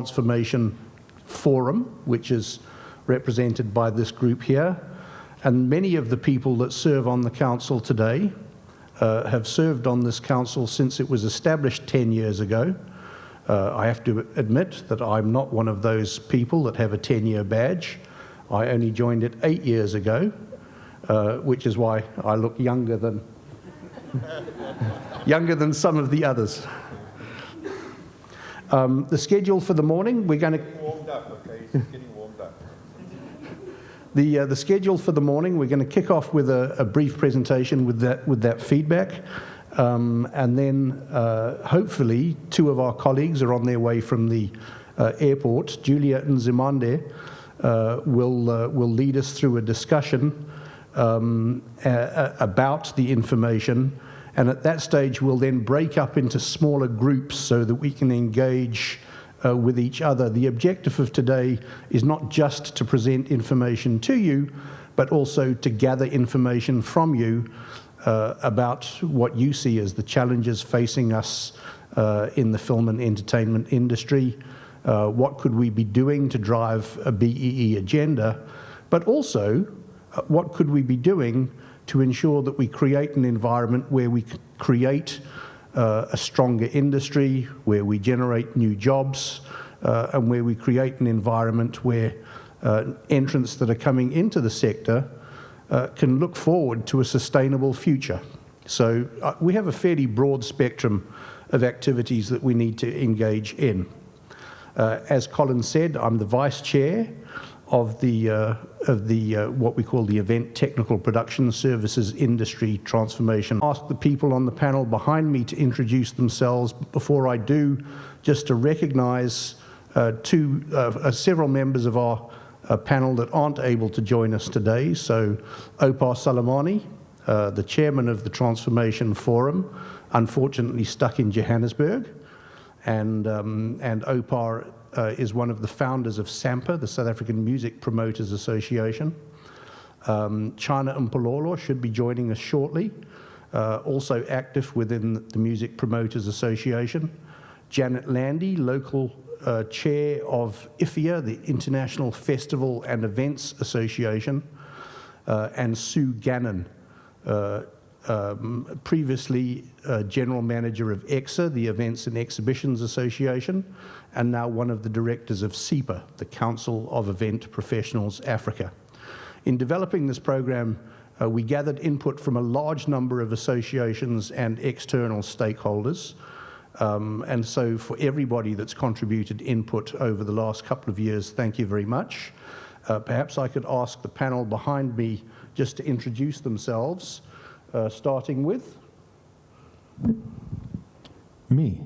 Transformation Forum, which is represented by this group here, and many of the people that serve on the council today have served on this council since it was established 10 years ago. I have to admit that I'm not one of those people that have a 10-year badge. I only joined it 8 years ago, which is why I look younger than some of the others. The schedule for the morning, we're going to... Warmed up, okay? He's getting warmed up. The schedule for the morning, we're going to kick off with a brief presentation with that feedback. And then hopefully two of our colleagues are on their way from the airport. Julia and Zimande will lead us through a discussion about the information. And at that stage, we'll then break up into smaller groups so that we can engage with each other. The objective of today is not just to present information to you, but also to gather information from you about what you see as the challenges facing us in the film and entertainment industry. What could we be doing to drive a BEE agenda, but also what could we be doing to ensure that we create an environment where we create a stronger industry, where we generate new jobs, and where we create an environment where entrants that are coming into the sector can look forward to a sustainable future. So we have a fairly broad spectrum of activities that we need to engage in. As Colin said, I'm the Vice Chair of the what we call the Event Technical Production Services Industry Transformation. Ask the people on the panel behind me to introduce themselves. Before I do, just to recognize several members of our panel that aren't able to join us today. So Opar Salamani, the chairman of the Transformation Forum, unfortunately stuck in Johannesburg, and Opar is one of the founders of SAMPA, the South African Music Promoters Association. Chana Mpololo should be joining us shortly, also active within the Music Promoters Association. Janet Landy, local chair of IFIA, the International Festival and Events Association, and Sue Gannon, previously general manager of EXA, the Events and Exhibitions Association, and now one of the directors of SEPA, the Council of Event Professionals Africa. In developing this program, we gathered input from a large number of associations and external stakeholders. And so for everybody that's contributed input over the last couple of years, thank you very much. Perhaps I could ask the panel behind me just to introduce themselves, starting with... Me.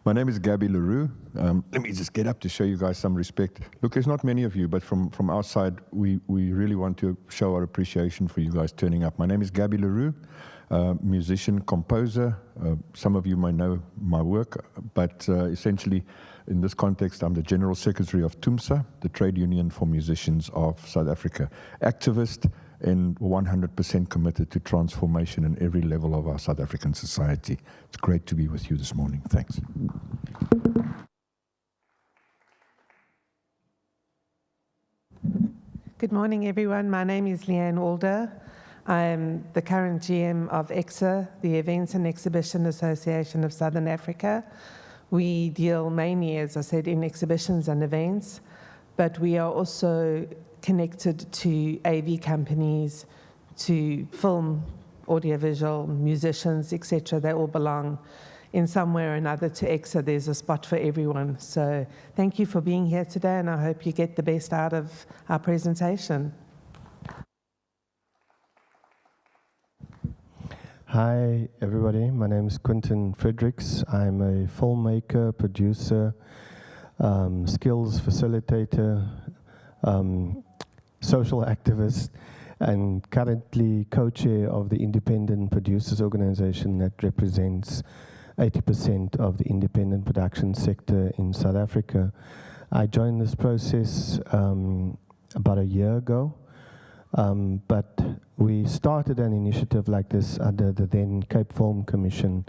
My name is Gabby Leroux. Let me just get up to show you guys some respect. Look, there's not many of you, but from our side, we really want to show our appreciation for you guys turning up. My name is Gabby Leroux, musician, composer. Some of you might know my work, but essentially, in this context, I'm the General Secretary of TUMSA, the Trade Union for Musicians of South Africa. Activist and 100% committed to transformation in every level of our South African society. It's great to be with you this morning. Thanks. Good morning, everyone. My name is Leanne Alder. I am the current GM of EXA, the Events and Exhibition Association of Southern Africa. We deal mainly, as I said, in exhibitions and events, but we are also connected to AV companies, to film, audiovisual, musicians, etc. They all belong in some way or another to EXA. There's a spot for everyone. So thank you for being here today, and I hope you get the best out of our presentation. Hi, everybody. My name is Quentin Fredericks. I'm a filmmaker, producer, skills facilitator, social activist, and currently co-chair of the Independent Producers Organization that represents 80% of the independent production sector in South Africa. I joined this process about a year ago, but we started an initiative like this under the then Cape Film Commission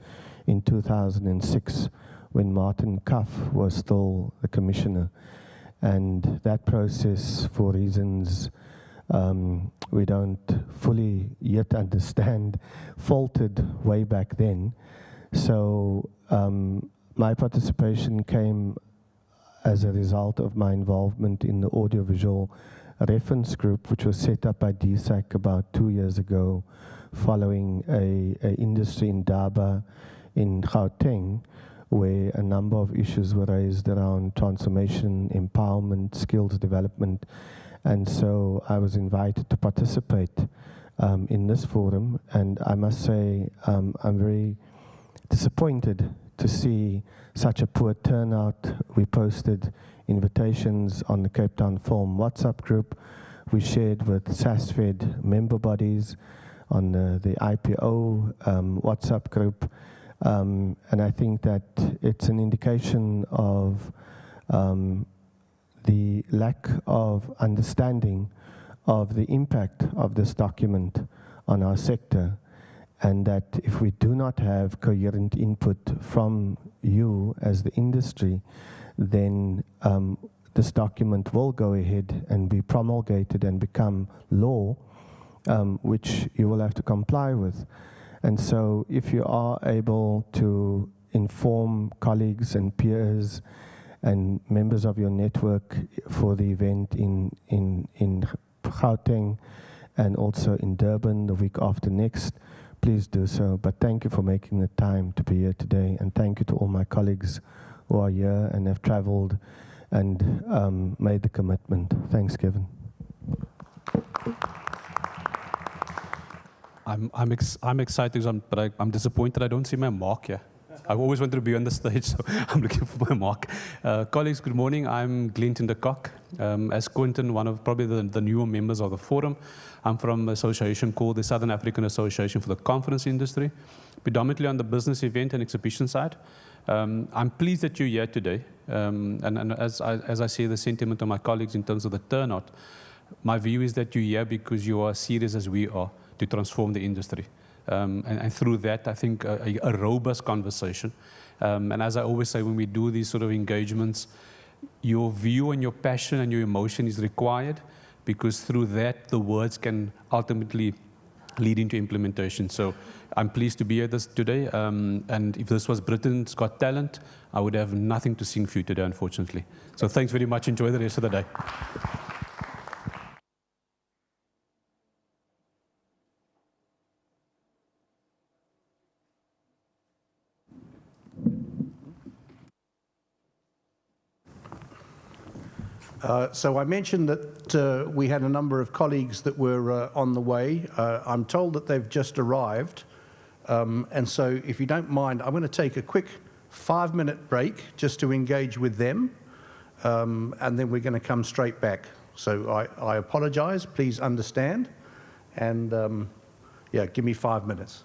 in 2006, when Martin Cuff was still the commissioner. And that process, for reasons we don't fully yet understand, faltered way back then. So my participation came as a result of my involvement in the audiovisual reference group, which was set up by DSAC about 2 years ago, following a industry in Daba in Gauteng, where a number of issues were raised around transformation, empowerment, skills development. And so I was invited to participate in this forum. And I must say, I'm very disappointed to see such a poor turnout. We posted invitations on the Cape Town Forum WhatsApp group. We shared with SASFED member bodies on the IPO WhatsApp group. And I think that it's an indication of the lack of understanding of the impact of this document on our sector, and that if we do not have coherent input from you as the industry, then this document will go ahead and be promulgated and become law, which you will have to comply with. And so if you are able to inform colleagues and peers and members of your network for the event in Gauteng and also in Durban the week after next, please do so. But thank you for making the time to be here today, and thank you to all my colleagues who are here and have traveled and made the commitment. Thanks, Kevin. I'm excited, but I'm disappointed I don't see my mark here. I've always wanted to be on the stage, so I'm looking for my mark. Colleagues, good morning. I'm Glinton de Kock. As Quentin, one of probably the newer members of the forum, I'm from an association called the Southern African Association for the Conference Industry, predominantly on the business event and exhibition side. I'm pleased that you're here today. And as I say the sentiment of my colleagues in terms of the turnout, my view is that you're here because you are serious as we are to transform the industry. And through that, I think a robust conversation. And as I always say, when we do these sort of engagements, your view and your passion and your emotion is required, because through that, the words can ultimately lead into implementation. So I'm pleased to be here today. And if this was Britain's Got Talent, I would have nothing to sing for you today, unfortunately. So thanks very much. Enjoy the rest of the day. So I mentioned that we had a number of colleagues that were on the way. I'm told that they've just arrived. And so if you don't mind, I'm going to take a quick 5-minute break just to engage with them. And then we're going to come straight back. So I apologize. Please understand. And yeah, give me 5 minutes.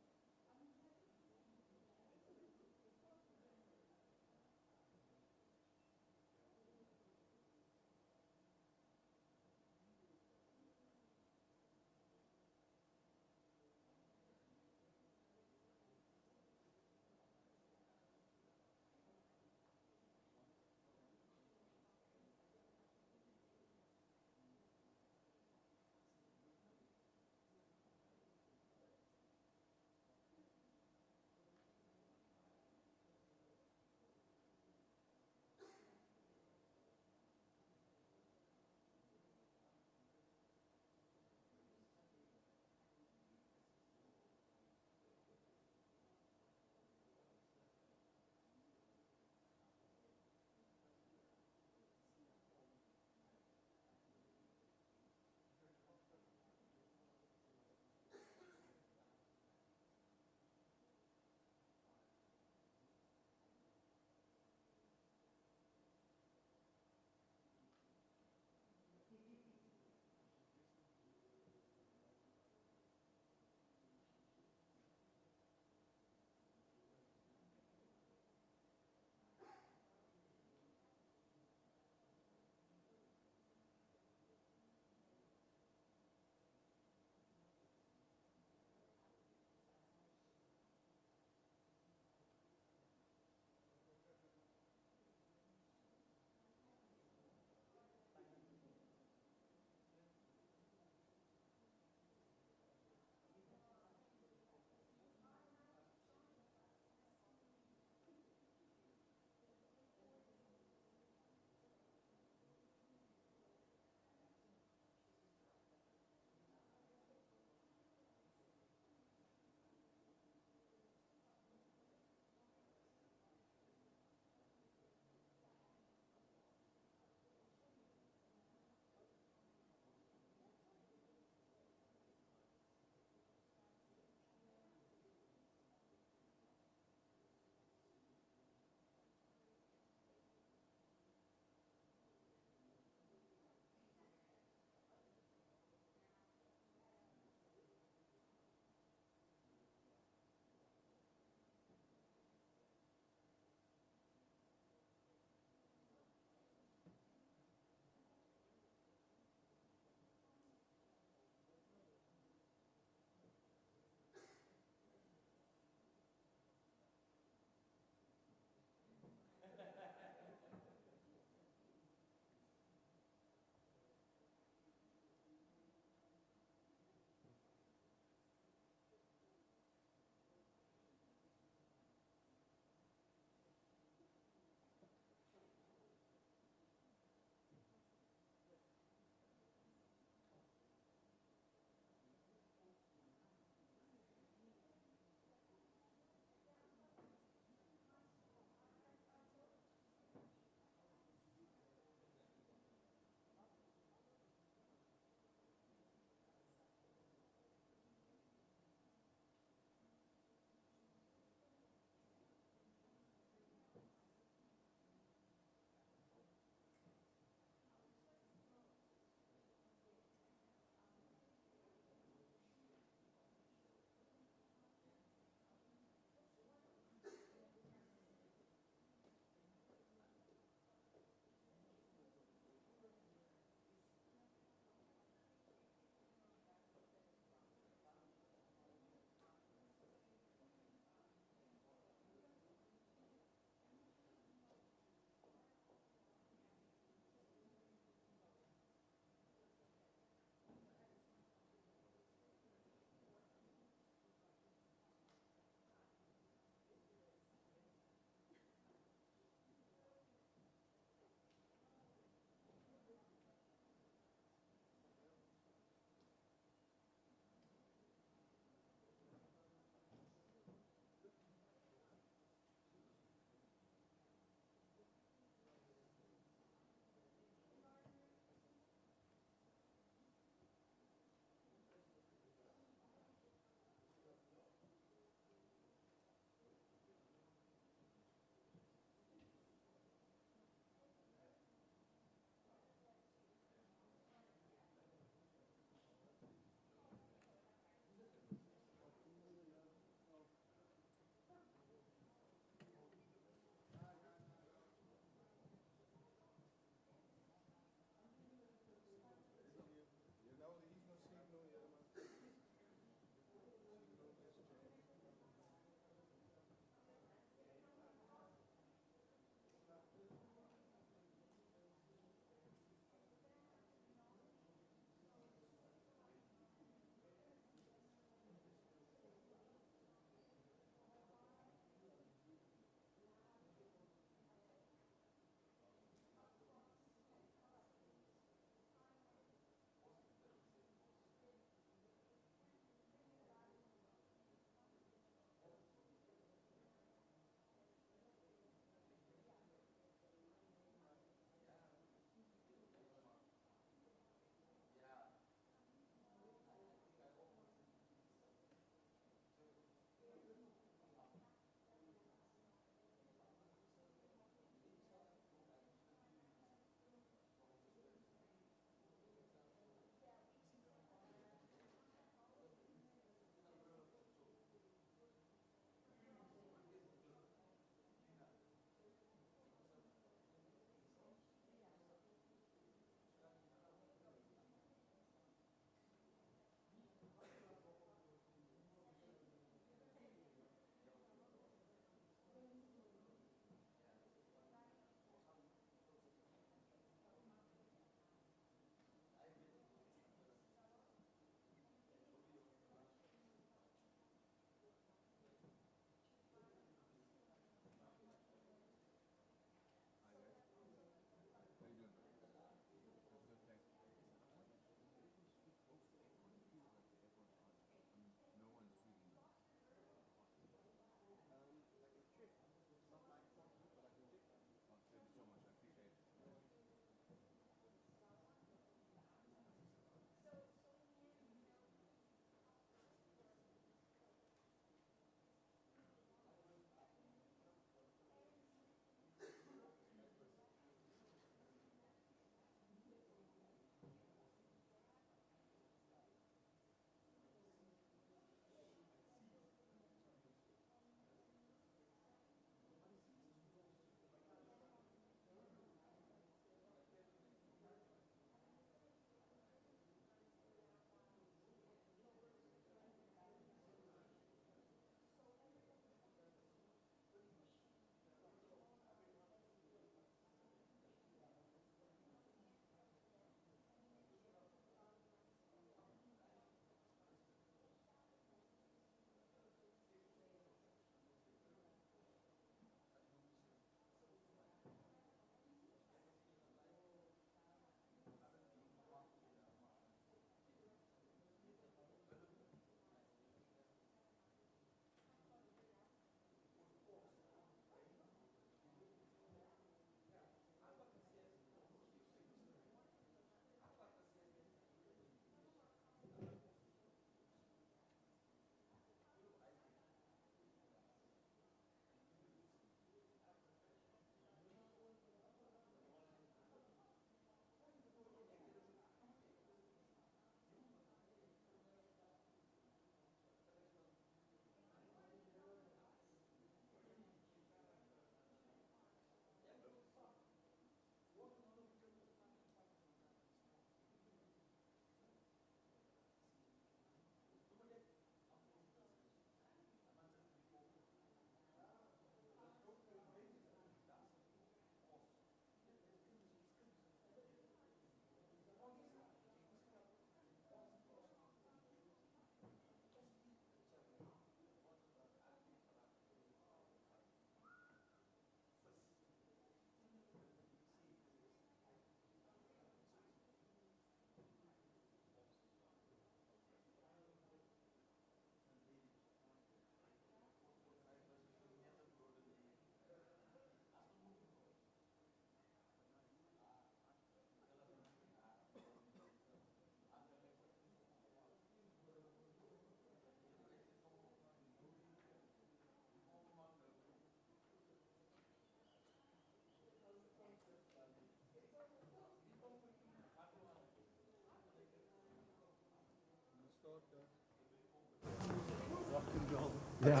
Yeah.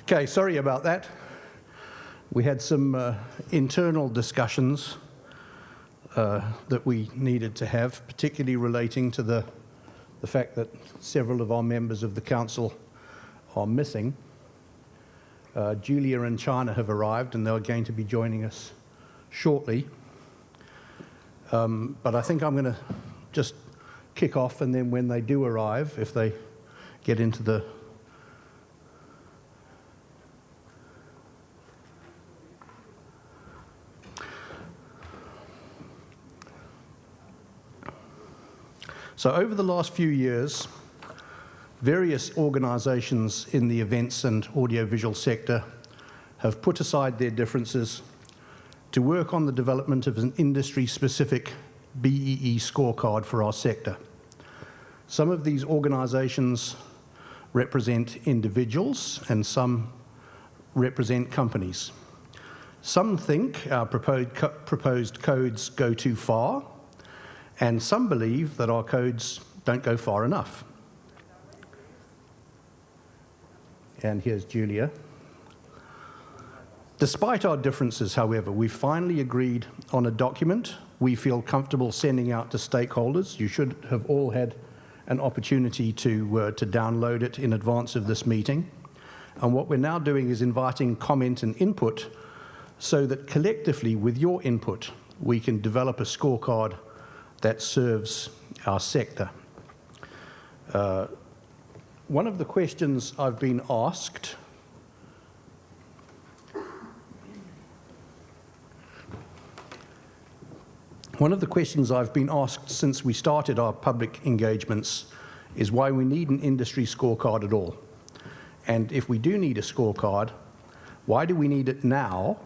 Okay, sorry about that. We had some internal discussions that we needed to have, particularly relating to the fact that several of our members of the council are missing. Julia and China have arrived, and they're going to be joining us shortly. But I think I'm going to just kick off, and then when they do arrive, if they get into the So over the last few years, various organisations in the events and audiovisual sector have put aside their differences to work on the development of an industry-specific BEE scorecard for our sector. Some of these organisations represent individuals and some represent companies. Some think our proposed codes go too far, and some believe that our codes don't go far enough. And here's Julia. Despite our differences, however, we finally agreed on a document we feel comfortable sending out to stakeholders. You should have all had an opportunity to download it in advance of this meeting. And what we're now doing is inviting comment and input so that collectively, with your input, we can develop a scorecard that serves our sector. One of the questions I've been asked since we started our public engagements is why we need an industry scorecard at all. And if we do need a scorecard, why do we need it now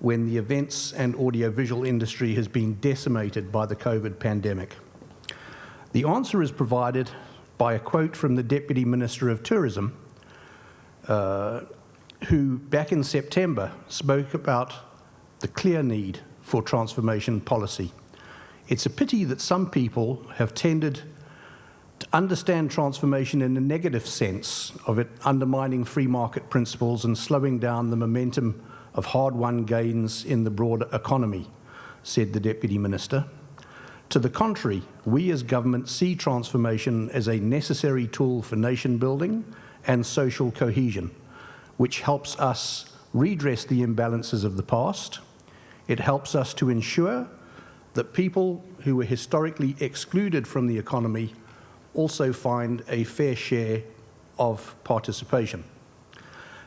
when the events and audiovisual industry has been decimated by the COVID pandemic? The answer is provided by a quote from the Deputy Minister of Tourism, who back in September spoke about the clear need for transformation policy. It's a pity that some people have tended to understand transformation in a negative sense of it undermining free market principles and slowing down the momentum of hard-won gains in the broader economy, said the Deputy Minister. To the contrary, we as government see transformation as a necessary tool for nation building and social cohesion, which helps us redress the imbalances of the past. It helps us to ensure that people who were historically excluded from the economy also find a fair share of participation.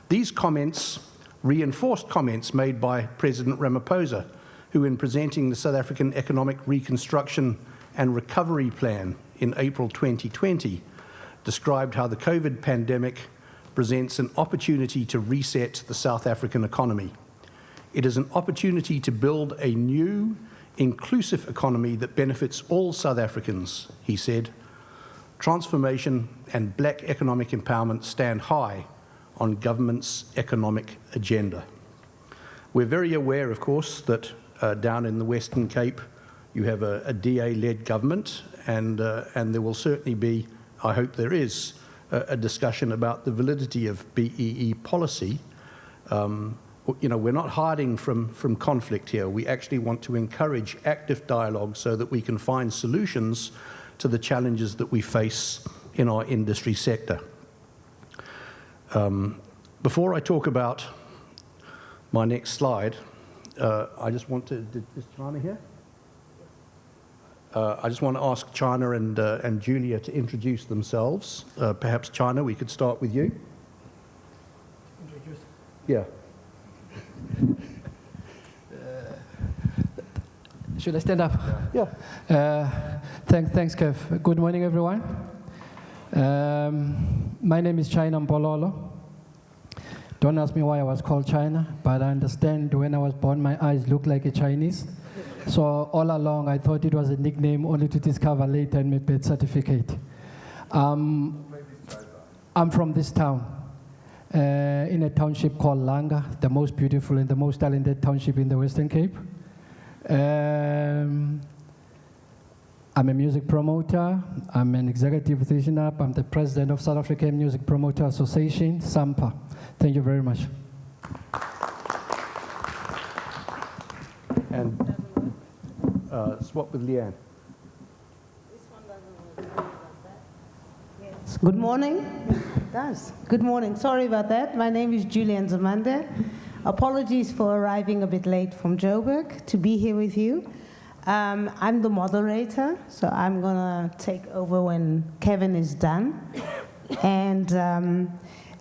These comments reinforced comments made by President Ramaphosa, who in presenting the South African Economic Reconstruction and Recovery Plan in April 2020, described how the COVID pandemic presents an opportunity to reset the South African economy. It is an opportunity to build a new, inclusive economy that benefits all South Africans, he said. Transformation and black economic empowerment stand high on government's economic agenda. We're very aware, of course, that down in the Western Cape, you have a DA-led government, and there will certainly be, I hope there is, a discussion about the validity of BEE policy. We're not hiding from conflict here. We actually want to encourage active dialogue so that we can find solutions to the challenges that we face in our industry sector. Before I talk about my next slide, I just want to, is China here? I just want to ask China and Julia to introduce themselves. Perhaps China, we could start with you. Introduce? Yeah. Should I stand up? Yeah. Thanks, Kev. Good morning, everyone. My name is China Mbololo. Don't ask me why I was called China, but I understand when I was born, my eyes looked like a Chinese. So all along, I thought it was a nickname, only to discover later in my birth certificate. I'm from this town, in a township called Langa, the most beautiful and the most talented township in the Western Cape. I'm a music promoter. I'm an executive with UNAP. I'm the president of South African Music Promoter Association, SAMPA. Thank you very much. And swap with Leanne. Good morning. It does. Good morning. Sorry about that. My name is Julian Zamande. Apologies for arriving a bit late from Joburg to be here with you. I'm the moderator, so I'm going to take over when Kevin is done. And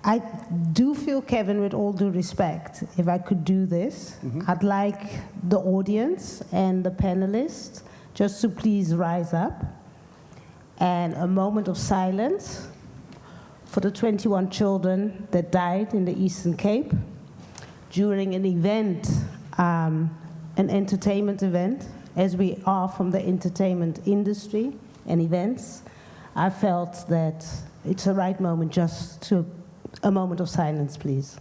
I do feel, Kevin, with all due respect, if I could do this, I'd like the audience and the panelists just to please rise up. And a moment of silence for the 21 children that died in the Eastern Cape during an event, an entertainment event. As we are from the entertainment industry and events, I felt that it's the right moment just to a moment of silence, please.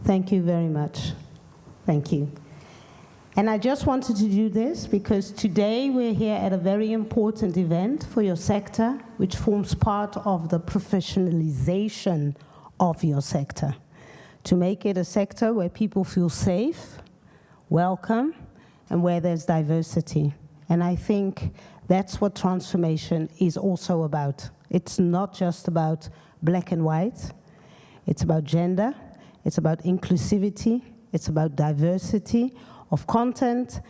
Thank you very much. Thank you. And I just wanted to do this because today we're here at a very important event for your sector, which forms part of the professionalization of your sector, to make it a sector where people feel safe, welcome, and where there's diversity. And I think that's what transformation is also about. It's not just about black and white. It's about gender. It's about inclusivity. It's about diversity of content,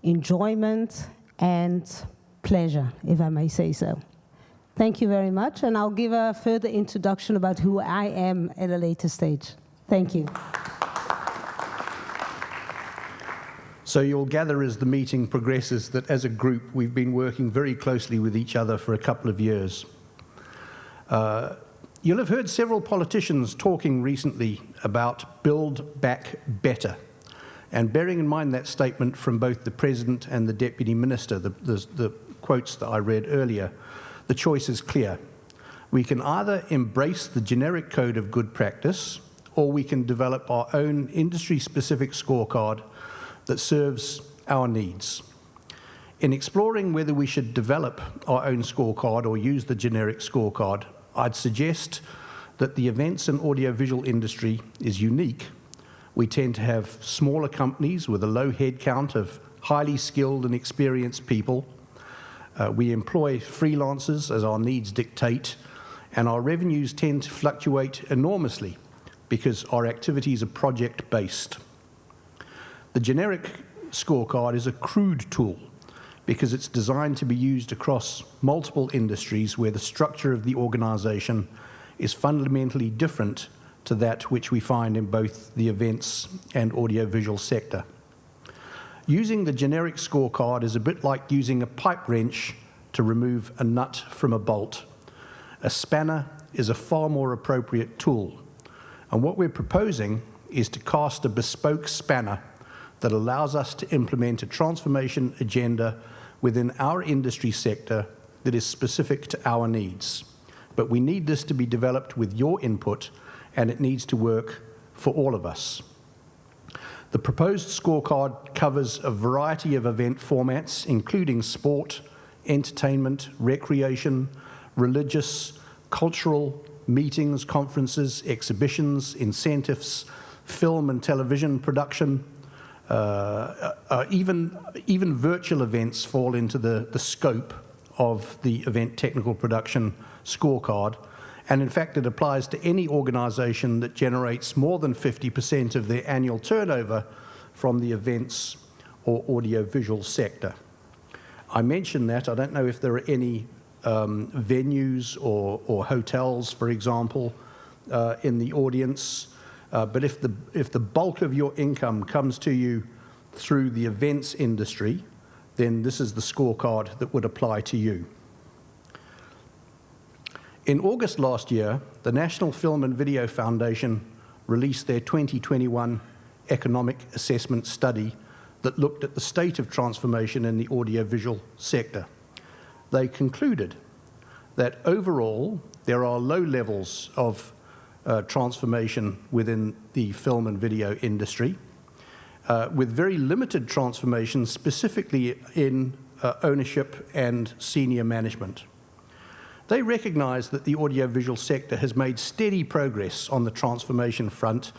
enjoyment, and pleasure, if I may say so. Thank you very much, and I'll give a further introduction about who I am at a later stage. Thank you. So you'll gather as the meeting progresses that as a group we've been working very closely with each other for a couple of years. You'll have heard several politicians talking recently about build back better. And bearing in mind that statement from both the President and the Deputy Minister, the quotes that I read earlier, the choice is clear. We can either embrace the generic code of good practice, or we can develop our own industry-specific scorecard that serves our needs. In exploring whether we should develop our own scorecard or use the generic scorecard, I'd suggest that the events and audiovisual industry is unique. We tend to have smaller companies with a low head count of highly skilled and experienced people. We employ freelancers as our needs dictate, and our revenues tend to fluctuate enormously because our activities are project-based. The generic scorecard is a crude tool because it's designed to be used across multiple industries where the structure of the organization is fundamentally different to that which we find in both the events and audiovisual sector. Using the generic scorecard is a bit like using a pipe wrench to remove a nut from a bolt. A spanner is a far more appropriate tool. And what we're proposing is to cast a bespoke spanner that allows us to implement a transformation agenda within our industry sector that is specific to our needs. But we need this to be developed with your input, and it needs to work for all of us. The proposed scorecard covers a variety of event formats, including sport, entertainment, recreation, religious, cultural, meetings, conferences, exhibitions, incentives, film and television production. Even virtual events fall into the scope of the event technical production scorecard. And in fact, it applies to any organization that generates more than 50% of their annual turnover from the events or audiovisual sector. I mention that. I don't know if there are any venues or hotels, for example, in the audience. But if the bulk of your income comes to you through the events industry, then this is the scorecard that would apply to you. In August last year, the National Film and Video Foundation released their 2021 economic assessment study that looked at the state of transformation in the audiovisual sector. they concluded that overall there are low levels of transformation within the film and video industry, with very limited transformation specifically in ownership and senior management. They recognize that the audiovisual sector has made steady progress on the transformation front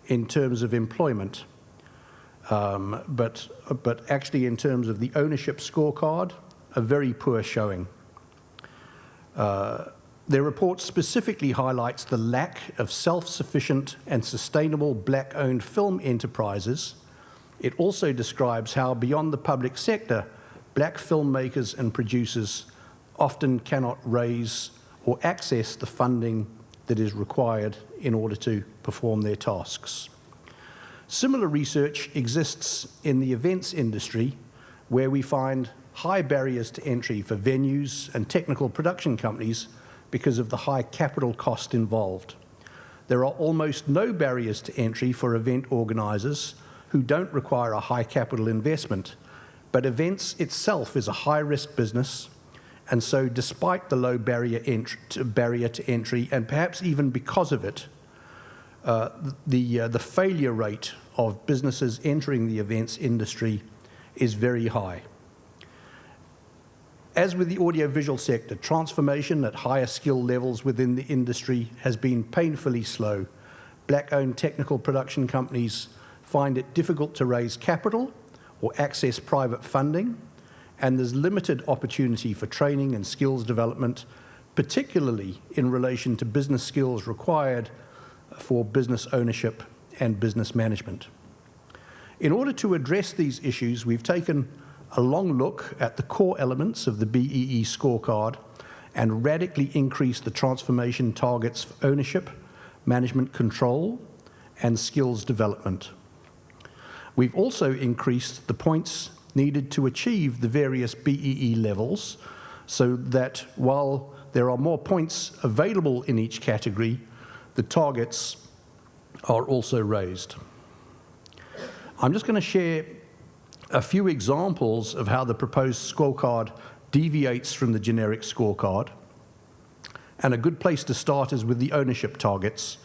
in terms of employment, but actually in terms of the ownership scorecard, a very poor showing. Their report specifically highlights the lack of self-sufficient and sustainable black-owned film enterprises. It also describes how, beyond the public sector, black filmmakers and producers often cannot raise or access the funding that is required in order to perform their tasks. Similar research exists in the events industry, where we find high barriers to entry for venues and technical production companies because of the high capital cost involved. There are almost no barriers to entry for event organisers who don't require a high capital investment, but events itself is a high-risk business, and so despite the low barrier to entry, and perhaps even because of it, the failure rate of businesses entering the events industry is very high. As with the audiovisual sector, transformation at higher skill levels within the industry has been painfully slow. Black-owned technical production companies find it difficult to raise capital or access private funding, and there's limited opportunity for training and skills development, particularly in relation to business skills required for business ownership and business management. In order to address these issues, we've taken a long look at the core elements of the BEE scorecard and radically increased the transformation targets for ownership, management control, and skills development. We've also increased the points needed to achieve the various BEE levels, so that while there are more points available in each category, the targets are also raised. I'm just going to share a few examples of how the proposed scorecard deviates from the generic scorecard. And a good place to start is with the ownership targets.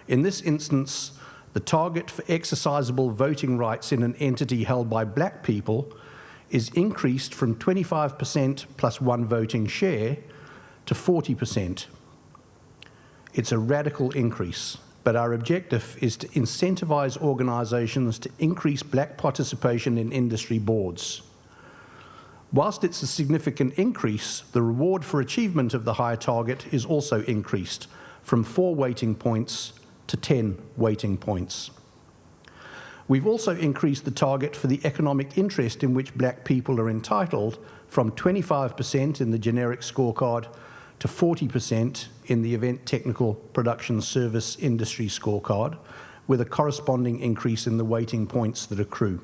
In this instance, the target for exercisable voting rights in an entity held by black people is increased from 25% plus one voting share to 40%. It's a radical increase, but our objective is to incentivize organizations to increase black participation in industry boards. Whilst it's a significant increase, the reward for achievement of the higher target is also increased from 4 weighting points to 10 weighting points. We've also increased the target for the economic interest in which black people are entitled from 25% in the generic scorecard to 40% in the event technical production service industry scorecard, with a corresponding increase in the weighting points that accrue.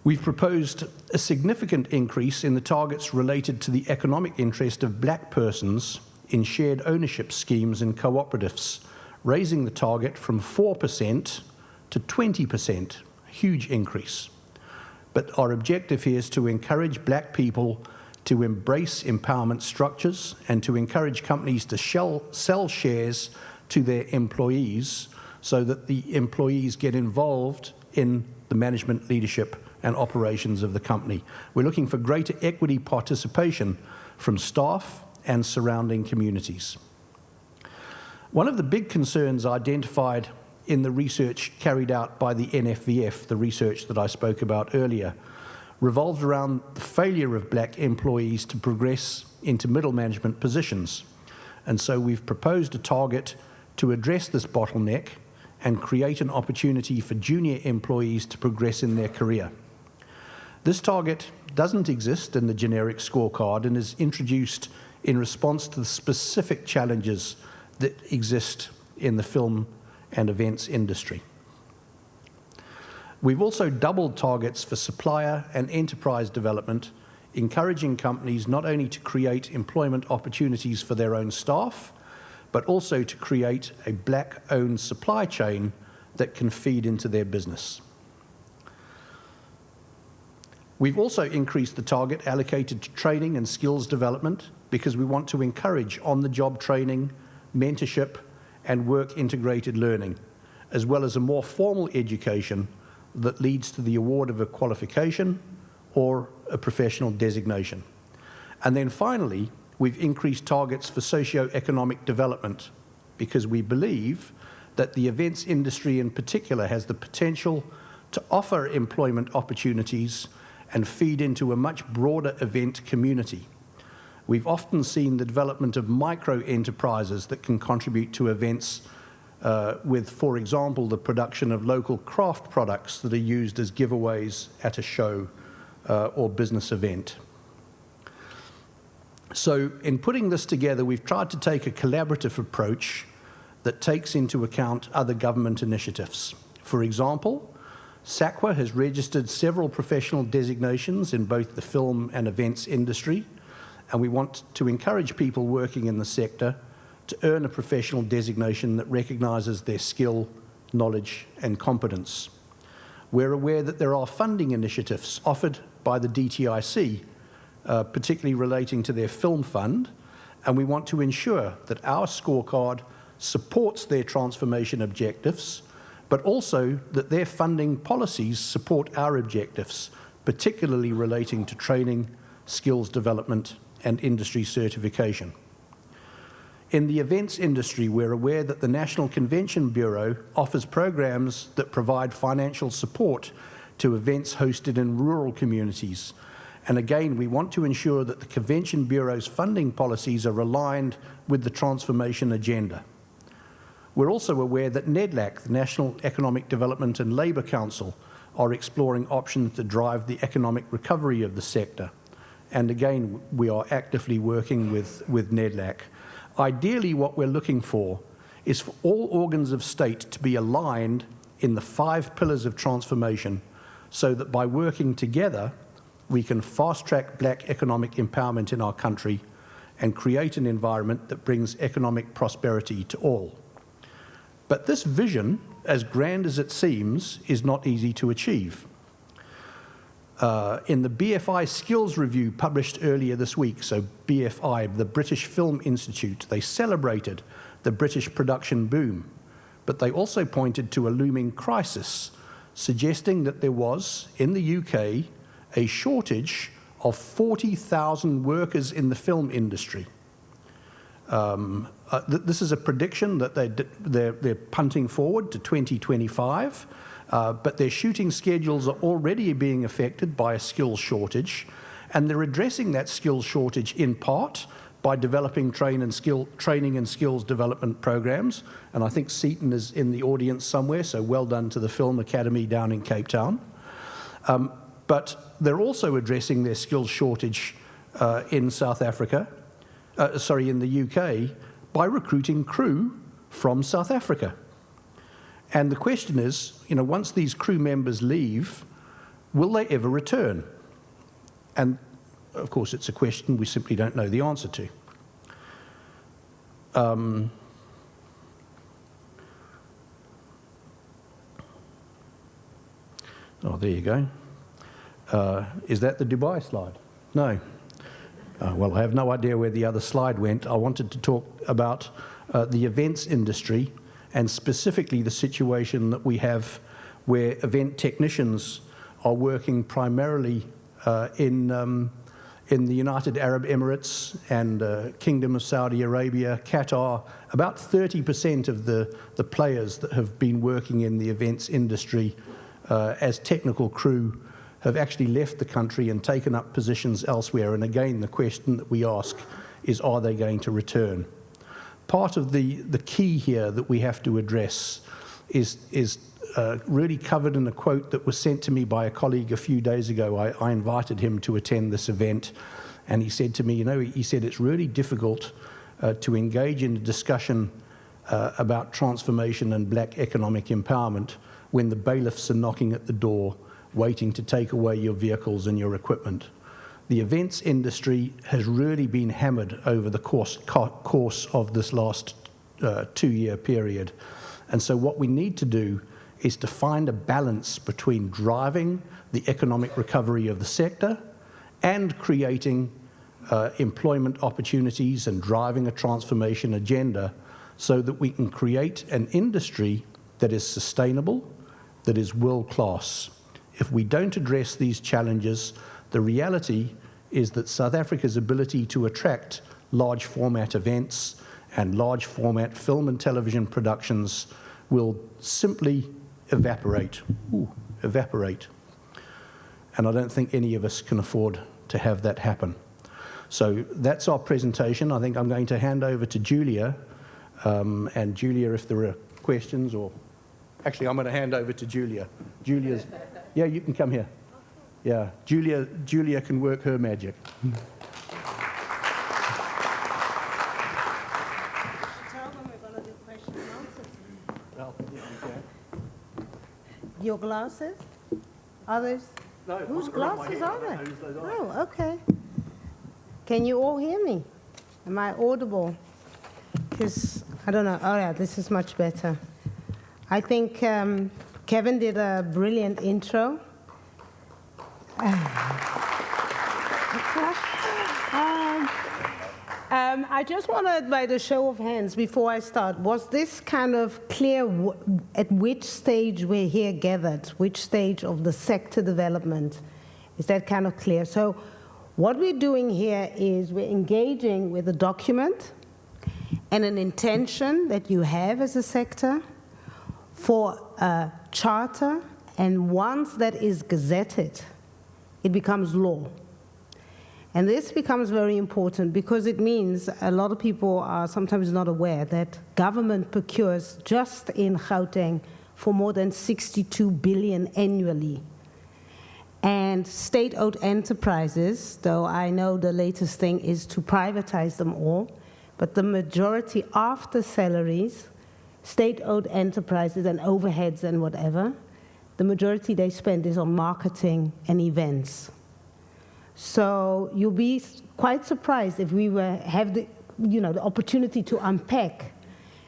We've proposed a significant increase in the targets related to the economic interest of black persons in shared ownership schemes and cooperatives, raising the target from 4% to 20%, a huge increase. But our objective here is to encourage black people to embrace empowerment structures and to encourage companies to sell shares to their employees so that the employees get involved in the management, leadership, and operations of the company. We're looking for greater equity participation from staff and surrounding communities. One of the big concerns identified in the research carried out by the NFVF, the research that I spoke about earlier, revolved around the failure of black employees to progress into middle management positions. And so we've proposed a target to address this bottleneck and create an opportunity for junior employees to progress in their career. This target doesn't exist in the generic scorecard and is introduced in response to the specific challenges that exist in the film and events industry. We've also doubled targets for supplier and enterprise development, encouraging companies not only to create employment opportunities for their own staff, but also to create a black-owned supply chain that can feed into their business. We've also increased the target allocated to training and skills development because we want to encourage on-the-job training, mentorship, and work-integrated learning, as well as a more formal education that leads to the award of a qualification or a professional designation. And then finally, we've increased targets for socio-economic development because we believe that the events industry in particular has the potential to offer employment opportunities and feed into a much broader event community. We've often seen the development of micro-enterprises that can contribute to events with, for example, the production of local craft products that are used as giveaways at a show or business event. So in putting this together, we've tried to take a collaborative approach that takes into account other government initiatives. For example, SACWA has registered several professional designations in both the film and events industry, and we want to encourage people working in the sector to earn a professional designation that recognises their skill, knowledge and competence. We're aware that there are funding initiatives offered by the DTIC, particularly relating to their film fund, and we want to ensure that our scorecard supports their transformation objectives, but also that their funding policies support our objectives, particularly relating to training, skills development, and industry certification. In the events industry, we're aware that the National Convention Bureau offers programs that provide financial support to events hosted in rural communities. And again, we want to ensure that the Convention Bureau's funding policies are aligned with the transformation agenda. We're also aware that NEDLAC, the National Economic Development and Labour Council, are exploring options to drive the economic recovery of the sector. And again, we are actively working with NEDLAC. Ideally, what we're looking for is for all organs of state to be aligned in the 5 pillars of transformation so that by working together, we can fast-track black economic empowerment in our country and create an environment that brings economic prosperity to all. But this vision, as grand as it seems, is not easy to achieve. In the BFI Skills Review published earlier this week, so BFI, the British Film Institute, they celebrated the British production boom, but they also pointed to a looming crisis, suggesting that there was, in the UK, a shortage of 40,000 workers in the film industry. This is a prediction that they're punting forward to 2025, but their shooting schedules are already being affected by a skills shortage, and they're addressing that skills shortage in part by developing training and skills development programs. And I think Seaton is in the audience somewhere, so well done to the Film Academy down in Cape Town. But they're also addressing their skills shortage in South Africa, in the UK, by recruiting crew from South Africa. And the question is, once these crew members leave, will they ever return? And of course, it's a question we simply don't know the answer to. Oh, there you go. Is that the Dubai slide? No. Well, I have no idea where the other slide went. I wanted to talk about the events industry and specifically the situation that we have where event technicians are working primarily in the United Arab Emirates and Kingdom of Saudi Arabia, Qatar. About 30% of the players that have been working in the events industry as technical crew have actually left the country and taken up positions elsewhere. And again, the question that we ask is, are they going to return? Part of the key here that we have to address is really covered in a quote that was sent to me by a colleague a few days ago. I invited him to attend this event, and he said to me, he said it's really difficult to engage in a discussion about transformation and black economic empowerment when the bailiffs are knocking at the door waiting to take away your vehicles and your equipment. The events industry has really been hammered over the course of this last 2-year period. And so what we need to do is to find a balance between driving the economic recovery of the sector and creating employment opportunities and driving a transformation agenda so that we can create an industry that is sustainable, that is world-class. If we don't address these challenges, the reality is that South Africa's ability to attract large format events and large format film and television productions will simply evaporate. Evaporate. And I don't think any of us can afford to have that happen. So that's our presentation. I think I'm going to hand over to Julia. And Julia, if there are questions or... Actually, I'm going to hand over to Julia. Julia's... Yeah, you can come here. Yeah, Julia can work her magic. Tell them we're going to do question and answers. Well, yeah, you can. Your glasses? Others? No, Whose I've got my glasses hair. are I don't know they? whose those are. Oh, okay. Can you all hear me? Am I audible? Because, I don't know. Oh, yeah, this is much better. I think Kevin did a brilliant intro. I just wanted, by the show of hands, before I start, was this kind of clear at which stage we're here gathered, which stage of the sector development? Is that kind of clear? So what we're doing here is we're engaging with a document and an intention that you have as a sector for a charter, and once that is gazetted, it becomes law. And this becomes very important because it means a lot of people are sometimes not aware that government procures just in Gauteng for more than 62 billion annually. And state-owned enterprises, though I know the latest thing is to privatize them all, but the majority after salaries, state-owned enterprises and overheads and whatever, the majority they spend is on marketing and events. So you'll be quite surprised if we have the opportunity to unpack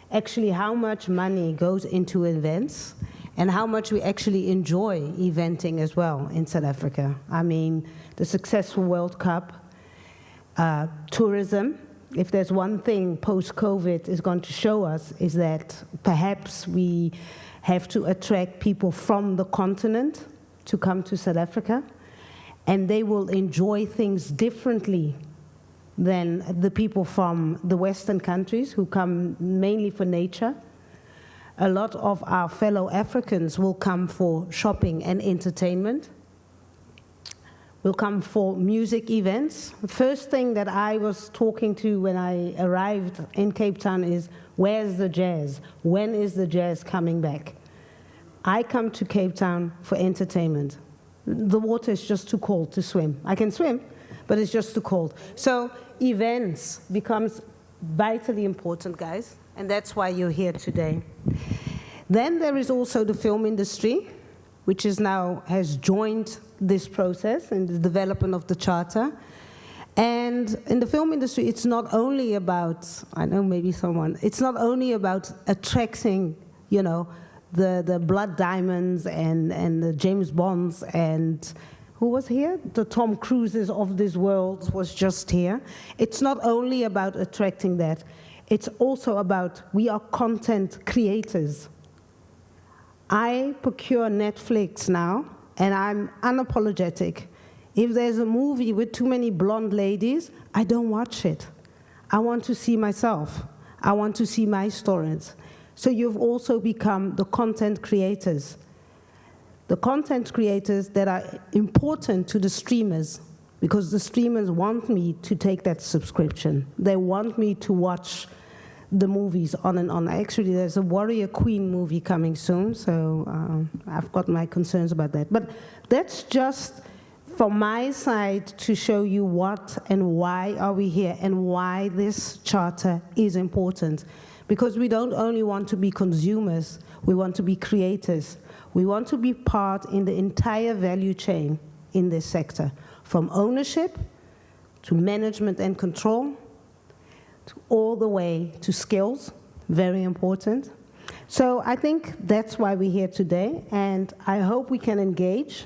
actually how much money goes into events and how much we actually enjoy eventing as well in South Africa. I mean, the successful World Cup, tourism. If there's one thing post-COVID is going to show us is that perhaps we have to attract people from the continent to come to South Africa, and they will enjoy things differently than the people from the Western countries who come mainly for nature. A lot of our fellow Africans will come for shopping and entertainment, will come for music events. The first thing that I was talking to when I arrived in Cape Town is, where's the jazz? When is the jazz coming back? I come to Cape Town for entertainment. The water is just too cold to swim. I can swim, but it's just too cold. So events becomes vitally important, guys, and that's why you're here today. Then there is also the film industry, which has joined this process in the development of the charter. And in the film industry, it's not only about, it's not only about attracting, the Blood Diamonds and the James Bonds and who was here? The Tom Cruises of this world was just here. It's not only about attracting that, it's also about we are content creators. I procure Netflix now, and I'm unapologetic. If there's a movie with too many blonde ladies, I don't watch it. I want to see myself. I want to see my stories. So you've also become the content creators. The content creators that are important to the streamers, because the streamers want me to take that subscription. They want me to watch the movies on and on. Actually, there's a Warrior Queen movie coming soon, so I've got my concerns about that. But that's just from my side to show you what and why are we here and why this charter is important. Because we don't only want to be consumers, we want to be creators. We want to be part in the entire value chain in this sector, from ownership to management and control, to all the way to skills, very important. So I think that's why we're here today, and I hope we can engage.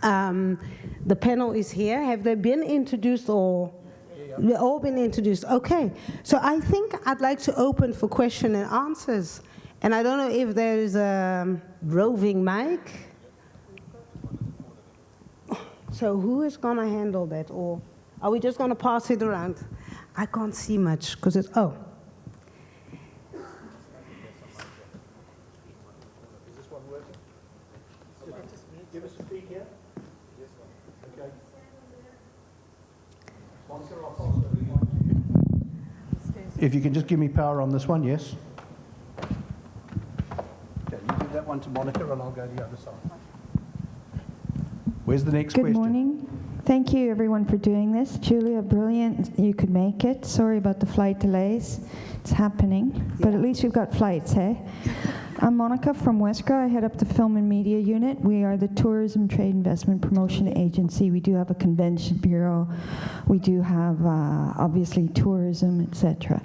The panel is here. Have they been introduced or? They've all been introduced. Okay. So I think I'd like to open for question and answers. And I don't know if there is a roving mic. So who is going to handle that? Or are we just going to pass it around? I can't see much because it's, oh. Is this one working? Give us a peek here. Okay. If you can just give me power on this one, yes? Okay, you give that one to Monica and I'll go the other side. Where's the next question? Good morning. Thank you everyone for doing this. Julia, brilliant. You could make it. Sorry about the flight delays. It's happening, but at least we've got flights, hey? I'm Monica from Westra. I head up the Film and Media Unit. We are the Tourism Trade Investment Promotion Agency. We do have a convention bureau. We do have, obviously, tourism, etc.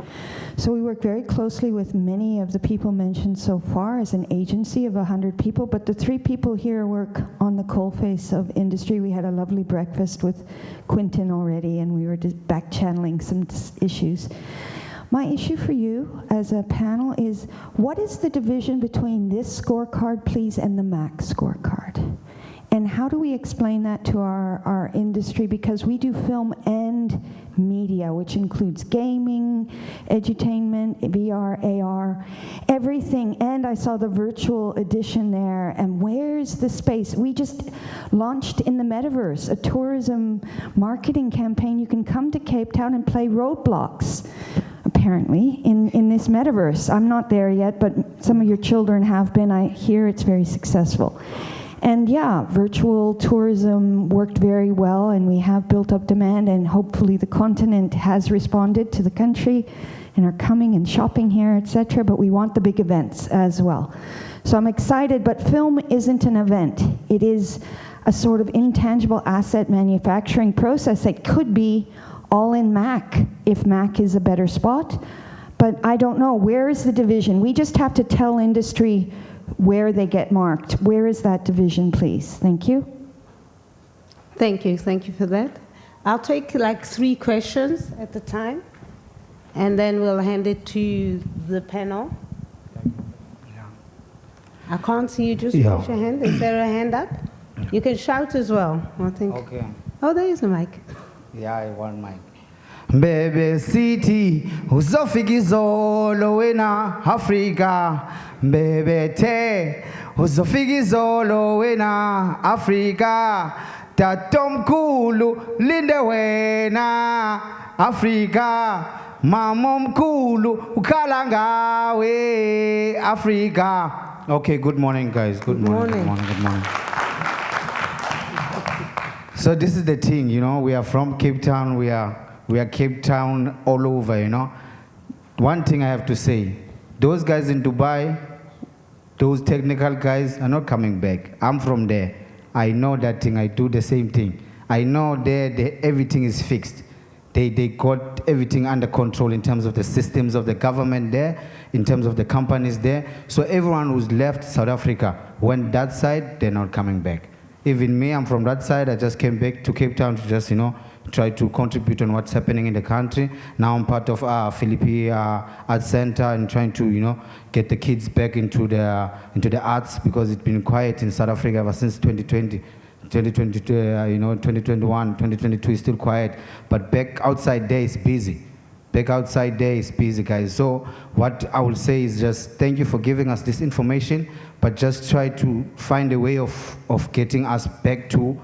So we work very closely with many of the people mentioned so far as an agency of 100 people, but the 3 people here work on the coalface of industry. We had a lovely breakfast with Quintin already, and we were back channeling some issues. My issue for you as a panel is, what is the division between this scorecard, please, and the MAC scorecard? And how do we explain that to our industry? Because we do film and media, which includes gaming, edutainment, VR, AR, everything. And I saw the virtual edition there. And where's the space? We just launched in the metaverse a tourism marketing campaign. You can come to Cape Town and play Roblox, apparently, in this metaverse. I'm not there yet, but some of your children have been. I hear it's very successful. And yeah, virtual tourism worked very well, and we have built up demand, and hopefully the continent has responded to the country and are coming and shopping here, etc. But we want the big events as well. So I'm excited, but film isn't an event. It is a sort of intangible asset manufacturing process that could be all in MAC, if MAC is a better spot. But I don't know, where is the division? We just have to tell industry where they get marked. Where is that division, please? Thank you. Thank you for that. I'll take like 3 questions at a time, and then we'll hand it to the panel. I can't see you, just raise your hand. Is there a hand up? You can shout as well, I think. Okay. Oh, there is a mic. Yeah, I want mic. Mbebe City, uzofika izolo wena Africa. Mbebe te, uzofika izolo wena Africa. Tatomkhulu linde wena Africa. Mama mkhulu ukhala ngawe Africa. Okay, good morning guys. Good morning. Good morning. So this is the thing, you know, we are from Cape Town, we are Cape Town all over, you know. One thing I have to say, those guys in Dubai, those technical guys are not coming back. I'm from there. I know that thing, I do the same thing. I know there everything is fixed. They got everything under control in terms of the systems of the government there, in terms of the companies there. So everyone who's left South Africa went that side, they're not coming back. Even me, I'm from that side. I just came back to Cape Town to just, you know, try to contribute on what's happening in the country. Now I'm part of Philippi Arts Center and trying to, you know, get the kids back into the arts, because it's been quiet in South Africa ever since 2020. 2022, you know, 2021, 2022 is still quiet, but back outside there is busy. Back outside there is busy, guys. So what I will say is just thank you for giving us this information, but just try to find a way of getting us back to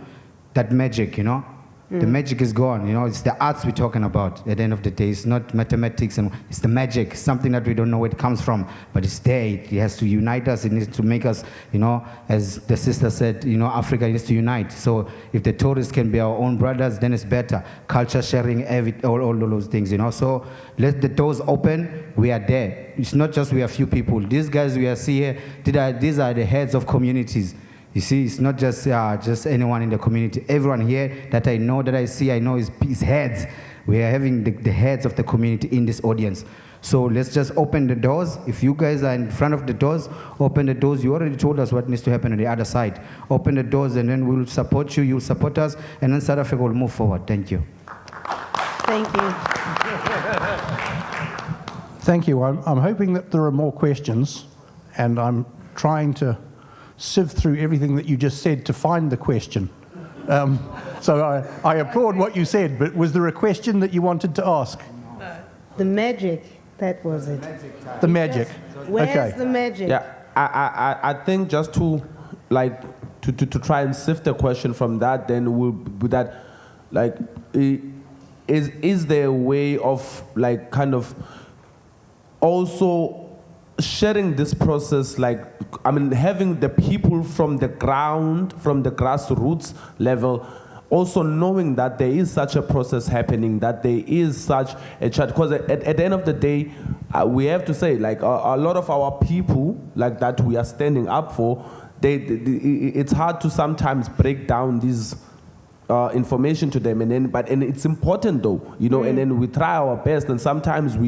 that magic, you know. The magic is gone, you know. It's the arts we're talking about at the end of the day. It's not mathematics, and it's the magic, something that we don't know where it comes from, but it's there. It has to unite us. It needs to make us, you know, as the sister said, you know, Africa needs to unite. So if the tourists can be our own brothers, then it's better. Culture sharing, all those things, you know. So let the doors open. We are there. It's not just we are few people. These guys we are seeing here, these are the heads of communities. You see, it's not just anyone in the community. Everyone here that I know, that I see, I know is heads. We are having the heads of the community in this audience. So let's just open the doors. If you guys are in front of the doors, open the doors. You already told us what needs to happen on the other side. Open the doors, and then we'll support you, you'll support us, and then South Africa will move forward. Thank you. Thank you. Thank you. I'm hoping that there are more questions, and I'm trying to sift through everything that you just said to find the question. So I applaud what you said, but was there a question that you wanted to ask? The magic, that was it. The magic. Where's Okay. the magic? Yeah, I think just to try and sift the question from that, then would that, like, is there a way of, like, kind of also sharing this process, like, I mean, having the people from the ground, from the grassroots level, also knowing that there is such a process happening, that there is such a chat, because at the end of the day, we have to say, like, a lot of our people, like, that we are standing up for, it's hard to sometimes break down these information to them, and it's important though, you know, and then we try our best, and sometimes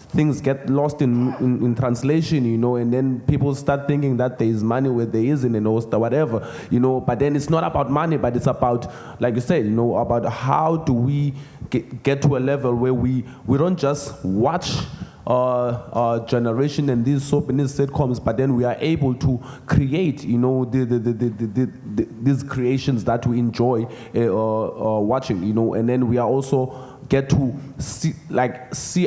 things get lost in translation, you know, and then people start thinking that there is money where there isn't, and or whatever, you know, but then it's not about money, but it's about, like you said, you know, about how do we get to a level where we don't just watch generation and these soap and these sitcoms, but then we are able to create, you know, these creations that we enjoy watching, you know, and then we are also get to see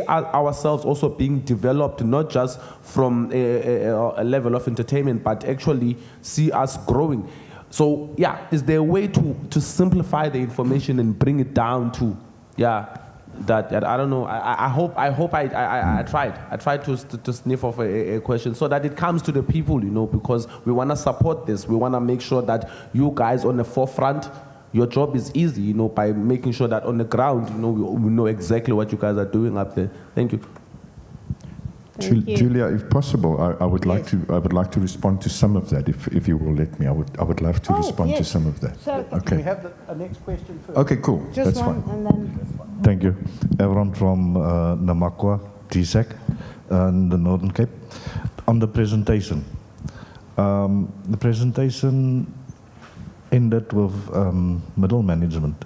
ourselves also being developed, not just from a level of entertainment, but actually see us growing. So yeah, is there a way to simplify the information and bring it down to, that I don't know. I hope I tried to sniff off a question so that it comes to the people, you know, because we want to support this. We want to make sure that you guys on the forefront, your job is easy, you know, by making sure that on the ground, you know, we know exactly what you guys are doing up there. Thank you. Thank you. Julia, if possible, I would like to respond to some of that, if you will let me. I would love to respond to some of that. So, Can Okay. we have a next question first? Okay, cool. just That's one, fine. and then Thank you. Everyone from Namakwa, DSAC, and the Northern Cape. On the presentation ended with middle management.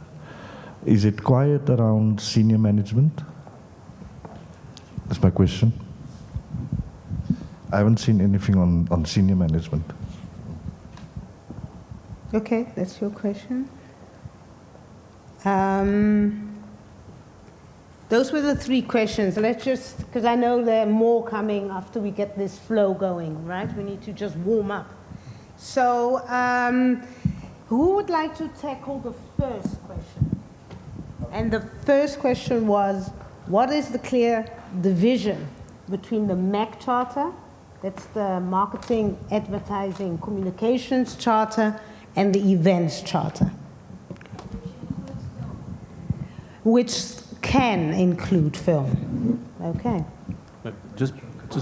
Is it quiet around senior management? That's my question. I haven't seen anything on senior management. okay, that's your question. Those were the three questions. Let's just, because I know there are more coming after we get this flow going, right? We need to just warm up. So, who would like to tackle the first question? And the first question was, what is the clear division between the MAC Charter, that's the Marketing, Advertising, Communications Charter, and the Events Charter, which can include film? Okay. Just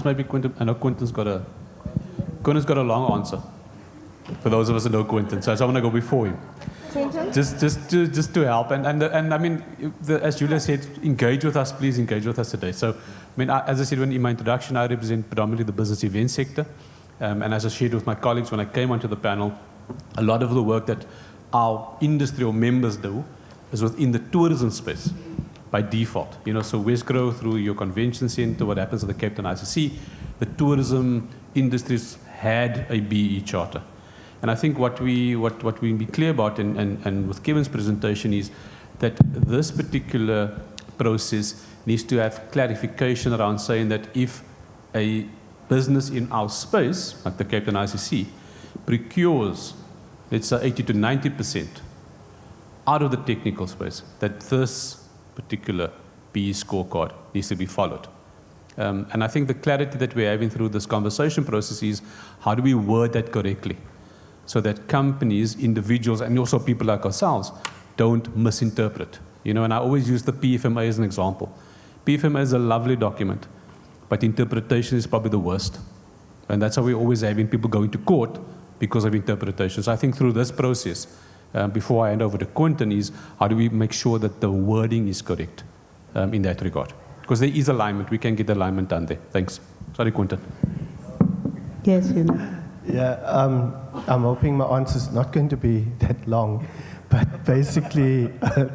maybe Quentin. I know Quentin's got a long answer. For those of us who know Quentin, so I want to go before him. Quentin? Just to help, and I mean, as Julia said, engage with us, please engage with us today. So, I mean, as I said in my introduction, I represent predominantly the business event sector, and as I shared with my colleagues when I came onto the panel, a lot of the work that our industry or members do is within the tourism space by default. You know, so Westgrow through your convention center, what happens at the Cape Town ICC, the tourism industries had a BE charter. And I think what we be clear about, and with Kevin's presentation, is that this particular process needs to have clarification around saying that if a business in our space, like the Cape Town ICC, procures, let's say 80 to 90% out of the technical space, that this particular BE scorecard needs to be followed. And I think the clarity that we're having through this conversation process is how do we word that correctly, so that companies, individuals, and also people like ourselves don't misinterpret. You know, and I always use the PFMA as an example. PFMA is a lovely document, but interpretation is probably the worst. And that's how we're always having people going to court because of interpretation. So I think through this process, before I hand over to Quentin, is how do we make sure that the wording is correct in that regard? Because there is alignment. We can get alignment done there. Thanks. Sorry, Quentin. Yes, you know. Yeah, I'm hoping my answer's not going to be that long, but basically,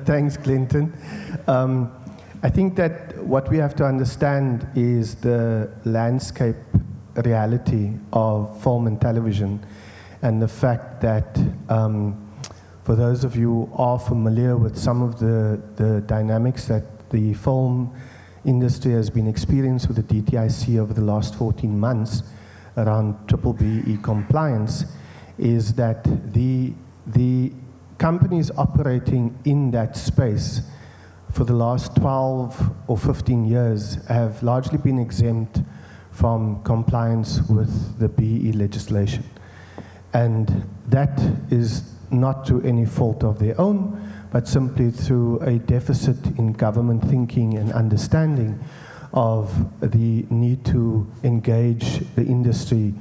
thanks, Clinton. I think that what we have to understand is the landscape reality of film and television, and the fact that for those of you who are familiar with some of the dynamics that the film industry has been experiencing with the DTIC over the last 14 months around BBBE compliance, is that the companies operating in that space for the last 12 or 15 years have largely been exempt from compliance with the BE legislation. And that is not through any fault of their own, but simply through a deficit in government thinking and understanding of the need to engage the industry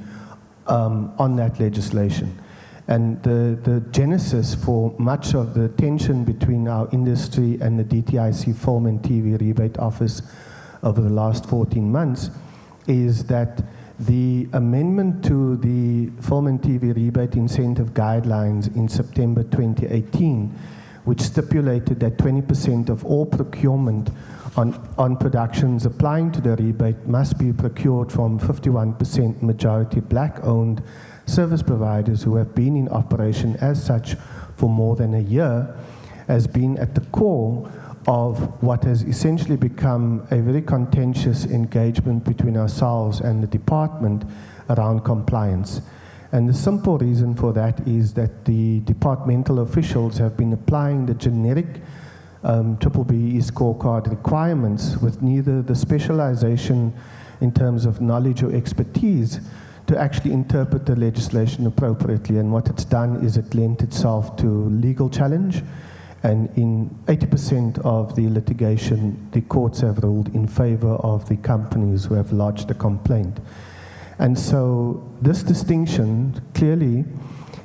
on that legislation. And the genesis for much of the tension between our industry and the DTIC Film and TV Rebate Office over the last 14 months is that the amendment to the Film and TV Rebate Incentive Guidelines in September 2018, which stipulated that 20% of all procurement on productions applying to the rebate must be procured from 51% majority black-owned service providers who have been in operation as such for more than a year, has been at the core of what has essentially become a very contentious engagement between ourselves and the department around compliance. And the simple reason for that is that the departmental officials have been applying the generic BBBE scorecard requirements with neither the specialization in terms of knowledge or expertise to actually interpret the legislation appropriately. And what it's done is it lent itself to legal challenge. And in 80% of the litigation, the courts have ruled in favor of the companies who have lodged a complaint. And so this distinction clearly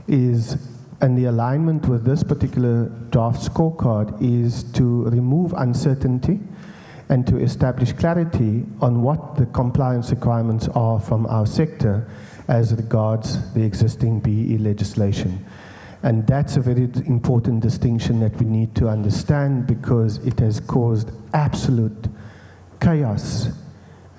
is, and the alignment with this particular draft scorecard is to remove uncertainty and to establish clarity on what the compliance requirements are from our sector as regards the existing BE legislation. And that's a very important distinction that we need to understand, because it has caused absolute chaos,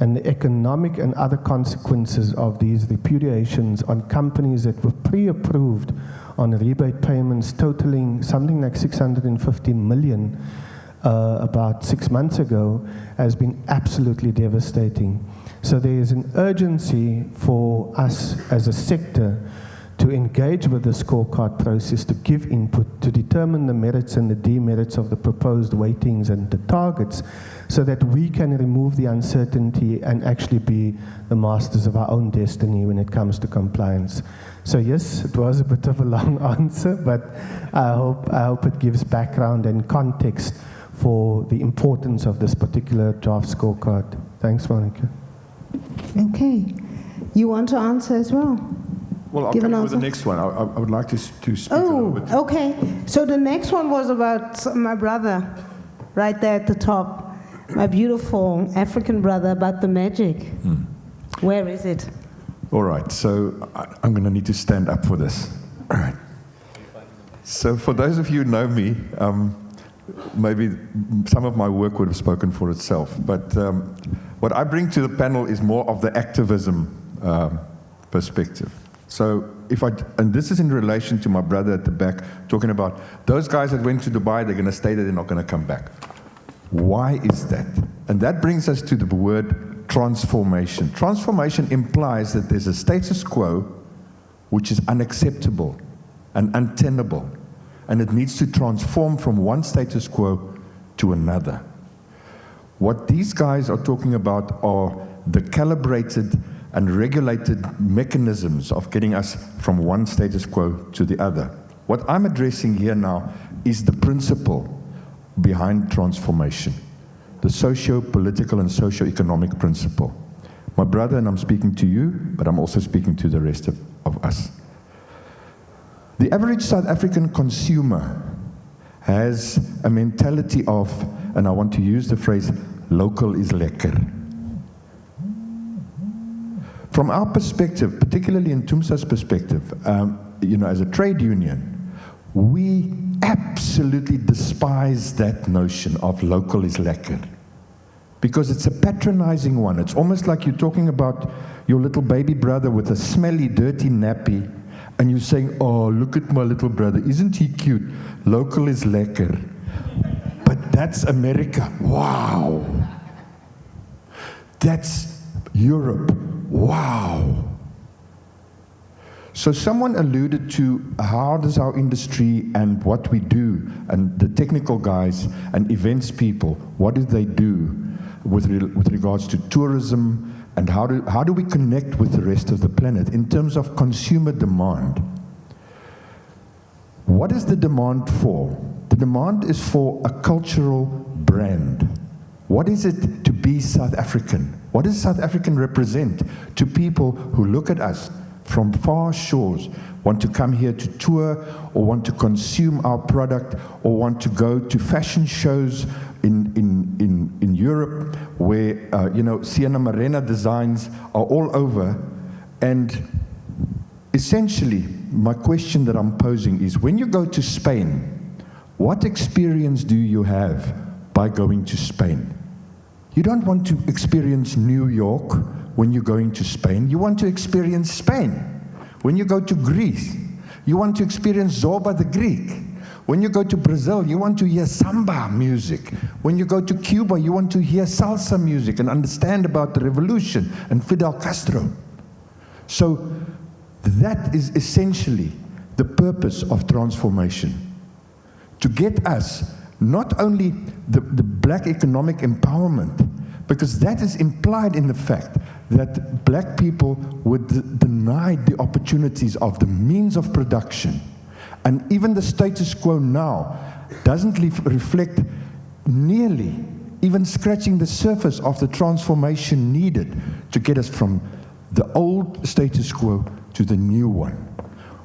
and the economic and other consequences of these repudiations on companies that were pre-approved on rebate payments totaling something like 650 million about 6 months ago has been absolutely devastating. So there is an urgency for us as a sector to engage with the scorecard process, to give input, to determine the merits and the demerits of the proposed weightings and the targets, so that we can remove the uncertainty and actually be the masters of our own destiny when it comes to compliance. So yes, it was a bit of a long answer, but I hope it gives background and context for the importance of this particular draft scorecard. Thanks, Monica. Okay. You want to answer as well? Well, I'll come with the next one. I would like to speak a little bit. Okay. So the next one was about my brother, right there at the top. My beautiful African brother, about the magic. Where is it? All right, so I'm going to need to stand up for this. All right. So for those of you who know me, maybe some of my work would have spoken for itself. But what I bring to the panel is more of the activism perspective. So and this is in relation to my brother at the back, talking about those guys that went to Dubai, they're going to stay there, they're not going to come back. Why is that? And that brings us to the word transformation. Transformation implies that there's a status quo which is unacceptable and untenable, and it needs to transform from one status quo to another. What these guys are talking about are the calibrated and regulated mechanisms of getting us from one status quo to the other. What I'm addressing here now is the principle behind transformation, the socio-political and socio-economic principle. My brother, and I'm speaking to you, but I'm also speaking to the rest of us. The average South African consumer has a mentality of, and I want to use the phrase, local is lekker. From our perspective, particularly in TUMSA's perspective, as a trade union, we absolutely despise that notion of local is lekker. Because it's a patronizing one. It's almost like you're talking about your little baby brother with a smelly, dirty nappy, and you're saying, oh, look at my little brother, isn't he cute? Local is lekker. But that's America. Wow. That's Europe. Wow. So someone alluded to how does our industry and what we do, and the technical guys and events people, what do they do with regards to tourism, and how do we connect with the rest of the planet in terms of consumer demand? What is the demand for? The demand is for a cultural brand. What is it to be South African? What does South African represent to people who look at us from far shores, want to come here to tour, or want to consume our product, or want to go to fashion shows in Europe, where Sienna Morena designs are all over. And essentially, my question that I'm posing is, when you go to Spain, what experience do you have by going to Spain? You don't want to experience New York when you're going to Spain. You want to experience Spain. When you go to Greece, you want to experience Zorba the Greek. When you go to Brazil, you want to hear samba music. When you go to Cuba, you want to hear salsa music and understand about the revolution and Fidel Castro. So that is essentially the purpose of transformation. To get us not only the black economic empowerment, because that is implied in the fact that black people were denied the opportunities of the means of production. And even the status quo now doesn't reflect nearly, even scratching the surface of the transformation needed to get us from the old status quo to the new one,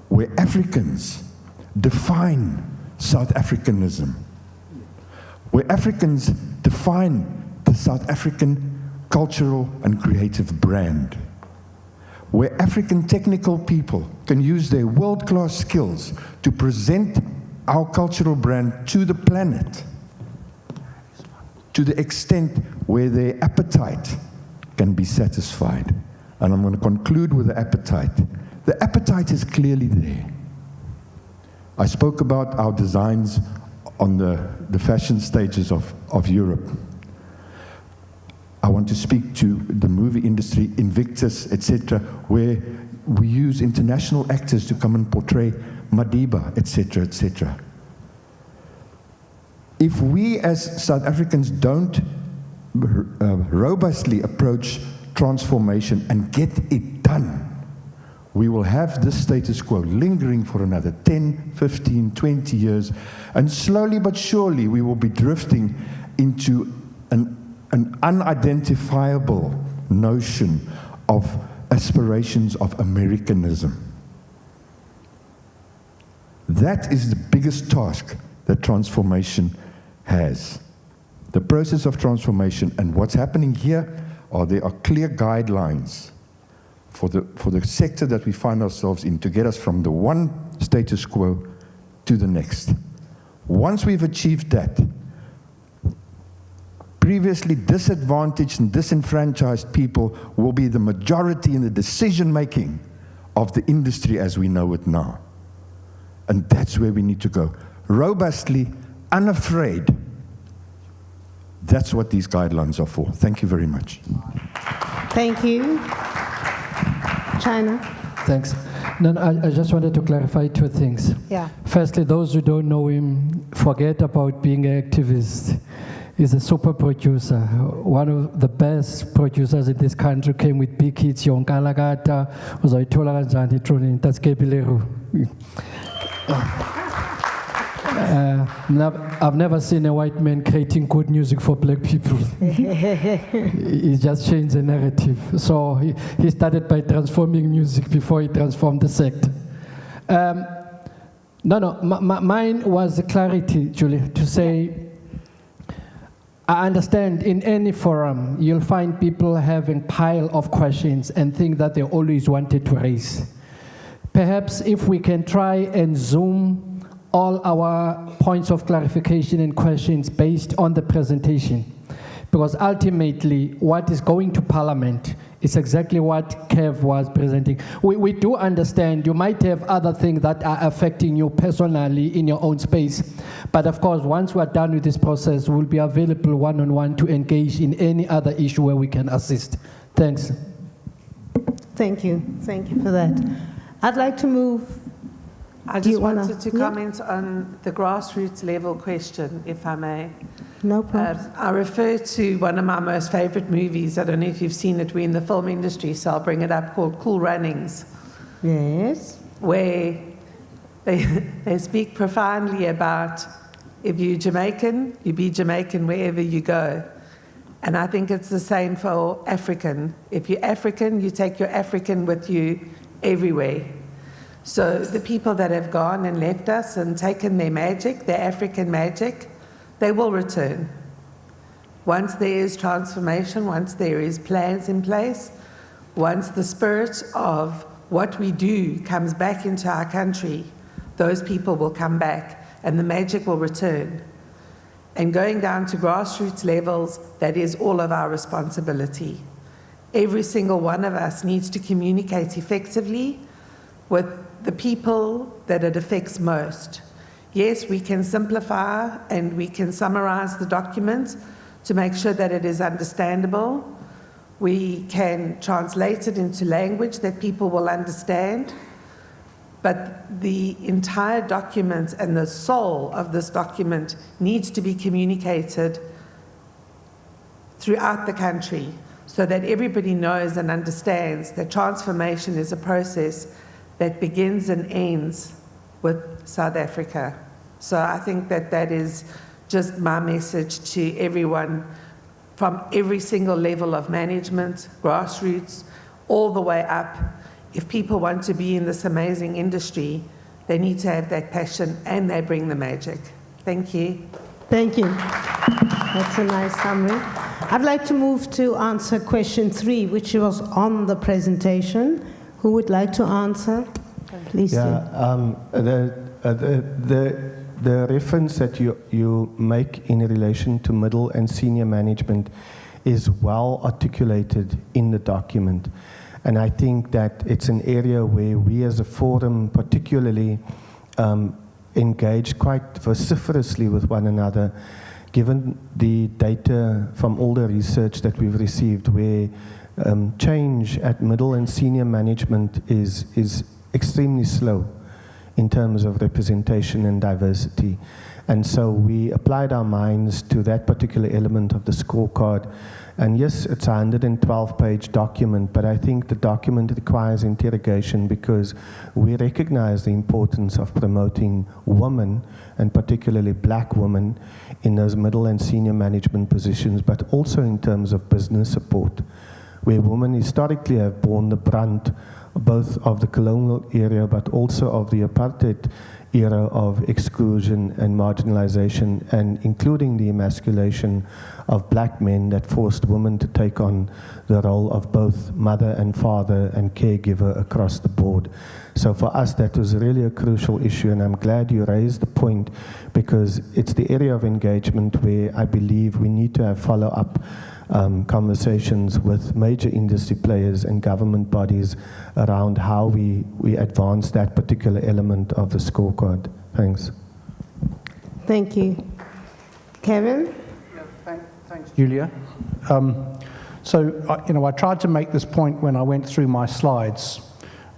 where Africans define South Africanism, where Africans define the South African cultural and creative brand, where African technical people can use their world-class skills to present our cultural brand to the planet, to the extent where their appetite can be satisfied. And I'm going to conclude with the appetite. The appetite is clearly there. I spoke about our designs on the fashion stages of Europe. I want to speak to the movie industry, Invictus, etc., where we use international actors to come and portray Madiba, etc., etc. If we as South Africans don't robustly approach transformation and get it done, we will have this status quo lingering for another 10, 15, 20 years, and slowly but surely we will be drifting into an unidentifiable notion of aspirations of Americanism. That is the biggest task that transformation has. The process of transformation, and what's happening here there are clear guidelines for the sector that we find ourselves in to get us from the one status quo to the next. Once we've achieved that, previously disadvantaged and disenfranchised people will be the majority in the decision-making of the industry as we know it now. And that's where we need to go. Robustly, unafraid. That's what these guidelines are for. Thank you very much. Thank you. China. Thanks. No, I just wanted to clarify two things. Yeah. Firstly, those who don't know him, forget about being an activist. He's a super producer. One of the best producers in this country, came with big hits, Yonkalagata, Uzoitola Kanjani Tronin, that's Gabi Leroux. I've never seen a white man creating good music for black people. He just changed the narrative. So he started by transforming music before he transformed the sector. Mine was the clarity, Julie, to say I understand in any forum, you'll find people having pile of questions and think that they always wanted to raise. Perhaps if we can try and zoom all our points of clarification and questions based on the presentation, because ultimately what is going to Parliament is exactly what Kev was presenting. We do understand you might have other things that are affecting you personally in your own space, but of course once we're done with this process, we'll be available one-on-one to engage in any other issue where we can assist. Thanks. Thank you for that. I'd like to move. I just wanted to comment on the grassroots level question, if I may. No problem. I refer to one of my most favorite movies. I don't know if you've seen it. We're in the film industry, so I'll bring it up, called Cool Runnings. Yes. Where they speak profoundly about if you're Jamaican, you be Jamaican wherever you go. And I think it's the same for African. If you're African, you take your African with you everywhere. So the people that have gone and left us and taken their magic, their African magic, they will return. Once there is transformation, once there is plans in place, once the spirit of what we do comes back into our country, those people will come back and the magic will return. And going down to grassroots levels, that is all of our responsibility. Every single one of us needs to communicate effectively with the people that it affects most. Yes, we can simplify and we can summarize the document to make sure that it is understandable. We can translate it into language that people will understand. But the entire document and the soul of this document needs to be communicated throughout the country so that everybody knows and understands that transformation is a process that begins and ends with South Africa. So I think that that is just my message to everyone from every single level of management, grassroots, all the way up. If people want to be in this amazing industry, they need to have that passion and they bring the magic. Thank you. Thank you. That's a nice summary. I'd like to move to answer question 3, which was on the presentation. Who would like to answer? Please do. The reference that you make in relation to middle and senior management is well articulated in the document. And I think that it's an area where we as a forum particularly engage quite vociferously with one another, given the data from all the research that we've received where change at middle and senior management is extremely slow in terms of representation and diversity. And so we applied our minds to that particular element of the scorecard. And yes, it's a 112-page document, but I think the document requires interrogation because we recognize the importance of promoting women, and particularly black women, in those middle and senior management positions, but also in terms of business support, where women historically have borne the brunt both of the colonial era but also of the apartheid era of exclusion and marginalization, and including the emasculation of black men that forced women to take on the role of both mother and father and caregiver across the board. So for us, that was really a crucial issue, and I'm glad you raised the point because it's the area of engagement where I believe we need to have follow-up conversations with major industry players and government bodies around how we advance that particular element of the scorecard. Thanks. Thank you. Kevin? Yeah, thanks, Julia. I tried to make this point when I went through my slides.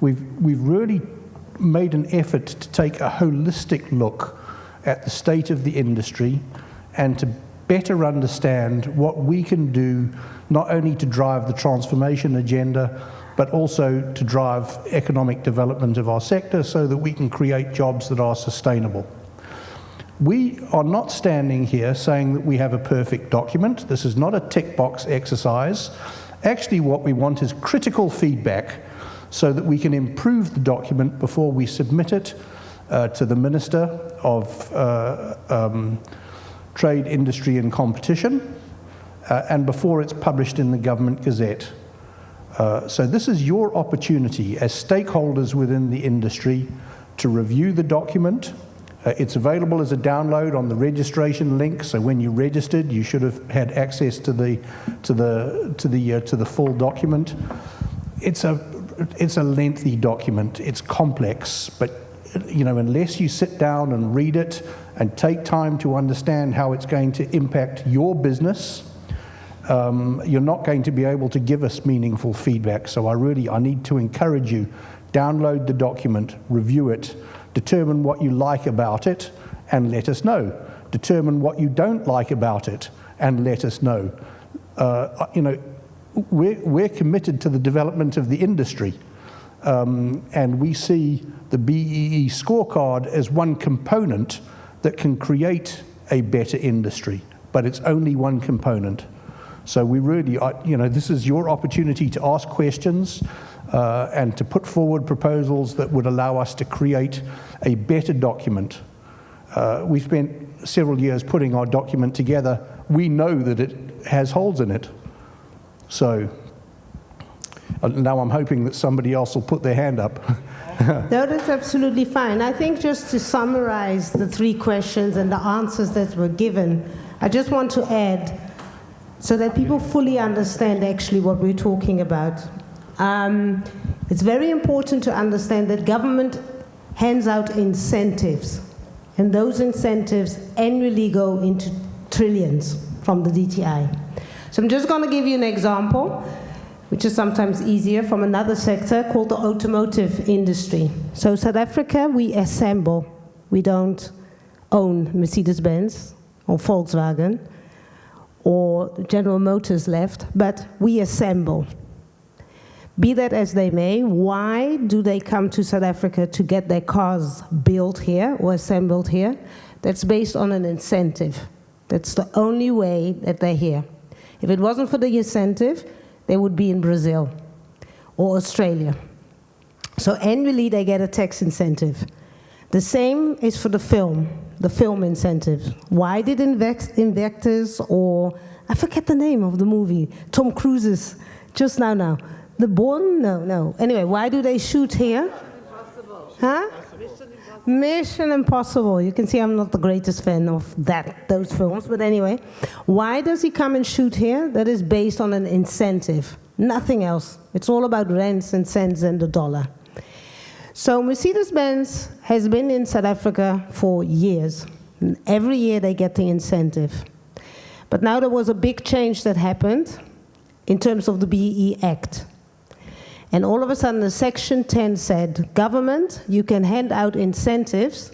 We've really made an effort to take a holistic look at the state of the industry and to better understand what we can do not only to drive the transformation agenda, but also to drive economic development of our sector so that we can create jobs that are sustainable. We are not standing here saying that we have a perfect document. This is not a tick box exercise. Actually, what we want is critical feedback so that we can improve the document before we submit it to the Minister of Trade, Industry and Competition, and before it's published in the Government Gazette. So this is your opportunity as stakeholders within the industry to review the document. It's available as a download on the registration link. So when you registered, you should have had access to the full document. It's a lengthy document. It's complex, but unless you sit down and read it and take time to understand how it's going to impact your business, you're not going to be able to give us meaningful feedback. So I need to encourage you, download the document, review it, determine what you like about it, and let us know. Determine what you don't like about it, and let us know. We're committed to the development of the industry, and we see the BEE scorecard as one component that can create a better industry, but it's only one component. So we really, this is your opportunity to ask questions and to put forward proposals that would allow us to create a better document. We spent several years putting our document together. We know that it has holes in it. So now I'm hoping that somebody else will put their hand up. No, that's absolutely fine. I think just to summarize the 3 questions and the answers that were given, I just want to add, so that people fully understand actually what we're talking about. It's very important to understand that government hands out incentives, and those incentives annually go into trillions from the DTI. So I'm just going to give you an example, which is sometimes easier, from another sector called the automotive industry. So South Africa, we assemble. We don't own Mercedes-Benz or Volkswagen or General Motors left, but we assemble. Be that as they may, why do they come to South Africa to get their cars built here or assembled here? That's based on an incentive. That's the only way that they're here. If it wasn't for the incentive, they would be in Brazil or Australia. So annually they get a tax incentive. The same is for the film incentive. Why did investors, or I forget the name of the movie, Tom Cruise's, just now. The Bourne? No. Anyway, why do they shoot here? Huh? Mission Impossible. You can see I'm not the greatest fan of those films, but anyway. Why does he come and shoot here? That is based on an incentive, nothing else. It's all about rents and cents and the dollar. So Mercedes-Benz has been in South Africa for years. Every year they get the incentive. But now there was a big change that happened in terms of the BEE Act. And all of a sudden, the Section 10 said, government, you can hand out incentives.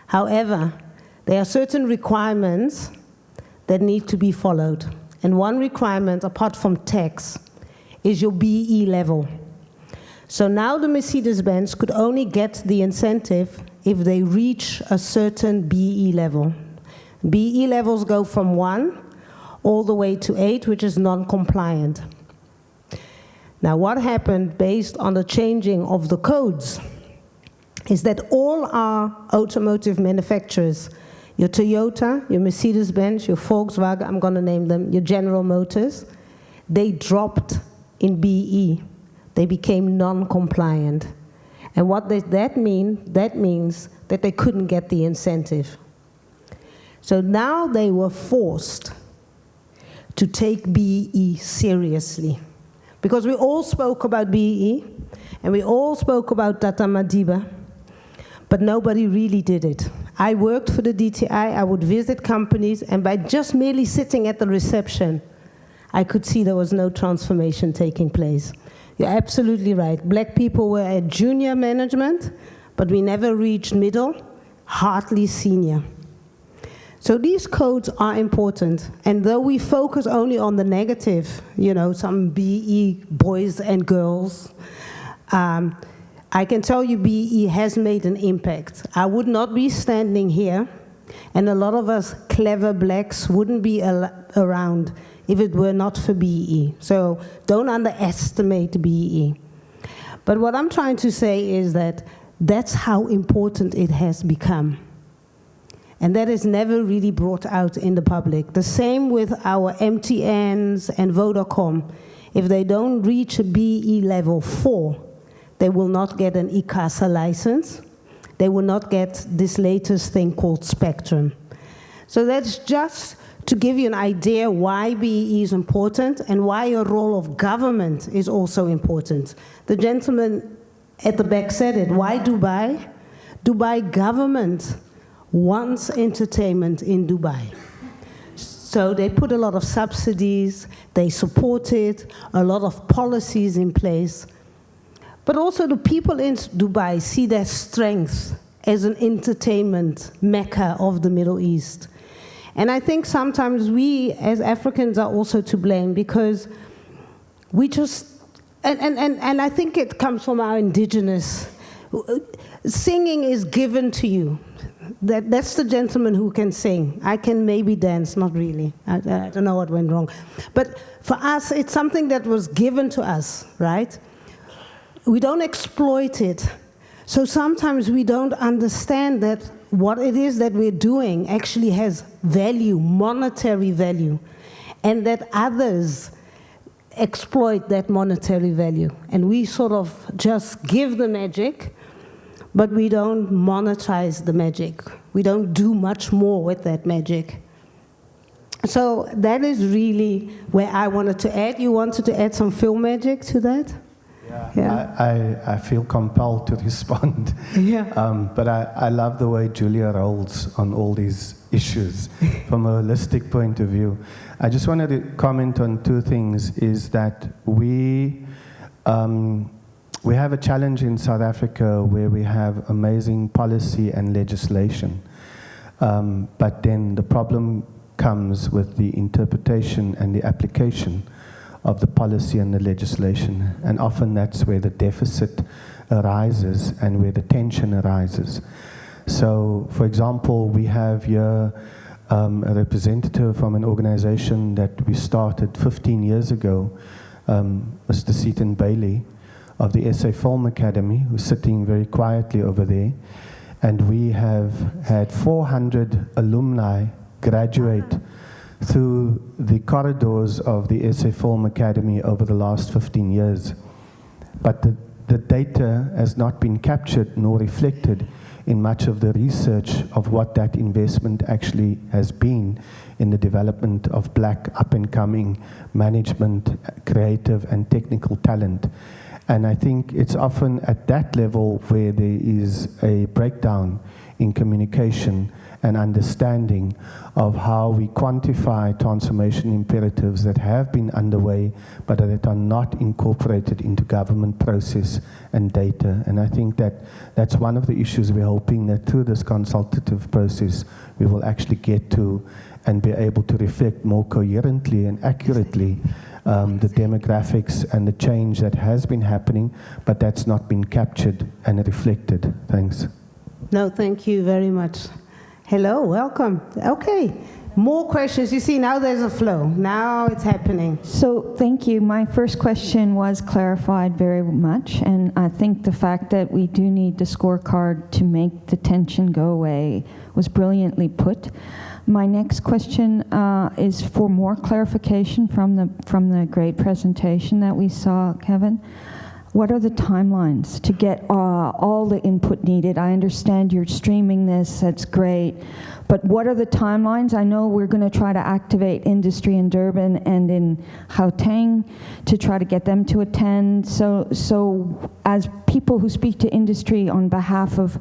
However, there are certain requirements that need to be followed. And one requirement, apart from tax, is your BEE level. So now the Mercedes-Benz could only get the incentive if they reach a certain BEE level. BEE levels go from 1 all the way to 8, which is non-compliant. Now, what happened based on the changing of the codes is that all our automotive manufacturers, your Toyota, your Mercedes-Benz, your Volkswagen, I'm going to name them, your General Motors, they dropped in BEE. They became non-compliant. And what does that mean? That means that they couldn't get the incentive. So now they were forced to take BEE seriously. Because we all spoke about BEE, and we all spoke about Tata Madiba, but nobody really did it. I worked for the DTI, I would visit companies, and by just merely sitting at the reception, I could see there was no transformation taking place. You're absolutely right. Black people were at junior management, but we never reached middle, hardly senior. So these codes are important, and though we focus only on the negative, some BEE boys and girls, I can tell you BEE has made an impact. I would not be standing here, and a lot of us clever blacks wouldn't be around if it were not for BEE. So don't underestimate BEE. But what I'm trying to say is that that's how important it has become. And that is never really brought out in the public. The same with our MTNs and Vodacom. If they don't reach a BE level 4, they will not get an ICASA license. They will not get this latest thing called Spectrum. So that's just to give you an idea why BE is important and why a role of government is also important. The gentleman at the back said it. Why Dubai? Dubai government wants entertainment in Dubai. So they put a lot of subsidies, they support it, a lot of policies in place. But also the people in Dubai see their strength as an entertainment mecca of the Middle East. And I think sometimes we as Africans are also to blame because we just, and I think it comes from our indigenous, singing is given to you. That's the gentleman who can sing. I can maybe dance, not really. I don't know what went wrong. But for us, it's something that was given to us, right? We don't exploit it. So sometimes we don't understand that what it is that we're doing actually has value, monetary value, and that others exploit that monetary value. And we sort of just give the magic, but we don't monetize the magic. We don't do much more with that magic. So that is really where I wanted to add. You wanted to add some film magic to that? Yeah. I feel compelled to respond. Yeah. But I love the way Julia rolls on all these issues from a holistic point of view. I just wanted to comment on two things, is that we have a challenge in South Africa where we have amazing policy and legislation. But then the problem comes with the interpretation and the application of the policy and the legislation. And often that's where the deficit arises and where the tension arises. So, for example, we have here a representative from an organization that we started 15 years ago, Mr. Seaton Bailey, of the SA Film Academy, who's sitting very quietly over there. And we have had 400 alumni graduate through the corridors of the SA Film Academy over the last 15 years. But the data has not been captured nor reflected in much of the research of what that investment actually has been in the development of black up-and-coming management, creative and technical talent. And I think it's often at that level where there is a breakdown in communication and understanding of how we quantify transformation imperatives that have been underway but that are not incorporated into government process and data. And I think that that's one of the issues we're hoping that through this consultative process we will actually get to and be able to reflect more coherently and accurately the demographics and the change that has been happening, but that's not been captured and reflected. Thanks. No, thank you very much. Hello, welcome. Okay, more questions. You see, now there's a flow. Now it's happening. So thank you. My first question was clarified very much, and I think the fact that we do need the scorecard to make the tension go away was brilliantly put. My next question is for more clarification from the great presentation that we saw, Kevin. What are the timelines to get all the input needed? I understand you're streaming this, that's great. But what are the timelines? I know we're going to try to activate industry in Durban and in Gauteng to try to get them to attend. So as people who speak to industry on behalf of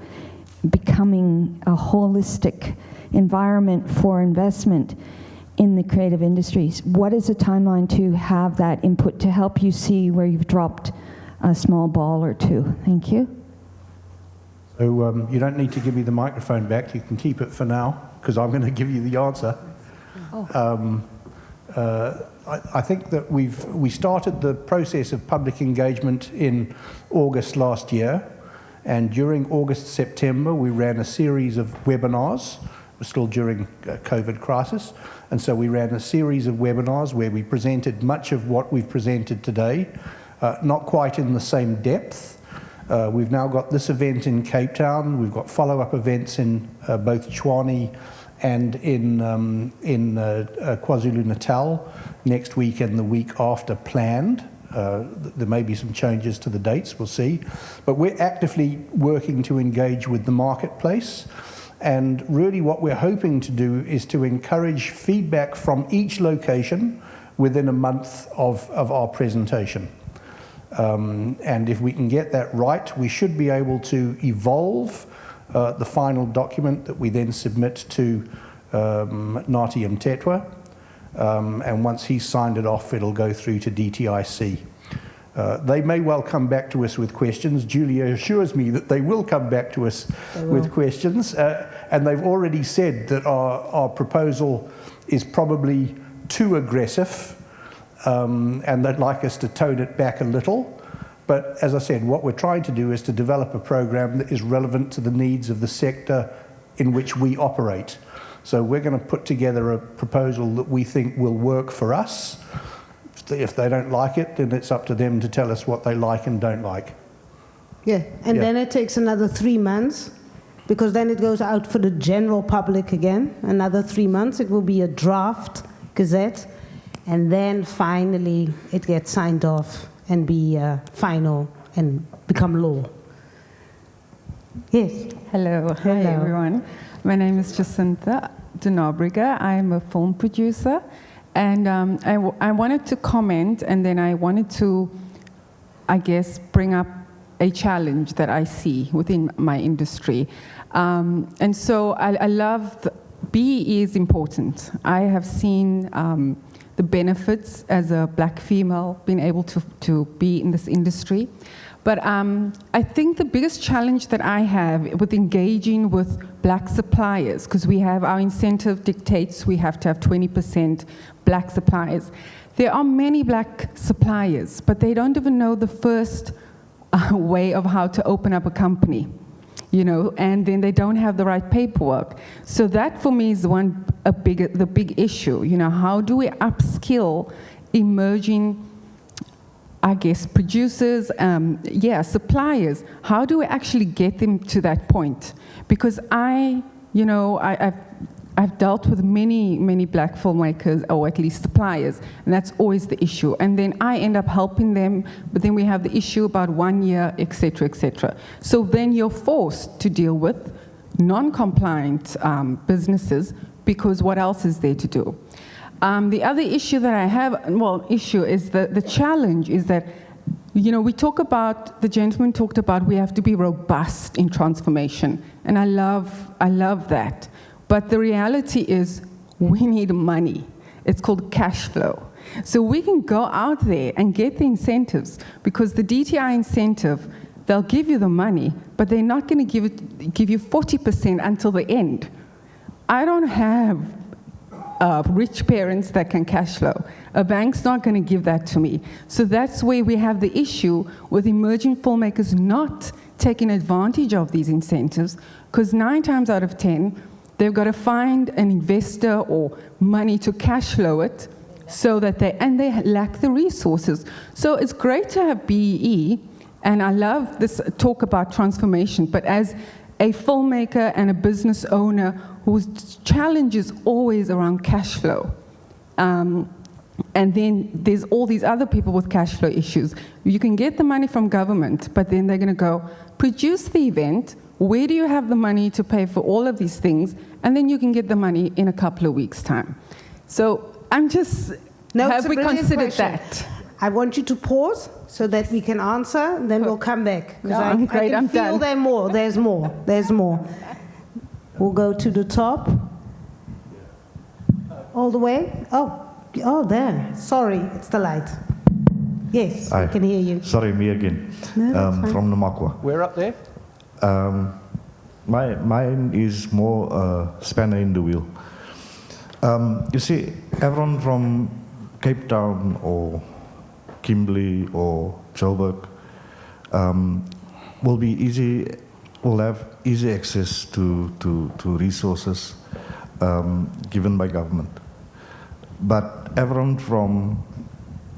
becoming a holistic environment for investment in the creative industries, what is the timeline to have that input to help you see where you've dropped a small ball or two? Thank you. So you don't need to give me the microphone back. You can keep it for now, because I'm going to give you the answer. Oh. I think that we started the process of public engagement in August last year, and during August, September, we ran a series of webinars. We're still during COVID crisis, and so we ran a series of webinars where we presented much of what we've presented today. Not quite in the same depth, We've now got this event in Cape Town. We've got follow-up events in both Tshwane and in KwaZulu-Natal next week and the week after planned. There may be some changes to the dates, we'll see. But we're actively working to engage with the marketplace. And really what we're hoping to do is to encourage feedback from each location within a month of our presentation. And if we can get that right, we should be able to evolve the final document that we then submit to Nati Mtetwa. And once he's signed it off, it'll go through to DTIC. They may well come back to us with questions. Julia assures me that they will come back to us with questions. And they've already said that our proposal is probably too aggressive, and they'd like us to tone it back a little. But as I said, what we're trying to do is to develop a program that is relevant to the needs of the sector in which we operate. So we're going to put together a proposal that we think will work for us. If they don't like it, then it's up to them to tell us what they like and don't like. Yeah, and then it takes another 3 months, because then it goes out for the general public again. Another 3 months, it will be a draft gazette, and then finally it gets signed off and be final and become law. Yes. Hello. Hi, everyone. My name is Jacinta Denobriga. I'm a film producer. And I wanted to comment, and then I wanted to, I guess, bring up a challenge that I see within my industry. And so I love, BEE is important. I have seen the benefits as a black female being able to be in this industry. But I think the biggest challenge that I have with engaging with black suppliers, because we have our incentive dictates we have to have 20% black suppliers. There are many black suppliers, but they don't even know the first way of how to open up a company, you know, and then they don't have the right paperwork. So that for me is the big issue. You know, how do we upskill emerging, I guess, producers, suppliers? How do we actually get them to that point? Because I've dealt with many black filmmakers, or at least suppliers, and that's always the issue. And then I end up helping them, but then we have the issue about 1 year, et cetera, et cetera. So then you're forced to deal with non-compliant businesses, because what else is there to do? The other issue that I have, is the challenge is that, you know, the gentleman talked about we have to be robust in transformation, and I love that. But the reality is we need money. It's called cash flow. So we can go out there and get the incentives, because the DTI incentive, they'll give you the money, but they're not going to give you 40% until the end. I don't have rich parents that can cash flow. A bank's not going to give that to me. So that's where we have the issue with emerging filmmakers not taking advantage of these incentives, because 9 times out of 10, they've got to find an investor or money to cash flow it, so that they lack the resources. So it's great to have BEE, and I love this talk about transformation, but as a filmmaker and a business owner whose challenge is always around cash flow. And then there's all these other people with cash flow issues. You can get the money from government, but then they're going to go, produce the event, where do you have the money to pay for all of these things? And then you can get the money in a couple of weeks' time. So I'm just, have we considered that? I want you to pause so that we can answer, then we'll come back. No, I'm great, I can feel there's more. We'll go to the top. All the way? Oh, there. Sorry, it's the light. Yes, I can hear you. Sorry, me again. No, from Namakwa. We're up there. Mine is more spanner in the wheel. You see, everyone from Cape Town or Kimberley or Joburg will have easy access to resources given by government. But everyone from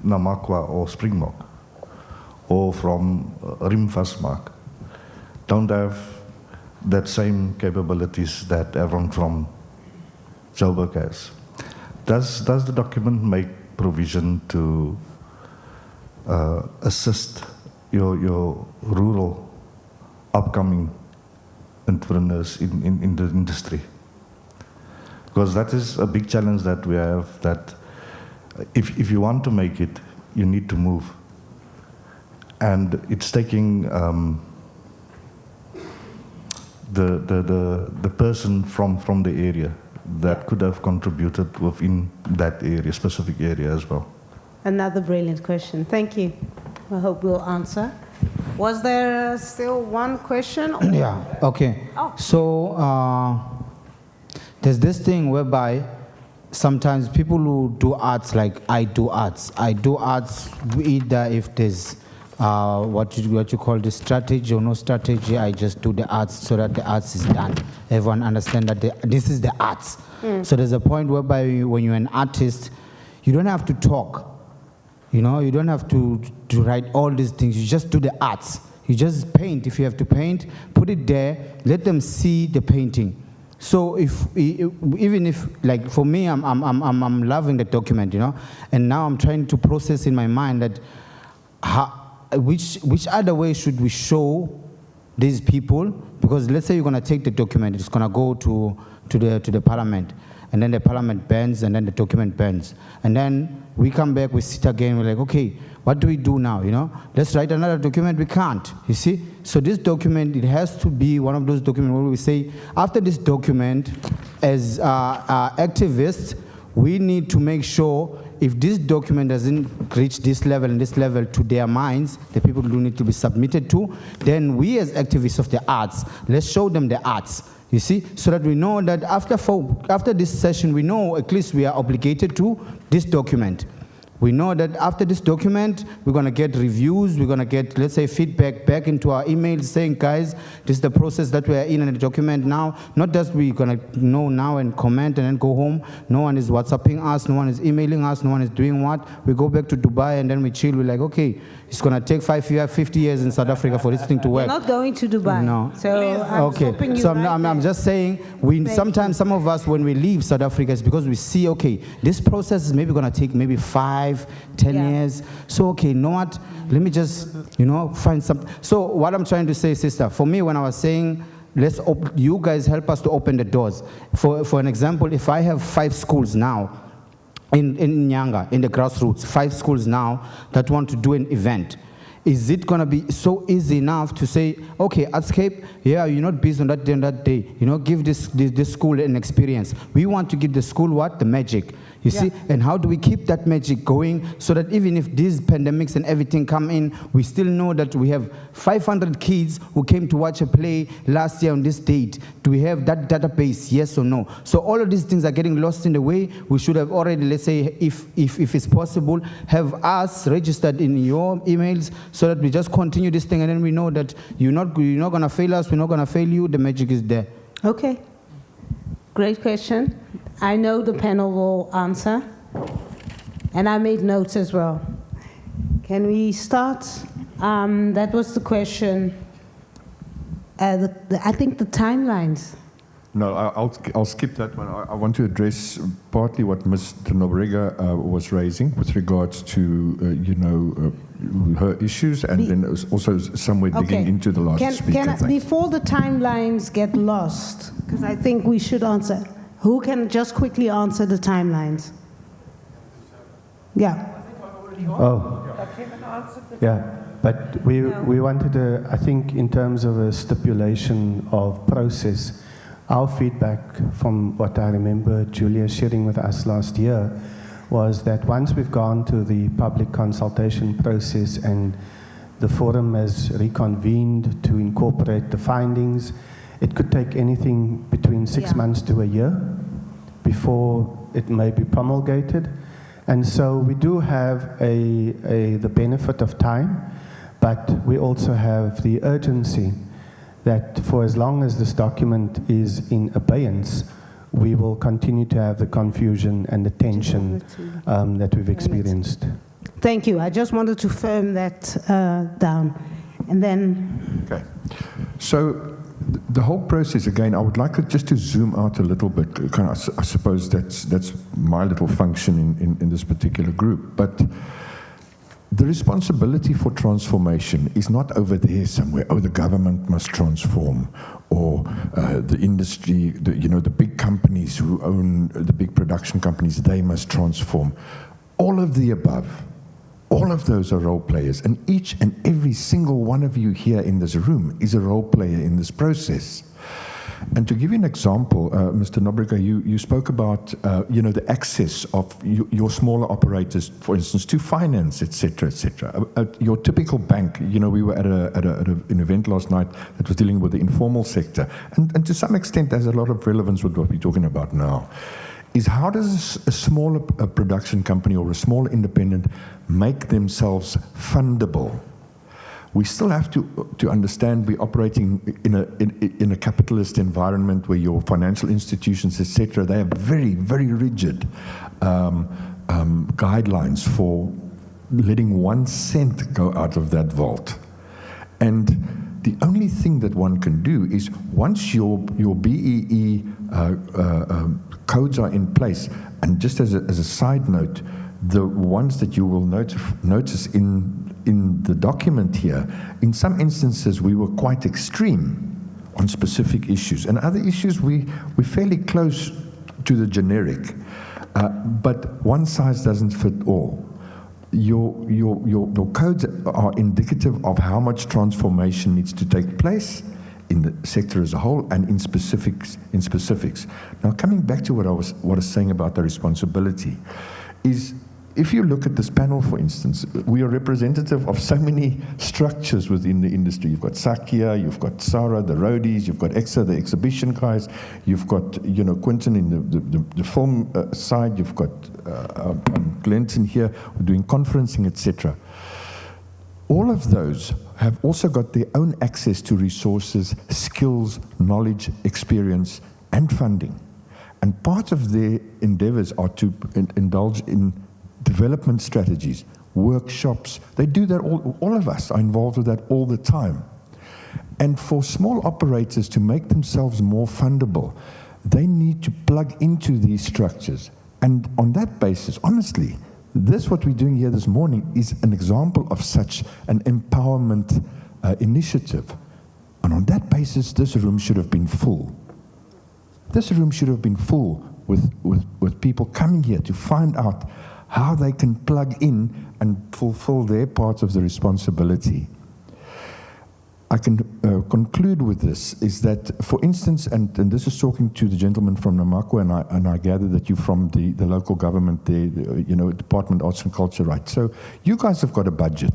Namakwa or Springbok or from Rimfasmark don't have that same capabilities that everyone from Joburg has. Does the document make provision to assist your rural upcoming entrepreneurs in the industry? Because that is a big challenge that we have, that if you want to make it, you need to move. And it's taking the person from the area that could have contributed within that area, specific area as well. Another brilliant question. Thank you. I hope we'll answer. Was there still one question? Yeah, okay. Oh. So there's this thing whereby sometimes people who do arts, like I do arts either if there's what you call the strategy or no strategy, I just do the arts so that the arts is done. Everyone understand that this is the arts. So there's a point whereby when you're an artist, you don't have to talk. You know, you don't have to write all these things. You just do the arts. You just paint. If you have to paint, put it there. Let them see the painting. So even if, like for me, I'm loving the document, you know, and now I'm trying to process in my mind that which other way should we show these people? Because let's say you're going to take the document, it's going to go to the parliament, and then the parliament bans, and then the document bans, and then we come back, we sit again, we're like, okay, what do we do now, you know? Let's write another document. We can't, you see? So this document, it has to be one of those documents where we say, after this document, as activists, we need to make sure if this document doesn't reach this level and this level to their minds, the people who need to be submitted to, then we as activists of the arts, let's show them the arts. You see, so that we know that after this session, we know at least we are obligated to this document. We know that after this document, we're going to get reviews, we're going to get, let's say, feedback back into our emails saying, guys, this is the process that we are in the document now. Not just we're going to know now and comment and then go home. No one is WhatsApping us, no one is emailing us, no one is doing what. We go back to Dubai and then we chill. We're like, okay, it's going to take 50 years in South Africa for this thing to work. You're not going to Dubai. No. So I'm stopping you So right I'm just saying, sometimes some of us, when we leave South Africa, it's because we see, okay, this process is maybe going to take maybe 5, 10 years. So, okay, you know what? Let me just, you know, find something. So what I'm trying to say, sister, for me, when I was saying, you guys help us to open the doors. For an example, if I have 5 schools now, in Nyanga, in the grassroots, 5 schools now that want to do an event. Is it going to be so easy enough to say, okay, Artscape, yeah, you're not busy on that day and that day. You know, give this school an experience. We want to give the school what? The magic. You see? And how do we keep that magic going so that even if these pandemics and everything come in, we still know that we have 500 kids who came to watch a play last year on this date. Do we have that database? Yes or no? So all of these things are getting lost in the way. We should have already, let's say, if it's possible, have us registered in your emails so that we just continue this thing and then we know that you're not going to fail us, we're not going to fail you, the magic is there. Okay. Great question. I know the panel will answer, and I made notes as well. Can we start? That was the question. I think the timelines. No, I'll skip that one. I want to address partly what Mr. Nobrega was raising with regards to, her issues, and then also somewhere digging into the last speaker. Before the timelines get lost, because I think we should answer. Who can just quickly answer the timelines? Yeah. Oh. Yeah, but we wanted I think in terms of a stipulation of process, our feedback from what I remember Julia sharing with us last year was that once we've gone to the public consultation process and the forum has reconvened to incorporate the findings, it could take anything between 6 months to a year before it may be promulgated. And so we do have the benefit of time, but we also have the urgency that for as long as this document is in abeyance, we will continue to have the confusion and the tension that we've experienced. Thank you. I just wanted to firm that down. And then... Okay. So the whole process, again, I would like it just to zoom out a little bit. Kind of, I suppose that's my little function in this particular group. But the responsibility for transformation is not over there somewhere. Oh, the government must transform, or the industry, the big companies who own the big production companies, they must transform. All of the above. All of those are role players, and each and every single one of you here in this room is a role player in this process. And to give you an example, Mr. Nobrega, you spoke about the access of your smaller operators, for instance, to finance, etc., etc. Your typical bank, we were at an event last night that was dealing with the informal sector, and to some extent there's a lot of relevance with what we're talking about now. Is how does a smaller production company or a small independent make themselves fundable? We still have to understand we're operating in a capitalist environment where your financial institutions, etc., they have very, very rigid guidelines for letting 1 cent go out of that vault. And the only thing that one can do is once your BEE codes are in place, and just as a side note, the ones that you will notice in the document here, in some instances we were quite extreme on specific issues, and other issues we're fairly close to the generic, but one size doesn't fit all. Your codes are indicative of how much transformation needs to take place in the sector as a whole and in specifics. Now, coming back to what I was saying about the responsibility, is if you look at this panel, for instance, we are representative of so many structures within the industry. You've got Sakia, you've got Sarah, the roadies, you've got EXA, the exhibition guys, you've got Quentin in the film side, you've got Glenton here, we're doing conferencing, etc. All of those have also got their own access to resources, skills, knowledge, experience, and funding. And part of their endeavors are to indulge in development strategies, workshops. They do that, all of us are involved with that all the time. And for small operators to make themselves more fundable, they need to plug into these structures. And on that basis, honestly, what we're doing here this morning is an example of such an empowerment initiative. And on that basis, this room should have been full. This room should have been full with people coming here to find out how they can plug in and fulfill their part of the responsibility. I can conclude with this, is that, for instance, and this is talking to the gentleman from Namakwa, and I gather that you're from the local government there, Department of Arts and Culture, right? So you guys have got a budget.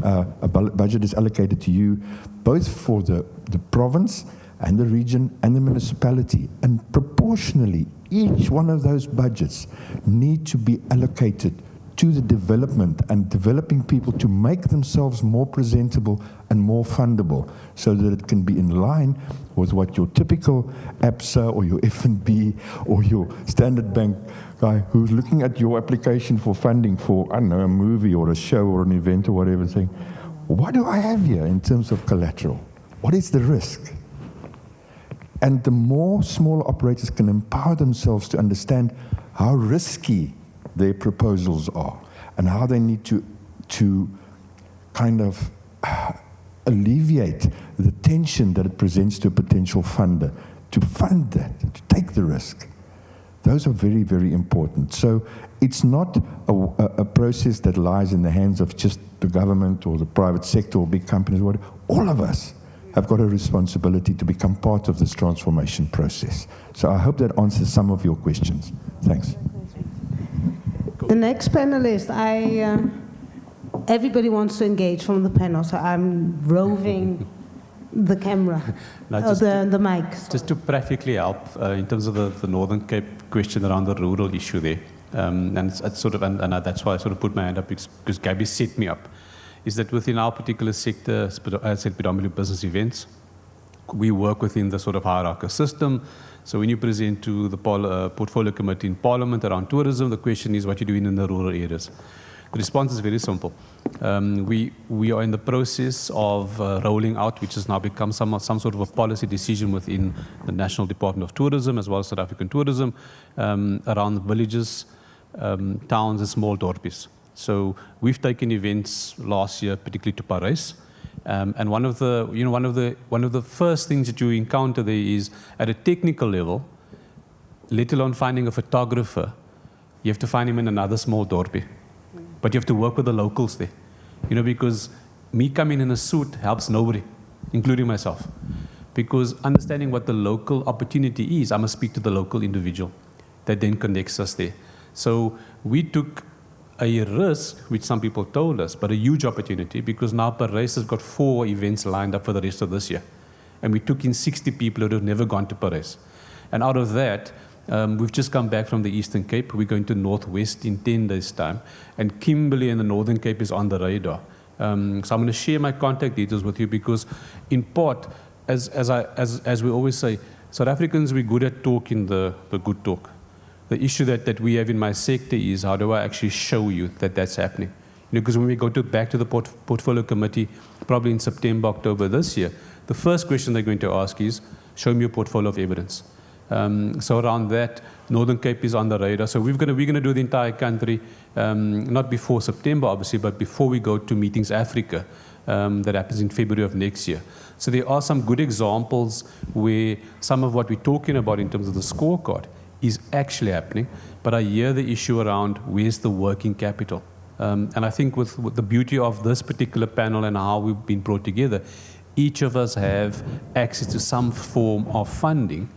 A budget is allocated to you both for the province and the region and the municipality, and proportionally each one of those budgets need to be allocated to the development and developing people to make themselves more presentable and more fundable, so that it can be in line with what your typical APSA or your F&B or your Standard Bank guy who's looking at your application for funding for, I don't know, a movie or a show or an event or whatever, saying, what do I have here in terms of collateral? What is the risk? And the more small operators can empower themselves to understand how risky their proposals are and how they need to kind of alleviate the tension that it presents to a potential funder, to fund that, to take the risk. Those are very, very important. So it's not a process that lies in the hands of just the government or the private sector or big companies, whatever. All of us have got a responsibility to become part of this transformation process. So I hope that answers some of your questions. Thanks. The next panelist, everybody wants to engage from the panel, so I'm roving the camera, the mic. Sorry. Just to practically help in terms of the Northern Cape question around the rural issue there, and it's sort of, and that's why I sort of put my hand up, because Gabby set me up, is that within our particular sector, as I said, predominantly business events, we work within the sort of hierarchical system. So when you present to the portfolio committee in Parliament around tourism, the question is what you're doing in the rural areas. The response is very simple. We are in the process of rolling out, which has now become some sort of a policy decision within the National Department of Tourism as well as South African Tourism around villages, towns and small dorpies. So we've taken events last year, particularly to Paris. And one of the first things that you encounter there is at a technical level, let alone finding a photographer, you have to find him in another small dorpie. But you have to work with the locals there. Because me coming in a suit helps nobody, including myself. Because understanding what the local opportunity is, I must speak to the local individual that then connects us there. So we took a risk, which some people told us, but a huge opportunity, because now Paris has got 4 events lined up for the rest of this year. And we took in 60 people who have never gone to Paris. And out of that, we've just come back from the Eastern Cape. We're going to Northwest in 10 days' time. And Kimberley and the Northern Cape is on the radar. So I'm going to share my contact details with you because, in part, as we always say, South Africans, we're good at talking the good talk. The issue that we have in my sector is how do I actually show you that that's happening? Because when we go back to the portfolio committee, probably in September, October this year, the first question they're going to ask is, show me your portfolio of evidence. So around that, Northern Cape is on the radar. So we're going to do the entire country, not before September, obviously, but before we go to Meetings Africa, that happens in February of next year. So there are some good examples where some of what we're talking about in terms of the scorecard is actually happening, but I hear the issue around where's the working capital. And I think with the beauty of this particular panel and how we've been brought together, each of us have access to some form of funding,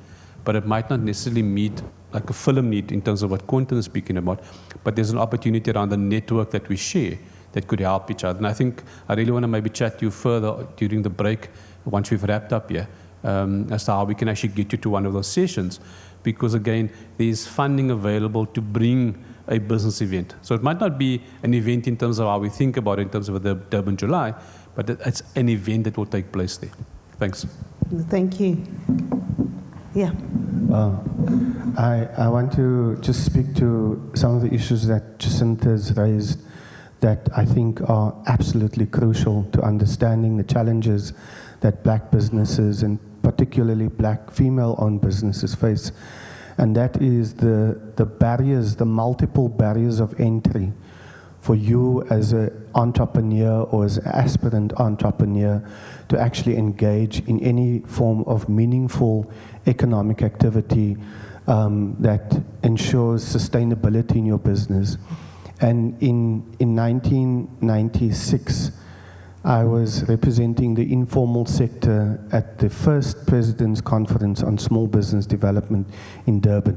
but it might not necessarily meet like a film need in terms of what Quentin is speaking about, but there's an opportunity around the network that we share that could help each other. And I think I really want to maybe chat to you further during the break, once we've wrapped up here, as to how we can actually get you to one of those sessions. Because again, there's funding available to bring a business event. So it might not be an event in terms of how we think about it in terms of the Durban July, but it's an event that will take place there. Thanks. Thank you. Yeah. I want to just speak to some of the issues that Jacinta's raised that I think are absolutely crucial to understanding the challenges that black businesses and particularly black female-owned businesses face. And that is the barriers, the multiple barriers of entry for you as an entrepreneur or as an aspirant entrepreneur to actually engage in any form of meaningful economic activity that ensures sustainability in your business. And in 1996, I was representing the informal sector at the first President's Conference on Small Business Development in Durban.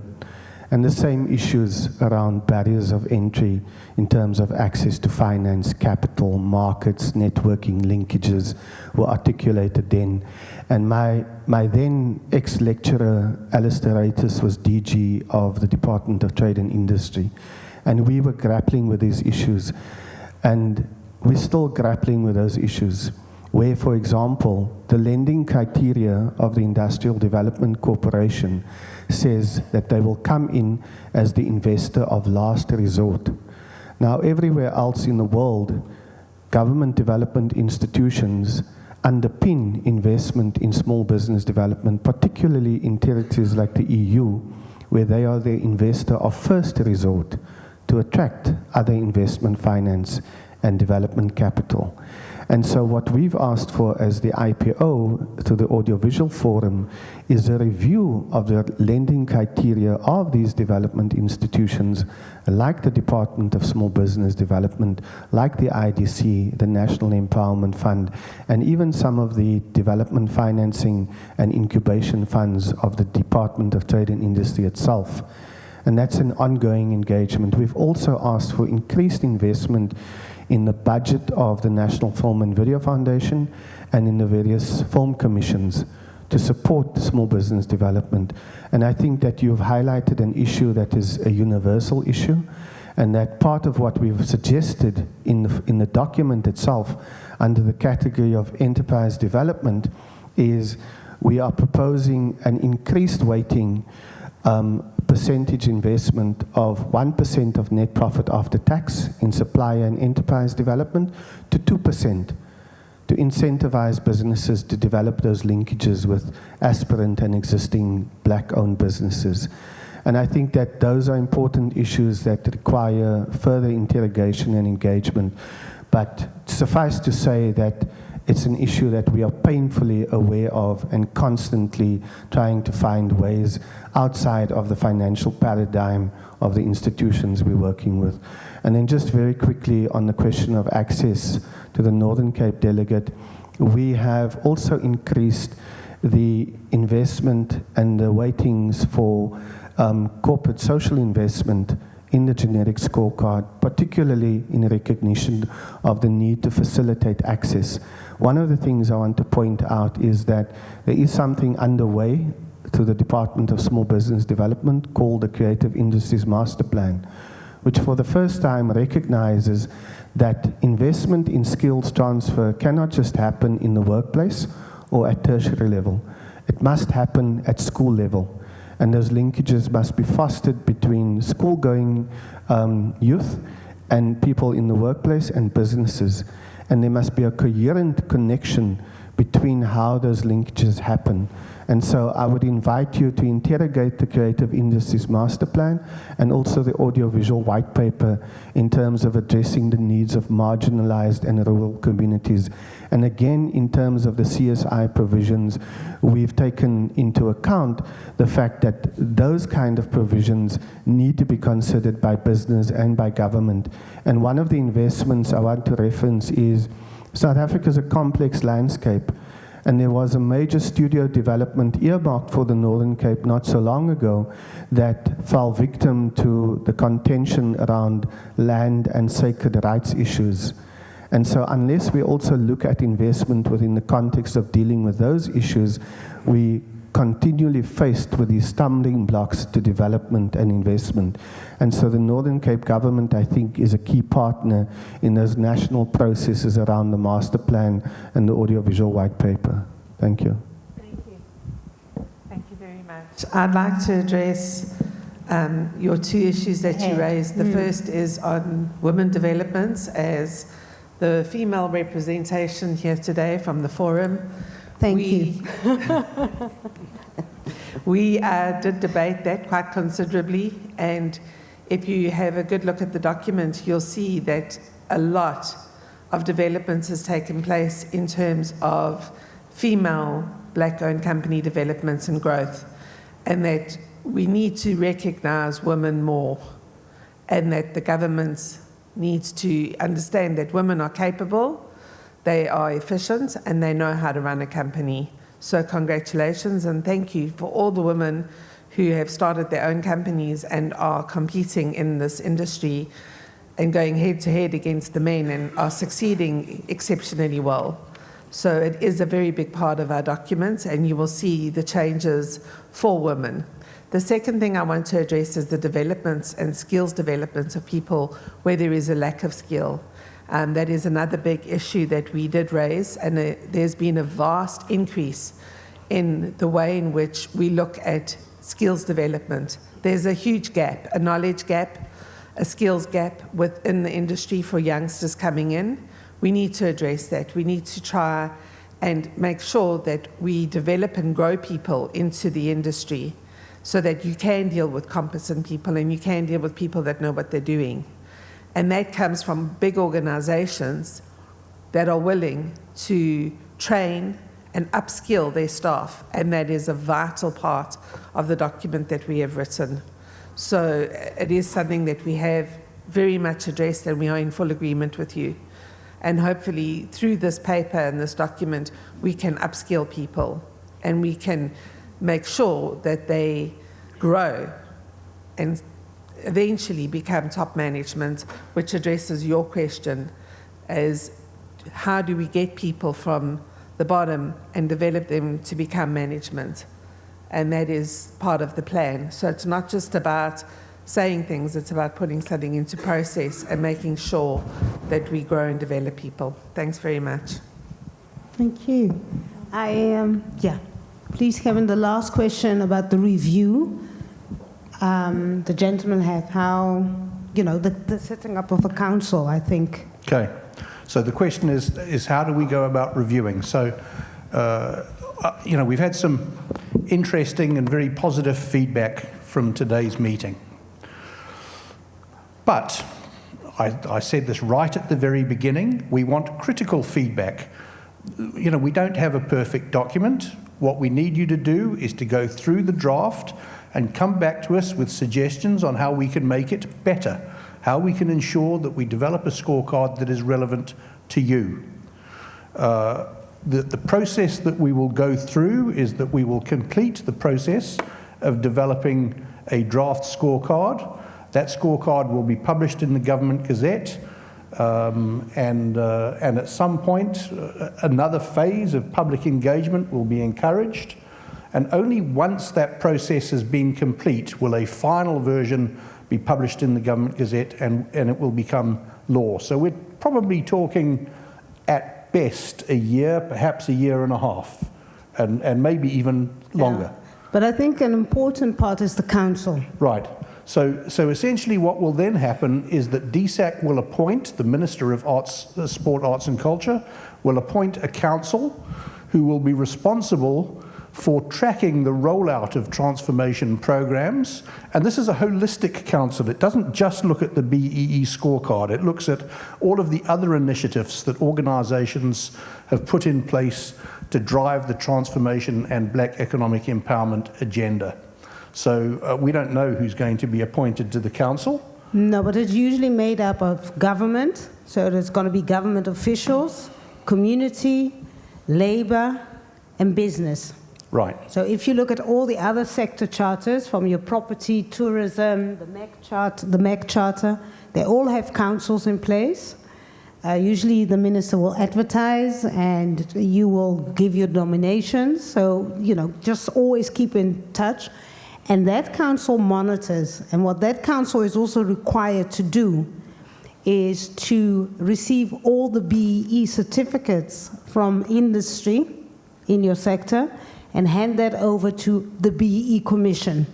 And the same issues around barriers of entry in terms of access to finance, capital, markets, networking, linkages were articulated then. And my then ex-lecturer, Alistair Raitis, was DG of the Department of Trade and Industry. And we were grappling with these issues. And we're still grappling with those issues, where, for example, the lending criteria of the Industrial Development Corporation says that they will come in as the investor of last resort. Now, everywhere else in the world, government development institutions underpin investment in small business development, particularly in territories like the EU, where they are the investor of first resort to attract other investment finance and development capital. And so what we've asked for as the IPO to the Audiovisual Forum is a review of the lending criteria of these development institutions, like the Department of Small Business Development, like the IDC, the National Empowerment Fund, and even some of the development financing and incubation funds of the Department of Trade and Industry itself. And that's an ongoing engagement. We've also asked for increased investment in the budget of the National Film and Video Foundation and in the various film commissions to support small business development. And I think that you've highlighted an issue that is a universal issue, and that part of what we've suggested in the document itself under the category of enterprise development is we are proposing an increased weighting percentage investment of 1% of net profit after tax in supplier and enterprise development to 2%, to incentivize businesses to develop those linkages with aspirant and existing black-owned businesses. And I think that those are important issues that require further interrogation and engagement. But suffice to say that it's an issue that we are painfully aware of and constantly trying to find ways outside of the financial paradigm of the institutions we're working with. And then just very quickly on the question of access to the Northern Cape delegate, we have also increased the investment and the weightings for corporate social investment in the generic scorecard, particularly in recognition of the need to facilitate access. One of the things I want to point out is that there is something underway through the Department of Small Business Development called the Creative Industries Master Plan, which for the first time recognizes that investment in skills transfer cannot just happen in the workplace or at tertiary level. It must happen at school level. And those linkages must be fostered between school-going youth and people in the workplace and businesses. And there must be a coherent connection between how those linkages happen. And so I would invite you to interrogate the Creative Industries Master Plan and also the audiovisual white paper in terms of addressing the needs of marginalized and rural communities. And again, in terms of the CSI provisions, we've taken into account the fact that those kind of provisions need to be considered by business and by government. And one of the investments I want to reference is South Africa is a complex landscape. And there was a major studio development earmarked for the Northern Cape not so long ago that fell victim to the contention around land and sacred rights issues. And so unless we also look at investment within the context of dealing with those issues, we continually faced with these stumbling blocks to development and investment. And so the Northern Cape government, I think, is a key partner in those national processes around the master plan and the audiovisual white paper. Thank you. Thank you. Thank you very much. I'd like to address your two issues that you raised. The first is on women developments, as the female representation here today from the forum. Thank you. We did debate that quite considerably, and if you have a good look at the document, you'll see that a lot of developments has taken place in terms of female black-owned company developments and growth, and that we need to recognize women more, and that the government needs to understand that women are capable, they are efficient, and they know how to run a company. So congratulations and thank you for all the women who have started their own companies and are competing in this industry and going head to head against the men and are succeeding exceptionally well. So it is a very big part of our documents, and you will see the changes for women. The second thing I want to address is the developments and skills developments of people where there is a lack of skill. That is another big issue that we did raise, and there's been a vast increase in the way in which we look at skills development. There's a huge gap, a knowledge gap, a skills gap within the industry for youngsters coming in. We need to address that. We need to try and make sure that we develop and grow people into the industry so that you can deal with competent people and you can deal with people that know what they're doing. And that comes from big organizations that are willing to train and upskill their staff. And that is a vital part of the document that we have written. So it is something that we have very much addressed, and we are in full agreement with you. And hopefully through this paper and this document, we can upskill people and we can make sure that they grow and eventually become top management, which addresses your question as how do we get people from the bottom and develop them to become management? And that is part of the plan. So it's not just about saying things, it's about putting something into process and making sure that we grow and develop people. Thanks very much. Thank you. Please, Kevin, the last question about the review. the gentleman had, how, the setting up of a council, I think. Okay. So the question is how do we go about reviewing? So, we've had some interesting and very positive feedback from today's meeting. But I said this right at the very beginning, we want critical feedback. We don't have a perfect document. What we need you to do is to go through the draft and come back to us with suggestions on how we can make it better, how we can ensure that we develop a scorecard that is relevant to you. The process that we will go through is that we will complete the process of developing a draft scorecard. That scorecard will be published in the Government Gazette, and at some point, another phase of public engagement will be encouraged. And only once that process has been complete will a final version be published in the Government Gazette, and it will become law. So we're probably talking at best a year, perhaps a year and a half, and maybe even longer. Yeah. But I think an important part is the council. Right. So essentially what will then happen is that DSAC will appoint, the Minister of Sport, Arts and Culture, will appoint a council who will be responsible for tracking the rollout of transformation programs. And this is a holistic council. It doesn't just look at the BEE scorecard. It looks at all of the other initiatives that organizations have put in place to drive the transformation and black economic empowerment agenda. So we don't know who's going to be appointed to the council. No, but it's usually made up of government. So there's going to be government officials, community, labor, and business. Right. So if you look at all the other sector charters, from your property, tourism, the MEC charter, they all have councils in place. Usually the minister will advertise and you will give your nominations. So, just always keep in touch. And that council monitors. And what that council is also required to do is to receive all the BEE certificates from industry in your sector and hand that over to the BEE Commission.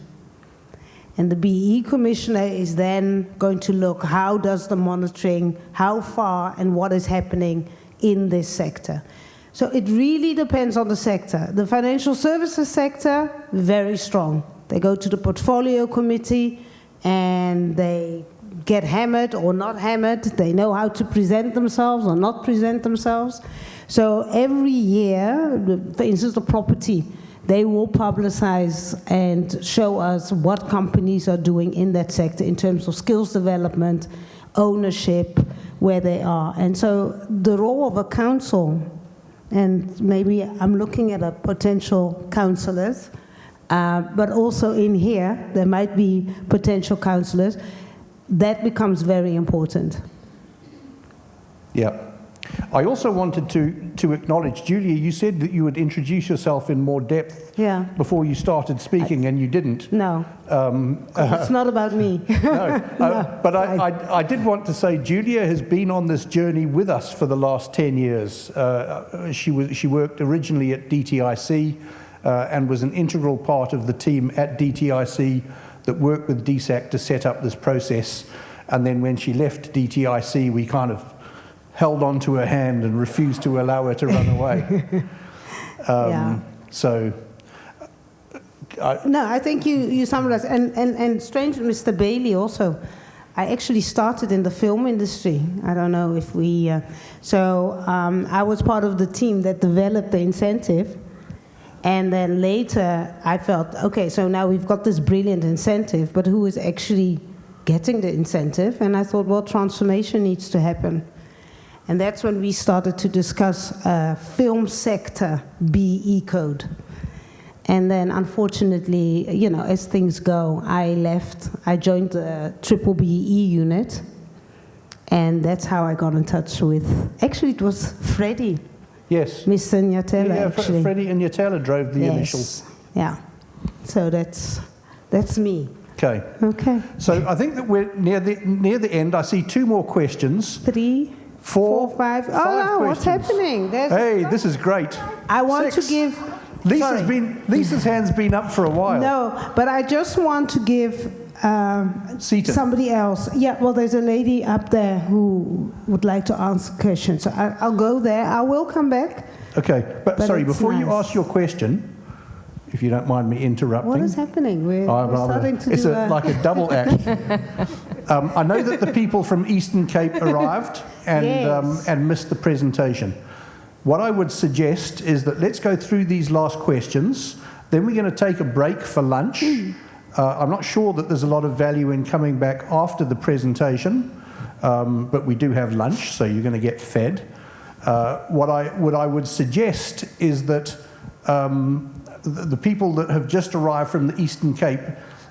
And the BEE Commissioner is then going to look how does the monitoring, how far and what is happening in this sector. So it really depends on the sector. The financial services sector, very strong. They go to the portfolio committee and they get hammered or not hammered. They know how to present themselves or not present themselves. So every year, for instance, the property, they will publicize and show us what companies are doing in that sector in terms of skills development, ownership, where they are. And so the role of a council, and maybe I'm looking at a potential councillors, but also in here, there might be potential councillors, that becomes very important. Yeah. I also wanted to acknowledge, Julia, you said that you would introduce yourself in more depth before you started speaking, and you didn't. No. It's not about me. No. But I did want to say Julia has been on this journey with us for the last 10 years. She worked originally at DTIC and was an integral part of the team at DTIC that worked with DSAC to set up this process. And then when she left DTIC, we kind of held on to her hand and refused to allow her to run away. So... no, I think you summarized. And strange, Mr. Bailey also. I actually started in the film industry. I don't know if we... I was part of the team that developed the incentive. And then later I felt, okay, so now we've got this brilliant incentive, but who is actually getting the incentive? And I thought, well, transformation needs to happen. And that's when we started to discuss film sector BE code. And then unfortunately, as things go, I left. I joined the triple BE unit. And that's how I got in touch with, actually it was Freddie. Yes. Mr. Nyatela, actually. Freddie and Nyatela drove the initial. Yeah. So that's me. Okay. Okay. So I think that we're near the end. I see two more questions. 3, 4, 5. Oh no, what's happening? Hey, this is great. I want to give Lisa's hand's been up for a while. No, but I just want to give Seated. somebody else. Yeah, well, there's a lady up there who would like to ask a question. So I'll go there. I will come back. Okay, but sorry, it's before you nice. ask your question, if you don't mind me interrupting. What is happening? We're starting to it's do like a double act. I know that the people from Eastern Cape arrived and, Yes. and missed the presentation. What I would suggest is that let's go through these last questions, then we're going to take a break for lunch. I'm not sure that there's a lot of value in coming back after the presentation, but we do have lunch, so you're going to get fed. What I would suggest is that the people that have just arrived from the Eastern Cape,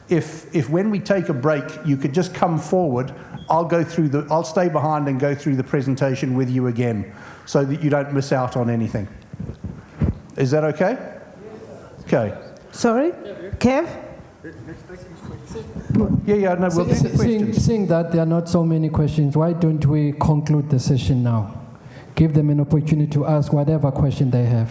if when we take a break, you could just come forward, I'll stay behind and go through the presentation with you again, so that you don't miss out on anything. Is that okay? Okay. Sorry? Kev? Yeah, no, we'll take the questions. Seeing that there are not so many questions, why don't we conclude the session now? Give them an opportunity to ask whatever question they have.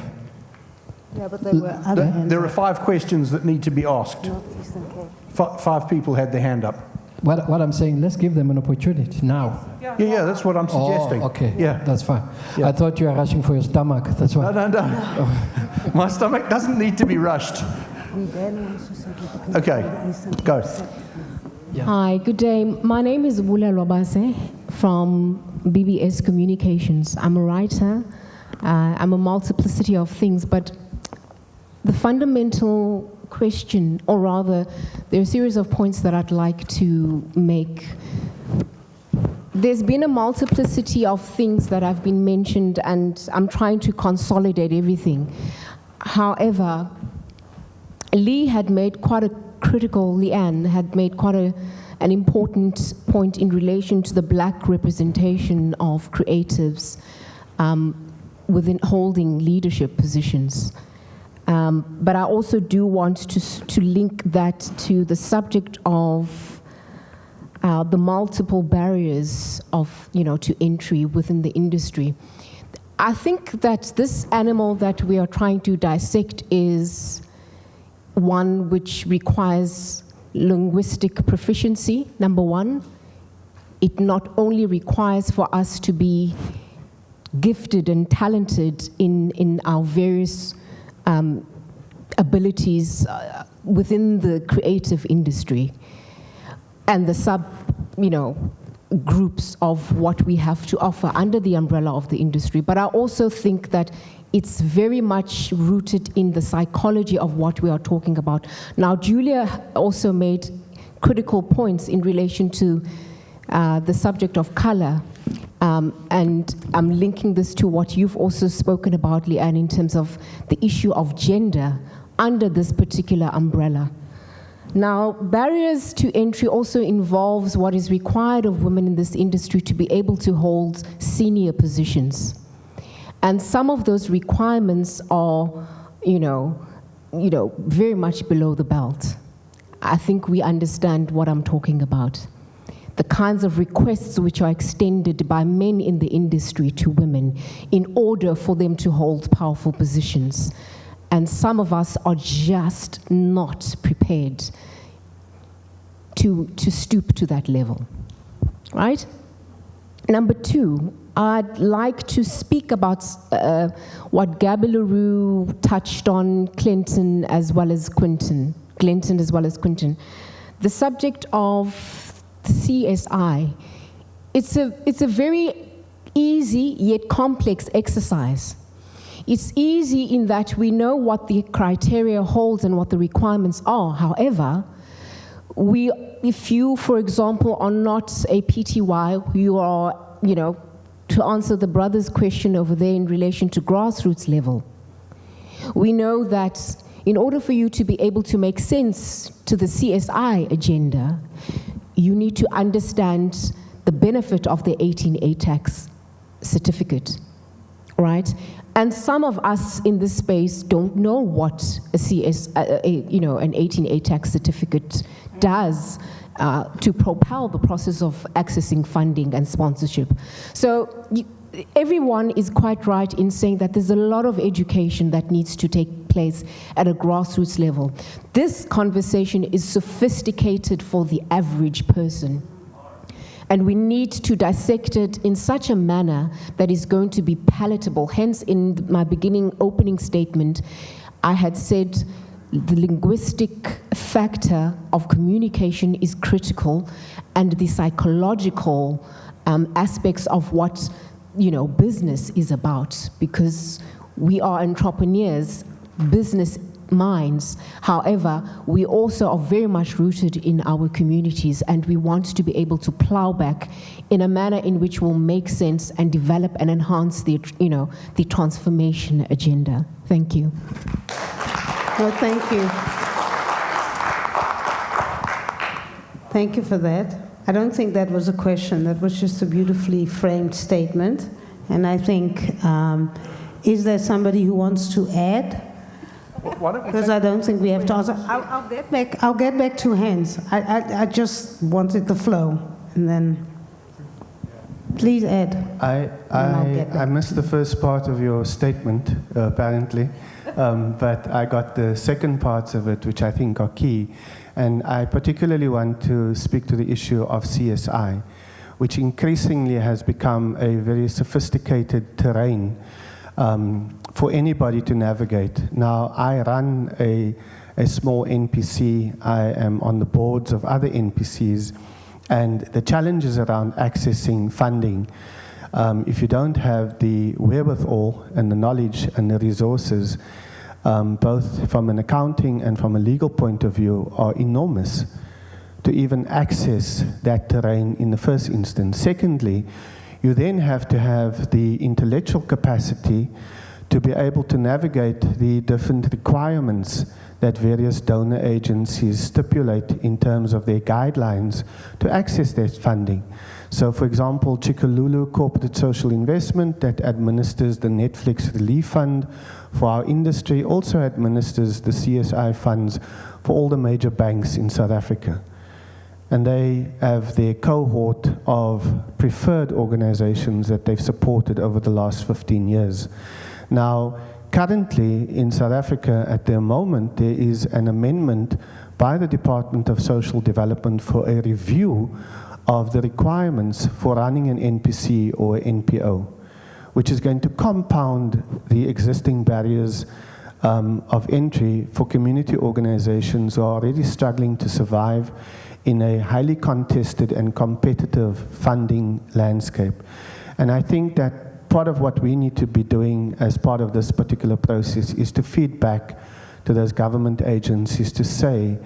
Yeah, but there were other hands There are up. 5 questions that need to be asked. Not Eastern Cape. 5 people had their hand up. What I'm saying, let's give them an opportunity now. Yeah, that's what I'm suggesting. Oh, okay. Yeah. That's fine. Yeah. I thought you were rushing for your stomach. That's why. No. My stomach doesn't need to be rushed. Okay, go. Yeah. Hi, good day. My name is Wula Lwabase from BBS Communications. I'm a writer. I'm a multiplicity of things, but the fundamental question, or rather, there are a series of points that I'd like to make. There's been a multiplicity of things that have been mentioned, and I'm trying to consolidate everything. However, Leanne had made quite an important point in relation to the black representation of creatives within holding leadership positions. But I also do want to link that to the subject of the multiple barriers to entry within the industry. I think that this animal that we are trying to dissect is one which requires linguistic proficiency, number one. It not only requires for us to be gifted and talented in our various abilities within the creative industry and the groups of what we have to offer under the umbrella of the industry. But I also think that it's very much rooted in the psychology of what we are talking about. Now, Julia also made critical points in relation to the subject of color. And I'm linking this to what you've also spoken about, Leanne, in terms of the issue of gender under this particular umbrella. Now, barriers to entry also involves what is required of women in this industry to be able to hold senior positions. And some of those requirements are, very much below the belt. I think we understand what I'm talking about. The kinds of requests which are extended by men in the industry to women in order for them to hold powerful positions. And some of us are just not prepared to stoop to that level, right? Number 2, I'd like to speak about what Gabby LaRue touched on, Glenton as well as Quinton. The subject of CSI. It's a very easy yet complex exercise. It's easy in that we know what the criteria holds and what the requirements are. However, if you, for example, are not a PTY, you are, to answer the brother's question over there in relation to grassroots level, we know that in order for you to be able to make sense to the CSI agenda, you need to understand the benefit of the 18A tax certificate, right? And some of us in this space don't know what an 18A tax certificate does to propel the process of accessing funding and sponsorship. So everyone is quite right in saying that there's a lot of education that needs to take place at a grassroots level. This conversation is sophisticated for the average person. And we need to dissect it in such a manner that is going to be palatable. Hence, in my opening statement, I had said the linguistic factor of communication is critical, and the psychological aspects of what business is about, because we are entrepreneurs, business minds. However, we also are very much rooted in our communities, and we want to be able to plow back in a manner in which will make sense and develop and enhance the transformation agenda. Thank you. Well, thank you. Thank you for that. I don't think that was a question. That was just a beautifully framed statement. And I think, is there somebody who wants to add? Because I don't think we have to answer. I'll get back to hands. I just wanted the flow, and then please add. I missed the first part of your statement, apparently, but I got the second parts of it, which I think are key. And I particularly want to speak to the issue of CSI, which increasingly has become a very sophisticated terrain for anybody to navigate. Now, I run a small NPC. I am on the boards of other NPCs, and the challenges around accessing funding, if you don't have the wherewithal and the knowledge and the resources, both from an accounting and from a legal point of view, are enormous to even access that terrain in the first instance. Secondly, you then have to have the intellectual capacity to be able to navigate the different requirements that various donor agencies stipulate in terms of their guidelines to access that funding. So, for example, Chikalulu Corporate Social Investment, that administers the Netflix Relief Fund for our industry, also administers the CSI funds for all the major banks in South Africa. And they have their cohort of preferred organizations that they've supported over the last 15 years. Now, currently in South Africa, at the moment, there is an amendment by the Department of Social Development for a review of the requirements for running an NPC or NPO, which is going to compound the existing barriers of entry for community organizations who are already struggling to survive in a highly contested and competitive funding landscape. And I think that part of what we need to be doing as part of this particular process is to feed back to those government agencies to say,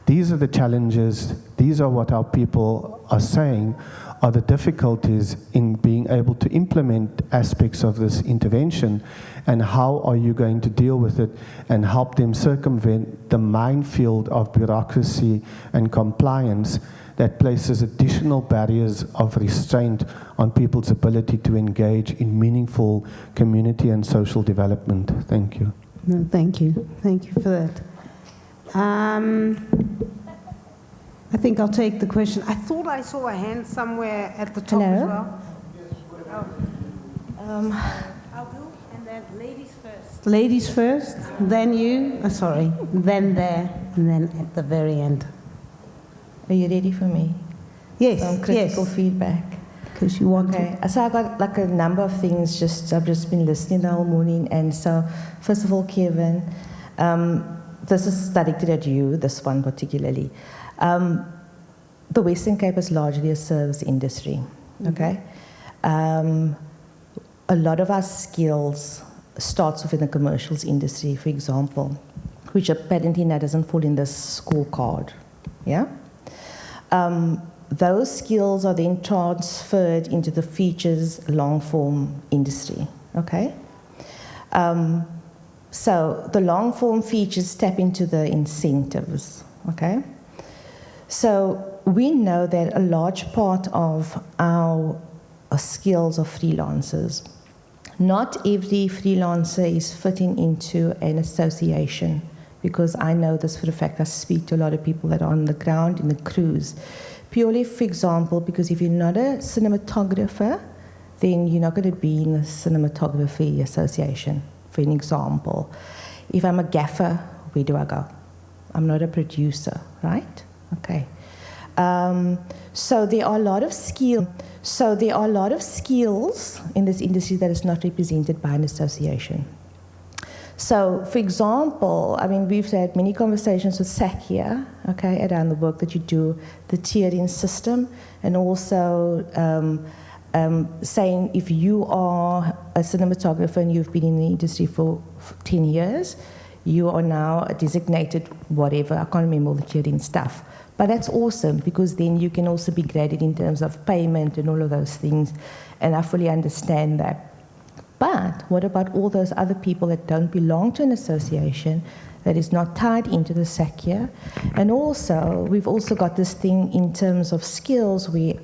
these are the challenges, these are what our people are saying are the difficulties in being able to implement aspects of this intervention, and how are you going to deal with it and help them circumvent the minefield of bureaucracy and compliance that places additional barriers of restraint on people's ability to engage in meaningful community and social development. Thank you. No, thank you. Thank you for that. I think I'll take the question. I thought I saw a hand somewhere at the top as well. I'll do, and then ladies first. Ladies first, then you, then there, and then at the very end. Are you ready for me? Yes, some critical feedback. Because you want to. So I got like a number of things, I've just been listening the whole morning. And so, first of all, Kevin, this is directed at you, this one particularly. The Western Cape is largely a service industry, okay? A lot of our skills starts off in the commercials industry, for example, which apparently now doesn't fall in this scorecard, yeah? Those skills are then transferred into the features long-form industry, okay? So the long-form features tap into the incentives, okay? So we know that a large part of our skills are freelancers. Not every freelancer is fitting into an association, because I know this for a fact. I speak to a lot of people that are on the ground in the crews. Purely, for example, because if you're not a cinematographer, then you're not going to be in the Cinematography Association, for an example. If I'm a gaffer, where do I go? I'm not a producer, right? Okay. So there are a lot of skills in this industry that is not represented by an association. So, for example, I mean, we've had many conversations with SAC here, okay, around the work that you do, the tiering system, and also saying if you are a cinematographer and you've been in the industry for 10 years, you are now a designated whatever, I can't remember all the tiering stuff. But that's awesome, because then you can also be graded in terms of payment and all of those things, and I fully understand that. But what about all those other people that don't belong to an association, that is not tied into the SAC here? And also, we've also got this thing in terms of skills where,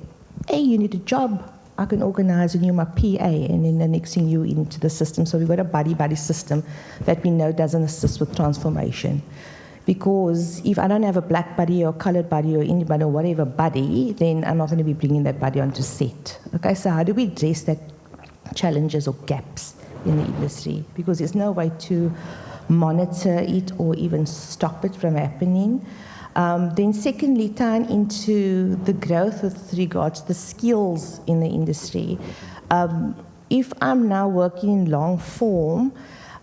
hey, you need a job, I can organize and you're my PA, and then the next thing you're into the system. So we've got a buddy-buddy system that we know doesn't assist with transformation. Because if I don't have a black buddy or a colored buddy or anybody or whatever buddy, then I'm not going to be bringing that buddy onto set. Okay, so how do we address that challenges or gaps in the industry? Because there's no way to monitor it or even stop it from happening. Then secondly, tying into the growth with regards to the skills in the industry. If I'm now working in long form,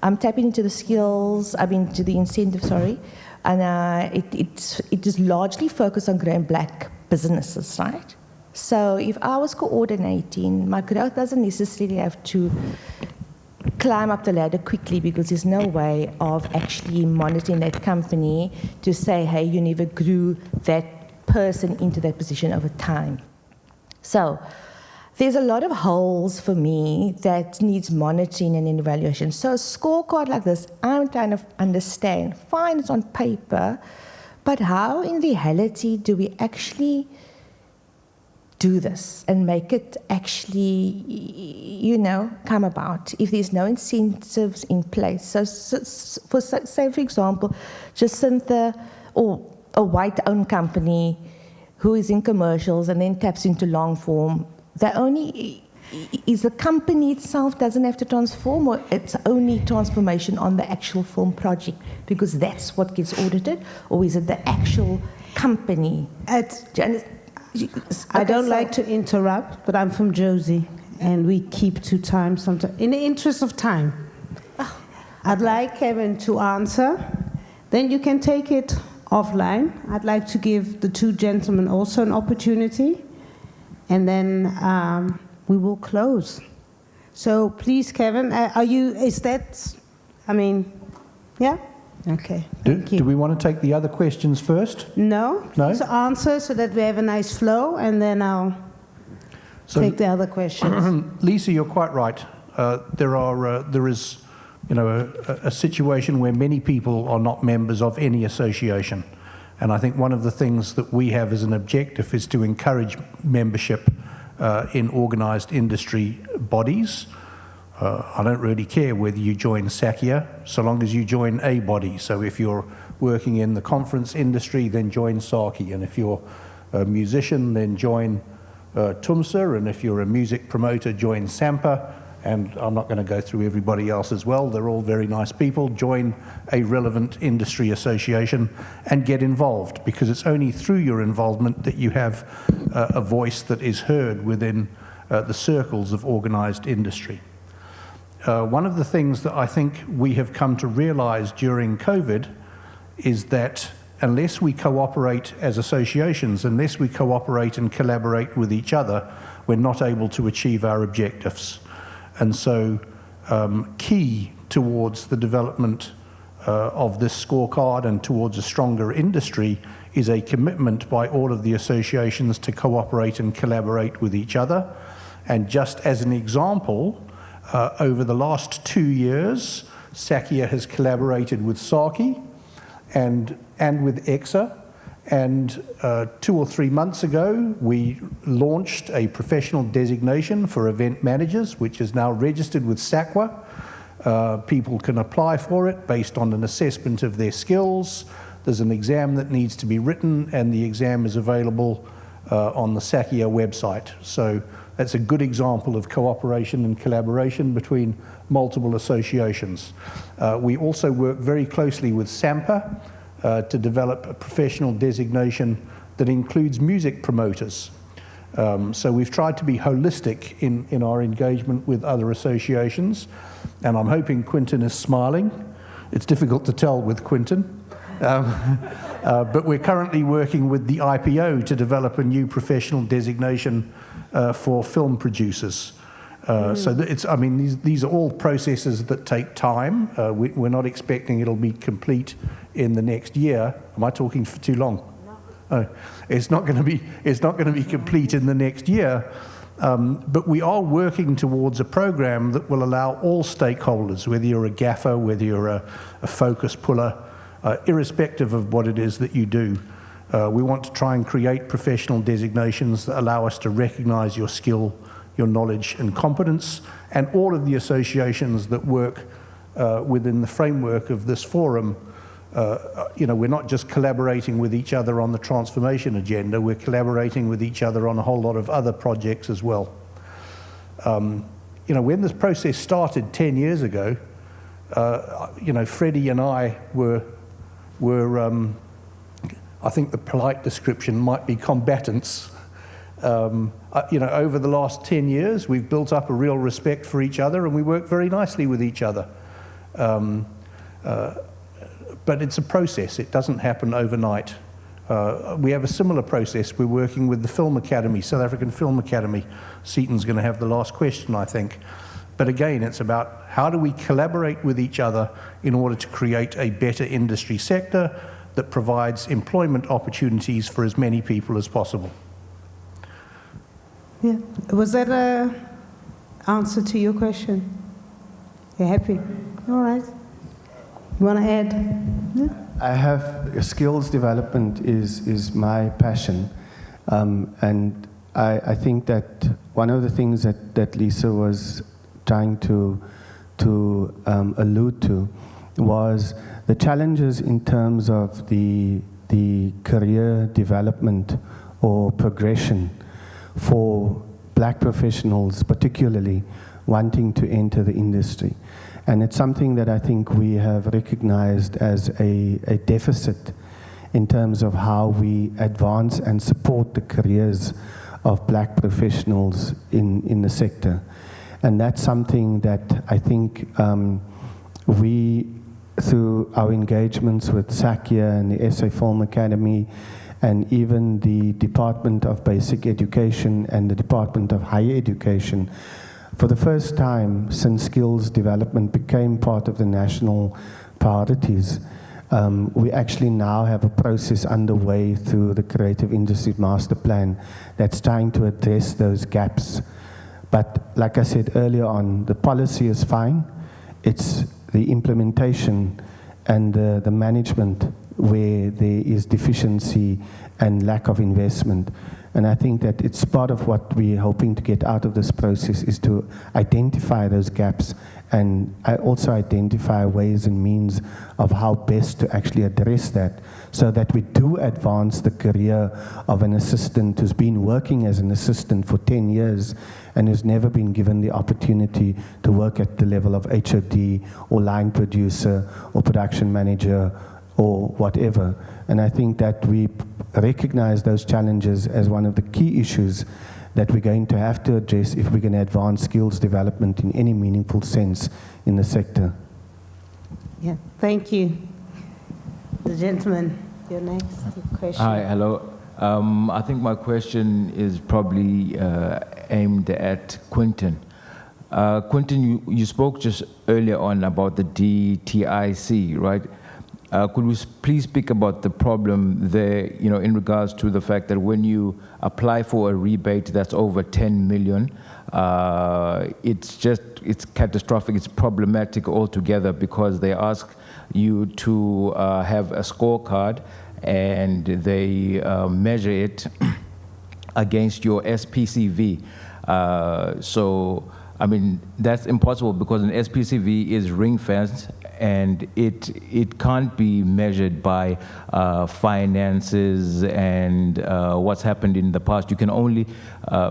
I'm tapping into the skills, to the incentive, sorry, and it is largely focused on growing black businesses, right? So if I was coordinating, my growth doesn't necessarily have to climb up the ladder quickly, because there's no way of actually monitoring that company to say, hey, you never grew that person into that position over time. So there's a lot of holes for me that needs monitoring and evaluation. So a scorecard like this, I'm trying to understand, fine, it's on paper, but how in reality do we actually do this and make it actually, come about if there's no incentives in place? So say, for example, Jacinta, or a white-owned company who is in commercials and then taps into long form, is the company itself doesn't have to transform, or it's only transformation on the actual film project, because that's what gets audited, or is it the actual company? I don't like to interrupt, but I'm from Josie, and we keep to time sometimes. In the interest of time, I'd like Kevin to answer, then you can take it offline. I'd like to give the two gentlemen also an opportunity, and then we will close. So please, Kevin, yeah? Okay, thank you. Do we want to take the other questions first? No? Please answer so that we have a nice flow, and then I'll take the other questions. Lisa, you're quite right. There is a situation where many people are not members of any association. And I think one of the things that we have as an objective is to encourage membership in organised industry bodies. I don't really care whether you join SACIA, so long as you join a body. So if you're working in the conference industry, then join SACI. And if you're a musician, then join TUMSA. And if you're a music promoter, join SAMPA. And I'm not going to go through everybody else as well. They're all very nice people. Join a relevant industry association and get involved, because it's only through your involvement that you have a voice that is heard within the circles of organised industry. One of the things that I think we have come to realise during COVID is that unless we cooperate as associations, unless we cooperate and collaborate with each other, we're not able to achieve our objectives. And so key towards the development of this scorecard and towards a stronger industry is a commitment by all of the associations to cooperate and collaborate with each other. And just as an example, over the last 2 years, SACIA has collaborated with SACI and with EXA. And 2 or 3 months ago, we launched a professional designation for event managers, which is now registered with SACWA. People can apply for it based on an assessment of their skills. There's an exam that needs to be written, and the exam is available on the SACIA website. So That's a good example of cooperation and collaboration between multiple associations. We also work very closely with SAMPA to develop a professional designation that includes music promoters. So we've tried to be holistic in our engagement with other associations, and I'm hoping Quinton is smiling. It's difficult to tell with Quinton. But we're currently working with the IPO to develop a new professional designation for film producers. So I mean, these are all processes that take time. We're not expecting it'll be complete in the next year. Am I talking for too long? No. Oh, it's not going to be complete in the next year. But we are working towards a program that will allow all stakeholders, whether you're a gaffer, whether you're a focus puller, irrespective of what it is that you do. We want to try and create professional designations that allow us to recognize your skill, your knowledge and competence, and all of the associations that work within the framework of this forum. We're not just collaborating with each other on the transformation agenda, we're collaborating with each other on a whole lot of other projects as well. When this process started 10 years ago, Freddie and I were I think the polite description might be combatants. Over the last 10 years, we've built up a real respect for each other and we work very nicely with each other. But it's a process, it doesn't happen overnight. We have a similar process. We're working with the Film Academy, South African Film Academy. Seaton's going to have the last question, I think. But again, it's about how do we collaborate with each other in order to create a better industry sector that provides employment opportunities for as many people as possible. Yeah. Was that an answer to your question? You're happy? All right. You want to add? Yeah. I have skills development is my passion, and I think that one of the things that Lisa was trying to allude to was the challenges in terms of the career development or progression for black professionals, particularly wanting to enter the industry. And it's something that I think we have recognized as a deficit in terms of how we advance and support the careers of black professionals in the sector. And that's something that I think we, through our engagements with SACIA and the SA Film Academy, and even the Department of Basic Education and the Department of Higher Education, for the first time since skills development became part of the national priorities, we actually now have a process underway through the Creative Industries Master Plan that's trying to address those gaps. But like I said earlier on, the policy is fine. It's the implementation and the management where there is deficiency and lack of investment. And I think that it's part of what we're hoping to get out of this process is to identify those gaps and also identify ways and means of how best to actually address that so that we do advance the career of an assistant who's been working as an assistant for 10 years and who's never been given the opportunity to work at the level of HOD or line producer or production manager or whatever. And I think that we recognize those challenges as one of the key issues that we're going to have to address if we're going to advance skills development in any meaningful sense in the sector. Yeah, thank you. The gentleman, your next question. Hi, hello. I think my question is probably aimed at Quinton. Quinton, you spoke just earlier on about the DTIC, right? Could we please speak about the problem there, in regards to the fact that when you apply for a rebate that's over 10 million, it's catastrophic, it's problematic altogether because they ask you to have a scorecard and they measure it against your SPCV. So I mean, that's impossible because an SPCV is ring-fenced and it can't be measured by finances and what's happened in the past. You can only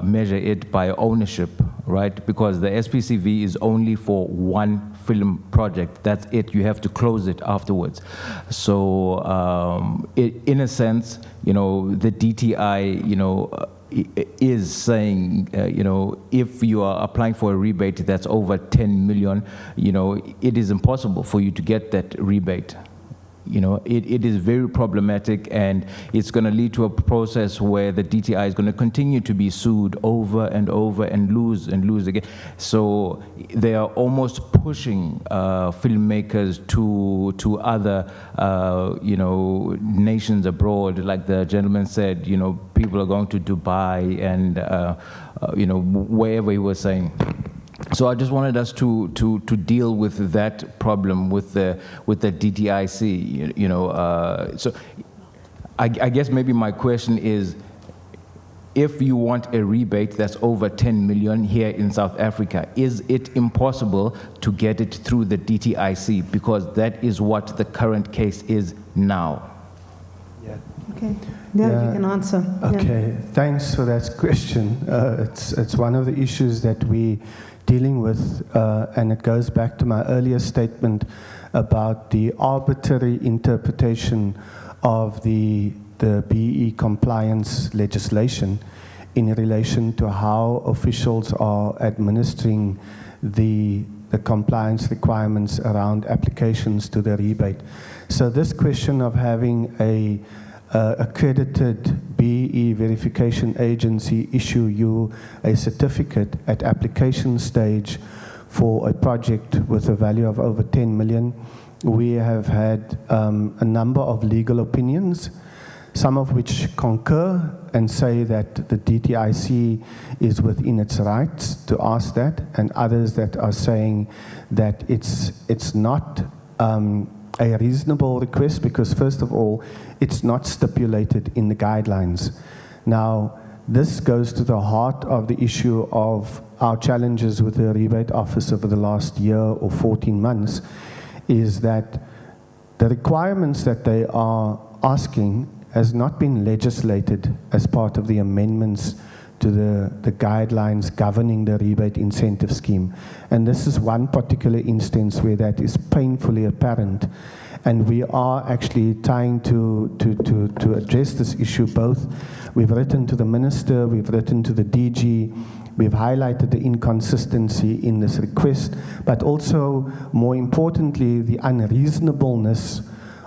measure it by ownership, right? Because the SPCV is only for one film project. That's it. You have to close it afterwards. So in a sense, you know, the DTI, you know, is saying, you know, if you are applying for a rebate that's over 10 million, you know, it is impossible for you to get that rebate. You know, it is very problematic, and it's going to lead to a process where the DTI is going to continue to be sued over and over and lose again. So they are almost pushing filmmakers to other, you know, nations abroad. Like the gentleman said, you know, people are going to Dubai and, you know, wherever he was saying. So I just wanted us to deal with that problem with the DTIC, you know. So I guess maybe my question is, if you want a rebate that's over 10 million here in South Africa, is it impossible to get it through the DTIC? Because that is what the current case is now. Yeah. Okay. Yeah, you can answer. Okay, thanks for that question. It's one of the issues that we dealing with, and it goes back to my earlier statement about the arbitrary interpretation of the BE compliance legislation in relation to how officials are administering the compliance requirements around applications to the rebate. So this question of having a accredited BE verification agency issue you a certificate at application stage for a project with a value of over 10 million. We have had a number of legal opinions, some of which concur and say that the DTIC is within its rights to ask that, and others that are saying that it's not a reasonable request because, first of all, it's not stipulated in the guidelines. Now, this goes to the heart of the issue of our challenges with the rebate office over the last year or 14 months, is that the requirements that they are asking has not been legislated as part of the amendments to the guidelines governing the rebate incentive scheme. And this is one particular instance where that is painfully apparent. And we are actually trying to address this issue both. We've written to the minister, we've written to the DG, we've highlighted the inconsistency in this request, but also, more importantly, the unreasonableness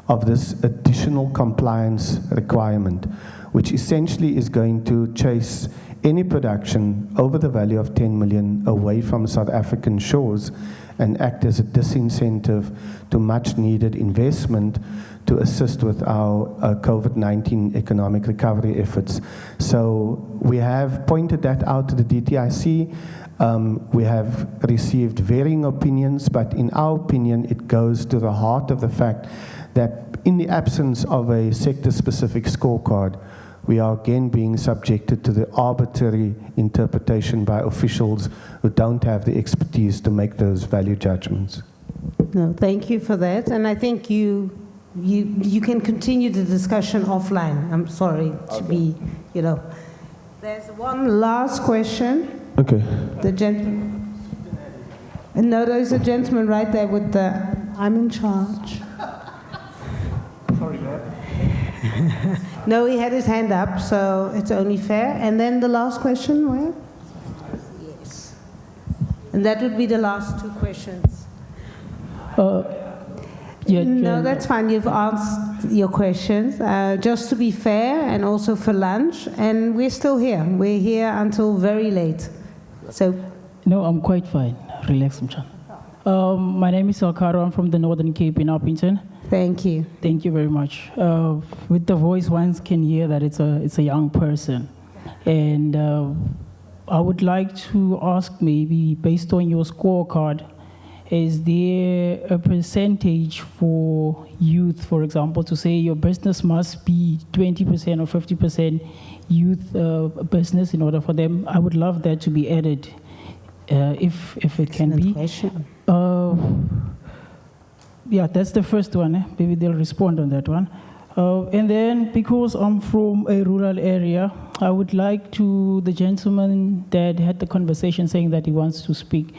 of this additional compliance requirement, which essentially is going to chase any production over the value of 10 million away from South African shores and act as a disincentive to much needed investment to assist with our COVID-19 economic recovery efforts. So we have pointed that out to the DTIC. We have received varying opinions, but in our opinion, it goes to the heart of the fact that in the absence of a sector-specific scorecard, we are again being subjected to the arbitrary interpretation by officials who don't have the expertise to make those value judgments. No, thank you for that. And I think you can continue the discussion offline. I'm sorry to be, you know. There's one last question. Okay. The gentleman. No, there's a gentleman right there with the, I'm in charge. Sorry, Dad. No, he had his hand up, so it's only fair. And then the last question, where? Yes. And that would be the last two questions. No, that's fine. You've asked your questions. Just to be fair, and also for lunch. And we're still here. We're here until very late. So. No, I'm quite fine. Relax, Mchan. My name is Alcaro. I'm from the Northern Cape in Uppington. Thank you. Thank you very much. With the voice, one can hear that it's a young person. And I would like to ask, maybe based on your scorecard, is there a percentage for youth, for example, to say your business must be 20% or 50% youth business in order for them? I would love that to be added. if it can be. Yeah, that's the first one. Maybe they'll respond on that one. And then, because I'm from a rural area, I would like the gentleman that had the conversation saying that he wants to speak.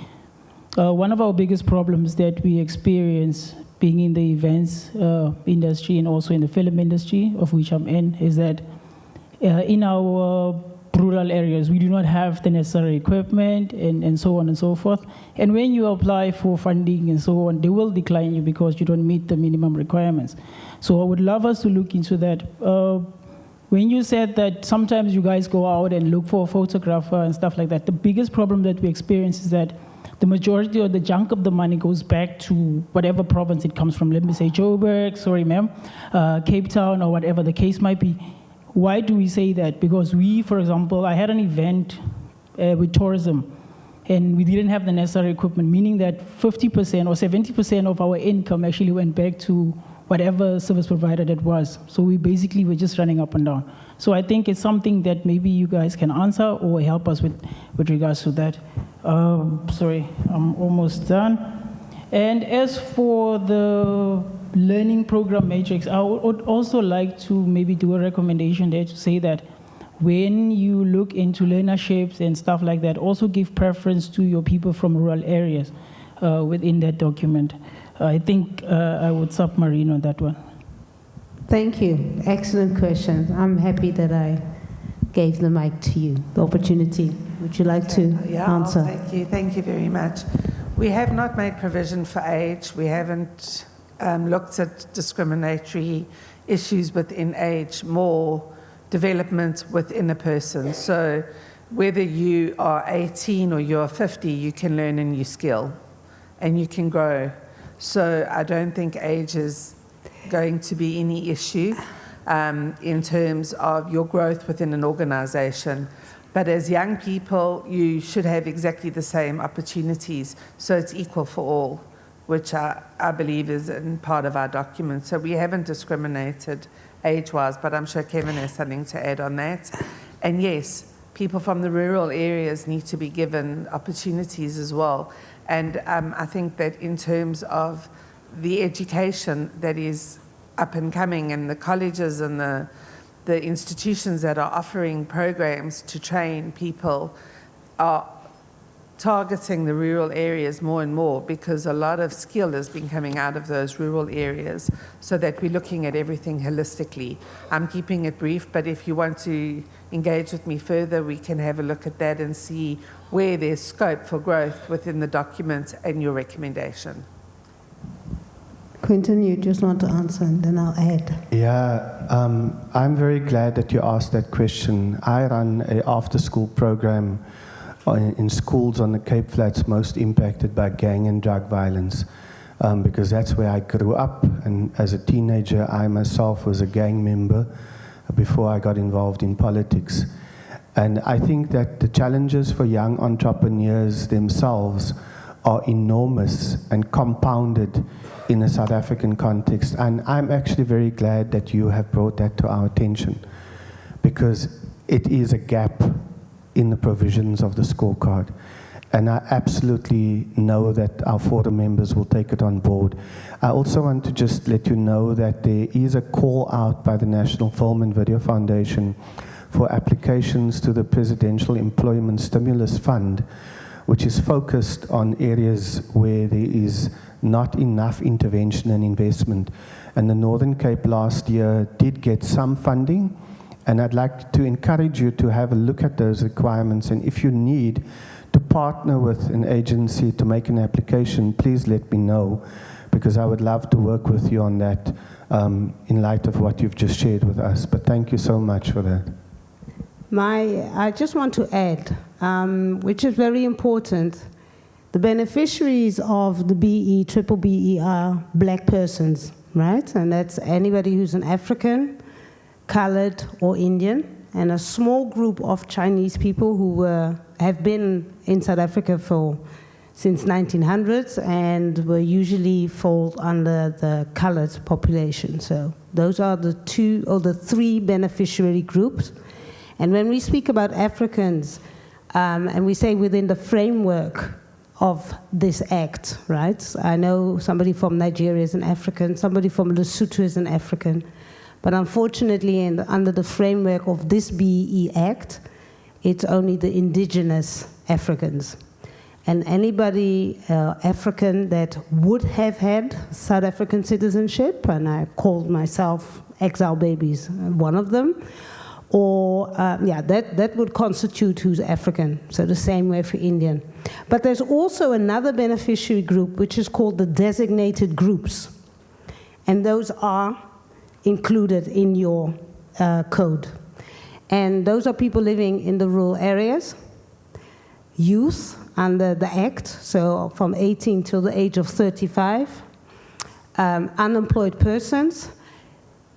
One of our biggest problems that we experience being in the events industry and also in the film industry, of which I'm in, is that in our rural areas, we do not have the necessary equipment and so on and so forth. And when you apply for funding and so on, they will decline you because you don't meet the minimum requirements. So I would love us to look into that. When you said that sometimes you guys go out and look for a photographer and stuff like that, the biggest problem that we experience is that the majority or the chunk of the money goes back to whatever province it comes from. Let me say Joburg, sorry ma'am, Cape Town, or whatever the case might be. Why do we say that? Because we, for example, I had an event with tourism, and we didn't have the necessary equipment, meaning that 50% or 70% of our income actually went back to whatever service provider that was. So we basically were just running up and down. So I think it's something that maybe you guys can answer or help us with regards to that. Sorry, I'm almost done. And as for the learning program matrix, I would also like to maybe do a recommendation there to say that when you look into learnerships and stuff like that, also give preference to your people from rural areas within that document. I think I would submarine on that one. Thank you. Excellent question. I'm happy that I gave the mic to you, the opportunity. Would you like to answer? Thank you. Thank you very much. We have not made provision for age. We haven't looked at discriminatory issues within age, more development within a person. So whether you are 18 or you're 50, you can learn a new skill and you can grow. So I don't think age is going to be any issue in terms of your growth within an organization. But as young people, you should have exactly the same opportunities, so it's equal for all, which I believe is in part of our document. So we haven't discriminated age-wise, but I'm sure Kevin has something to add on that. And yes, people from the rural areas need to be given opportunities as well. And I think that in terms of the education that is up and coming, and the colleges and the institutions that are offering programs to train people are targeting the rural areas more and more, because a lot of skill has been coming out of those rural areas, so that we're looking at everything holistically. I'm keeping it brief, but if you want to engage with me further, we can have a look at that and see where there's scope for growth within the document and your recommendation. Quentin, you just want to answer and then I'll add. Yeah, I'm very glad that you asked that question. I run an after-school program in schools on the Cape Flats most impacted by gang and drug violence, because that's where I grew up, and as a teenager I myself was a gang member before I got involved in politics. And I think that the challenges for young entrepreneurs themselves are enormous and compounded in a South African context. And I'm actually very glad that you have brought that to our attention, because it is a gap in the provisions of the scorecard. And I absolutely know that our forum members will take it on board. I also want to just let you know that there is a call out by the National Film and Video Foundation for applications to the Presidential Employment Stimulus Fund, which is focused on areas where there is not enough intervention and investment. And the Northern Cape last year did get some funding, and I'd like to encourage you to have a look at those requirements, and if you need to partner with an agency to make an application, please let me know, because I would love to work with you on that in light of what you've just shared with us. But thank you so much for that. I just want to add, which is very important, the beneficiaries of the triple BE are black persons, right? And that's anybody who's an African, colored, or Indian, and a small group of Chinese people who have been in South Africa since 1900s and will usually fall under the colored population. So those are the three beneficiary groups. And when we speak about Africans, And we say within the framework of this act, right? I know somebody from Nigeria is an African, somebody from Lesotho is an African, but unfortunately, under the framework of this BEE Act, it's only the indigenous Africans. And anybody African that would have had South African citizenship, and I called myself exile babies, one of them, or that would constitute who's African, so the same way for Indian. But there's also another beneficiary group which is called the designated groups, and those are included in your code. And those are people living in the rural areas, youth under the Act, so from 18 till the age of 35, unemployed persons.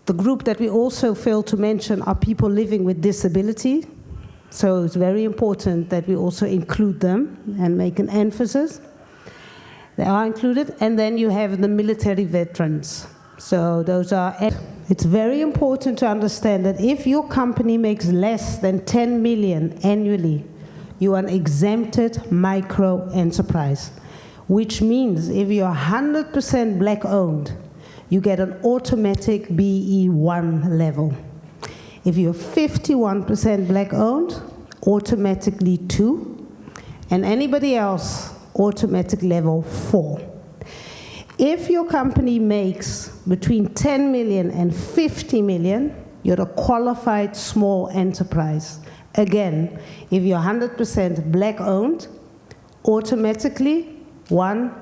The group that we also fail to mention are people living with disability. So it's very important that we also include them and make an emphasis. They are included. And then you have the military veterans. So those are, it's very important to understand that if your company makes less than 10 million annually, you are an exempted micro enterprise, which means if you're 100% black owned, you get an automatic BE1 level. If you're 51% black owned, automatically 2, and anybody else, automatic level 4. If your company makes between 10 million and 50 million, you're a qualified small enterprise. Again, if you're 100% black owned, automatically 1,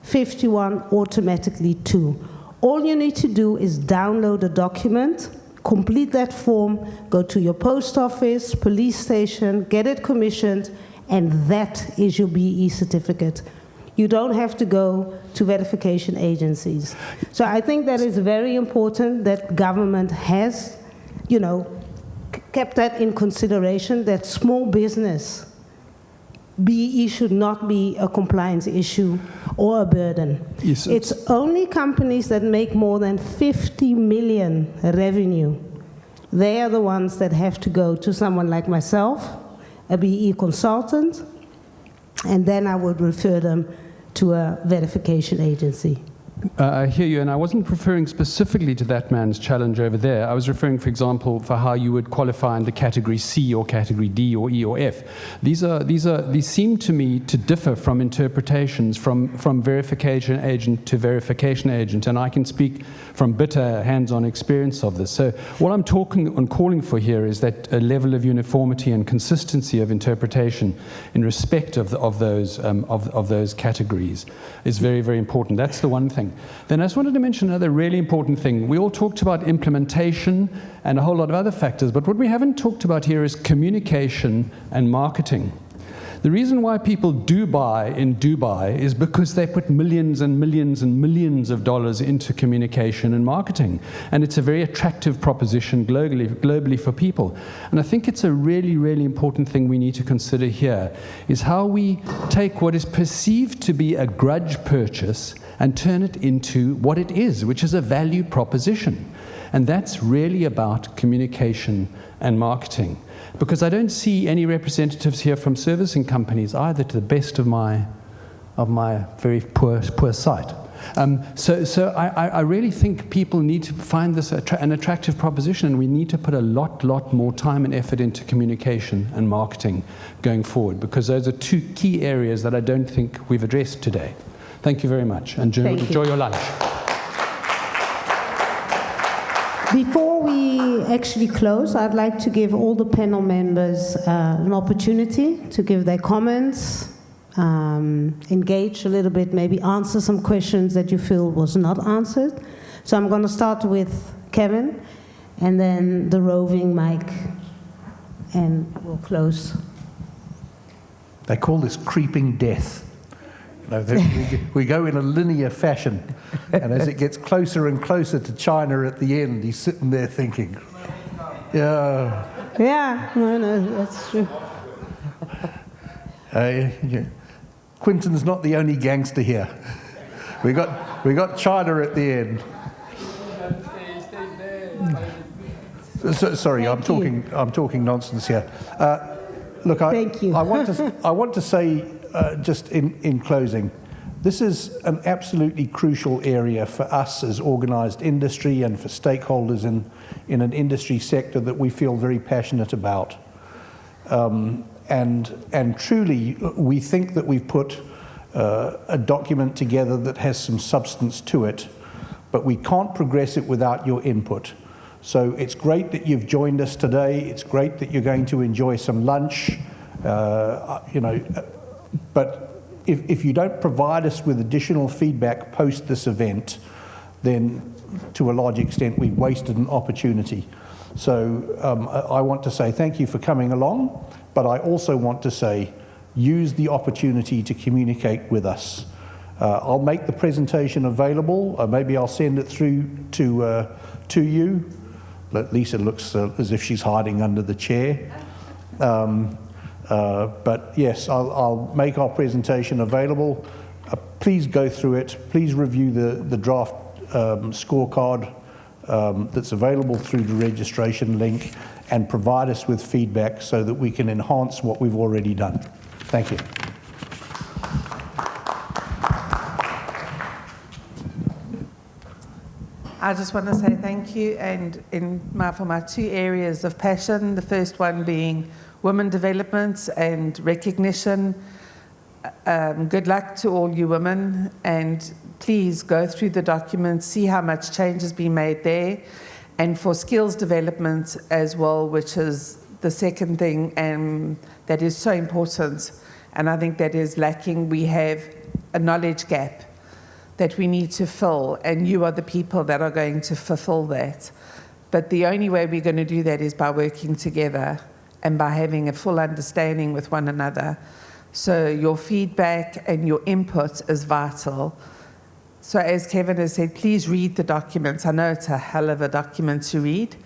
51, automatically 2. All you need to do is download a document, complete that form, go to your post office, police station, get it commissioned, and that is your BE certificate. You don't have to go to verification agencies. So I think that is very important that government has, kept that in consideration, that small business BE should not be a compliance issue or a burden. Yes, it's only companies that make more than 50 million revenue. They are the ones that have to go to someone like myself, a BE consultant, and then I would refer them to a verification agency. I hear you, and I wasn't referring specifically to that man's challenge over there. I was referring, for example, for how you would qualify under category C or category D or E or F. These seem to me to differ from interpretations from verification agent to verification agent, and I can speak from bitter hands-on experience of this. So what I'm talking and calling for here is that a level of uniformity and consistency of interpretation in respect of those categories is very, very important. That's the one thing. Then I just wanted to mention another really important thing. We all talked about implementation and a whole lot of other factors, but what we haven't talked about here is communication and marketing. The reason why people do buy in Dubai is because they put millions and millions and millions of dollars into communication and marketing. And it's a very attractive proposition globally for people. And I think it's a really, really important thing we need to consider here is how we take what is perceived to be a grudge purchase and turn it into what it is, which is a value proposition. And that's really about communication and marketing. Because I don't see any representatives here from servicing companies either, to the best of my very poor sight. So I really think people need to find this an attractive proposition, and we need to put a lot more time and effort into communication and marketing going forward, because those are two key areas that I don't think we've addressed today. Thank you very much, and enjoy your lunch. Before we actually close, I'd like to give all the panel members an opportunity to give their comments, engage a little bit, maybe answer some questions that you feel was not answered. So I'm going to start with Kevin, and then the roving Mike, and we'll close. They call this creeping death. We go in a linear fashion, and as it gets closer and closer to China at the end, he's sitting there thinking, yeah, no, that's true. Quinton's not the only gangster here. We got China at the end. Sorry, I'm talking nonsense here. look, Thank you. I want to say, just in closing, this is an absolutely crucial area for us as organised industry and for stakeholders in an industry sector that we feel very passionate about. And truly, we think that we've put a document together that has some substance to it, but we can't progress it without your input. So it's great that you've joined us today. It's great that you're going to enjoy some lunch, but if you don't provide us with additional feedback post this event, then to a large extent we've wasted an opportunity. So I want to say thank you for coming along, but I also want to say use the opportunity to communicate with us. I'll make the presentation available. Maybe I'll send it through to you. Lisa looks as if she's hiding under the chair. But yes, I'll make our presentation available. Please go through it. Please review the draft scorecard that's available through the registration link and provide us with feedback so that we can enhance what we've already done. Thank you. I just want to say thank you, and for my two areas of passion, the first one being women development and recognition. Good luck to all you women, and please go through the document, see how much change has been made there, and for skills development as well, which is the second thing, and that is so important, and I think that is lacking. We have a knowledge gap that we need to fill, and you are the people that are going to fulfill that. But the only way we're going to do that is by working together and by having a full understanding with one another. So your feedback and your input is vital. So as Kevin has said, please read the documents. I know it's a hell of a document to read,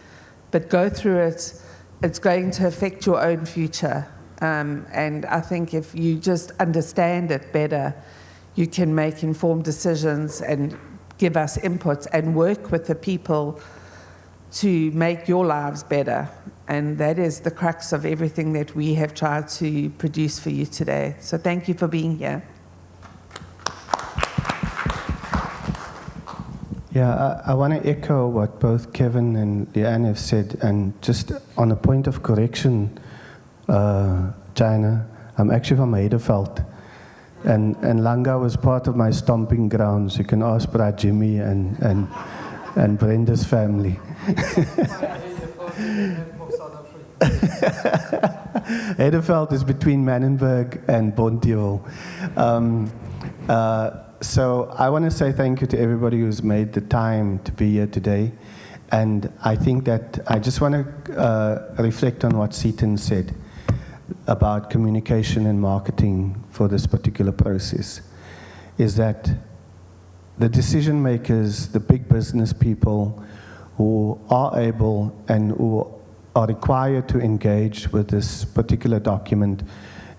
but go through it. It's going to affect your own future. And I think if you just understand it better, you can make informed decisions and give us input and work with the people to make your lives better. And that is the crux of everything that we have tried to produce for you today. So thank you for being here. Yeah, I want to echo what both Kevin and Leanne have said, and just on a point of correction, China, I'm actually from Heideveld. And Langa was part of my stomping grounds. You can ask Bra Jimmy and Brenda's family. Heideveld is between Manenberg and Bonteheuwel. So I want to say thank you to everybody who's made the time to be here today. And I think that I just want to reflect on what Seaton said about communication and marketing for this particular process, is that the decision makers, the big business people who are able and who are required to engage with this particular document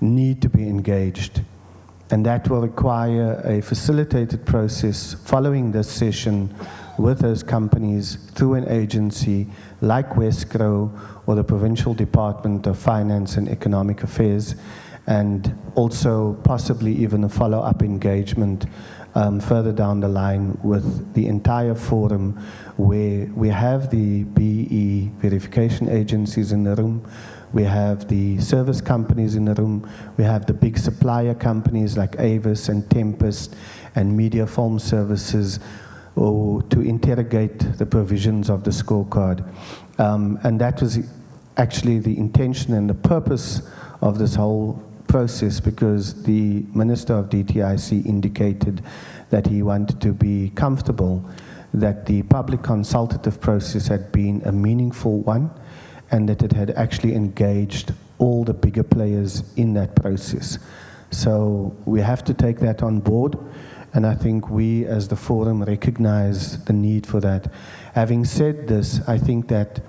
need to be engaged. And that will require a facilitated process following this session with those companies through an agency like Wescrow or the Provincial Department of Finance and Economic Affairs, and also possibly even a follow-up engagement further down the line with the entire forum, where we have the BE verification agencies in the room, we have the service companies in the room, we have the big supplier companies like Avis and Tempest and Media Film Services, or to interrogate the provisions of the scorecard. And that was actually the intention and the purpose of this whole process, because the Minister of DTIC indicated that he wanted to be comfortable that the public consultative process had been a meaningful one, and that it had actually engaged all the bigger players in that process. So we have to take that on board, and I think we as the forum recognize the need for that. Having said this, I think that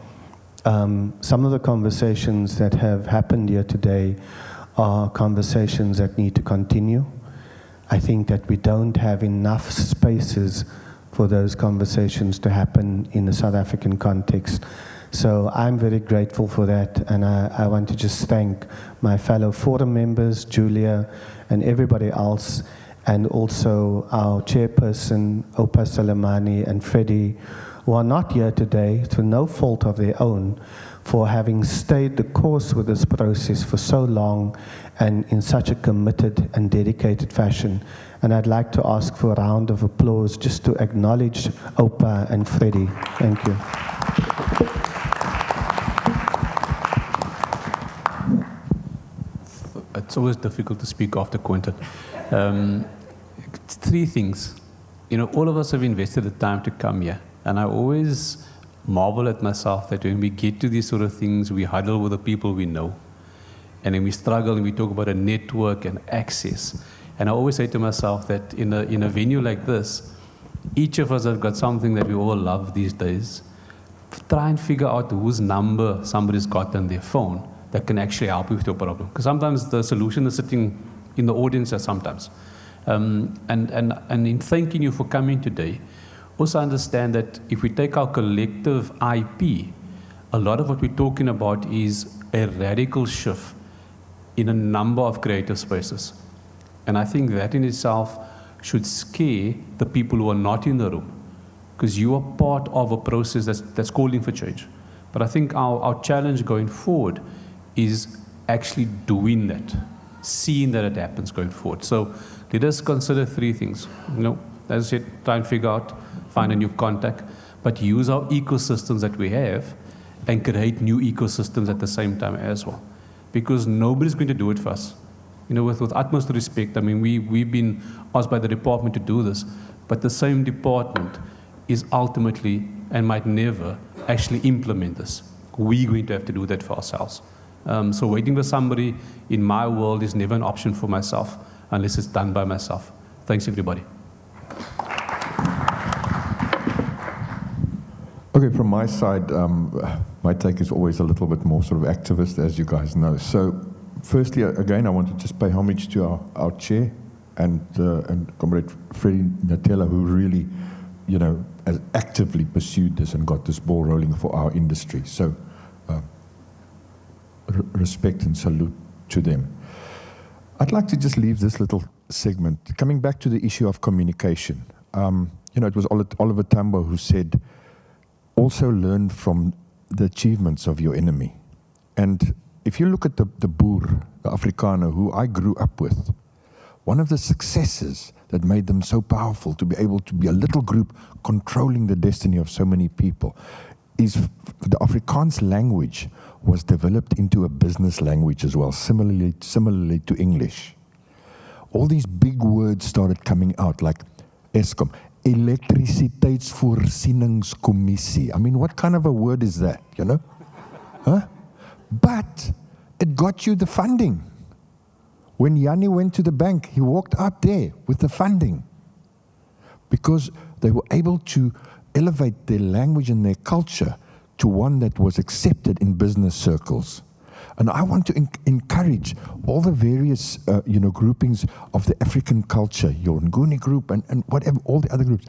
some of the conversations that have happened here today are conversations that need to continue. I think that we don't have enough spaces for those conversations to happen in the South African context. So I'm very grateful for that, and I want to just thank my fellow forum members, Julia, and everybody else, and also our chairperson, Opa Salamani, and Freddie, who are not here today through no fault of their own, for having stayed the course with this process for so long and in such a committed and dedicated fashion. And I'd like to ask for a round of applause just to acknowledge Opa and Freddie. Thank you. It's always difficult to speak after Quentin. Three things. All of us have invested the time to come here. And I always marvel at myself that when we get to these sort of things, we huddle with the people we know. And then we struggle and we talk about a network and access. And I always say to myself that in a venue like this, each of us have got something that we all love these days. Try and figure out whose number somebody's got on their phone that can actually help you with your problem. Because sometimes the solution is sitting in the audience sometimes. And in thanking you for coming today, also understand that if we take our collective IP, a lot of what we're talking about is a radical shift in a number of creative spaces. And I think that in itself should scare the people who are not in the room, because you are part of a process that's calling for change. But I think our challenge going forward is actually doing that, seeing that it happens going forward. So let us consider three things. As I said, try and figure out, find a new contact, but use our ecosystems that we have and create new ecosystems at the same time as well. Because nobody's going to do it for us. With utmost respect, I mean, we've been asked by the department to do this, but the same department is ultimately and might never actually implement this. We're going to have to do that for ourselves. So waiting for somebody in my world is never an option for myself unless it's done by myself. Thanks, everybody. Okay, from my side, my take is always a little bit more sort of activist, as you guys know. So, firstly, again, I want to just pay homage to our chair and Comrade Freddie Natella, who really, has actively pursued this and got this ball rolling for our industry. So, respect and salute to them. I'd like to just leave this little segment coming back to the issue of communication. It was Oliver Tambo who said, also learn from the achievements of your enemy. And if you look at the Boer, the Afrikaner, who I grew up with, one of the successes that made them so powerful to be able to be a little group controlling the destiny of so many people is the Afrikaans language was developed into a business language as well, similarly to English. All these big words started coming out like Eskom, Elektrisiteitsvoorsieningskommissie. I mean, what kind of a word is that, Huh? But it got you the funding. When Yanni went to the bank, he walked out there with the funding because they were able to elevate their language and their culture to one that was accepted in business circles. And I want to encourage all the various, groupings of the African culture, your Nguni group and whatever, all the other groups.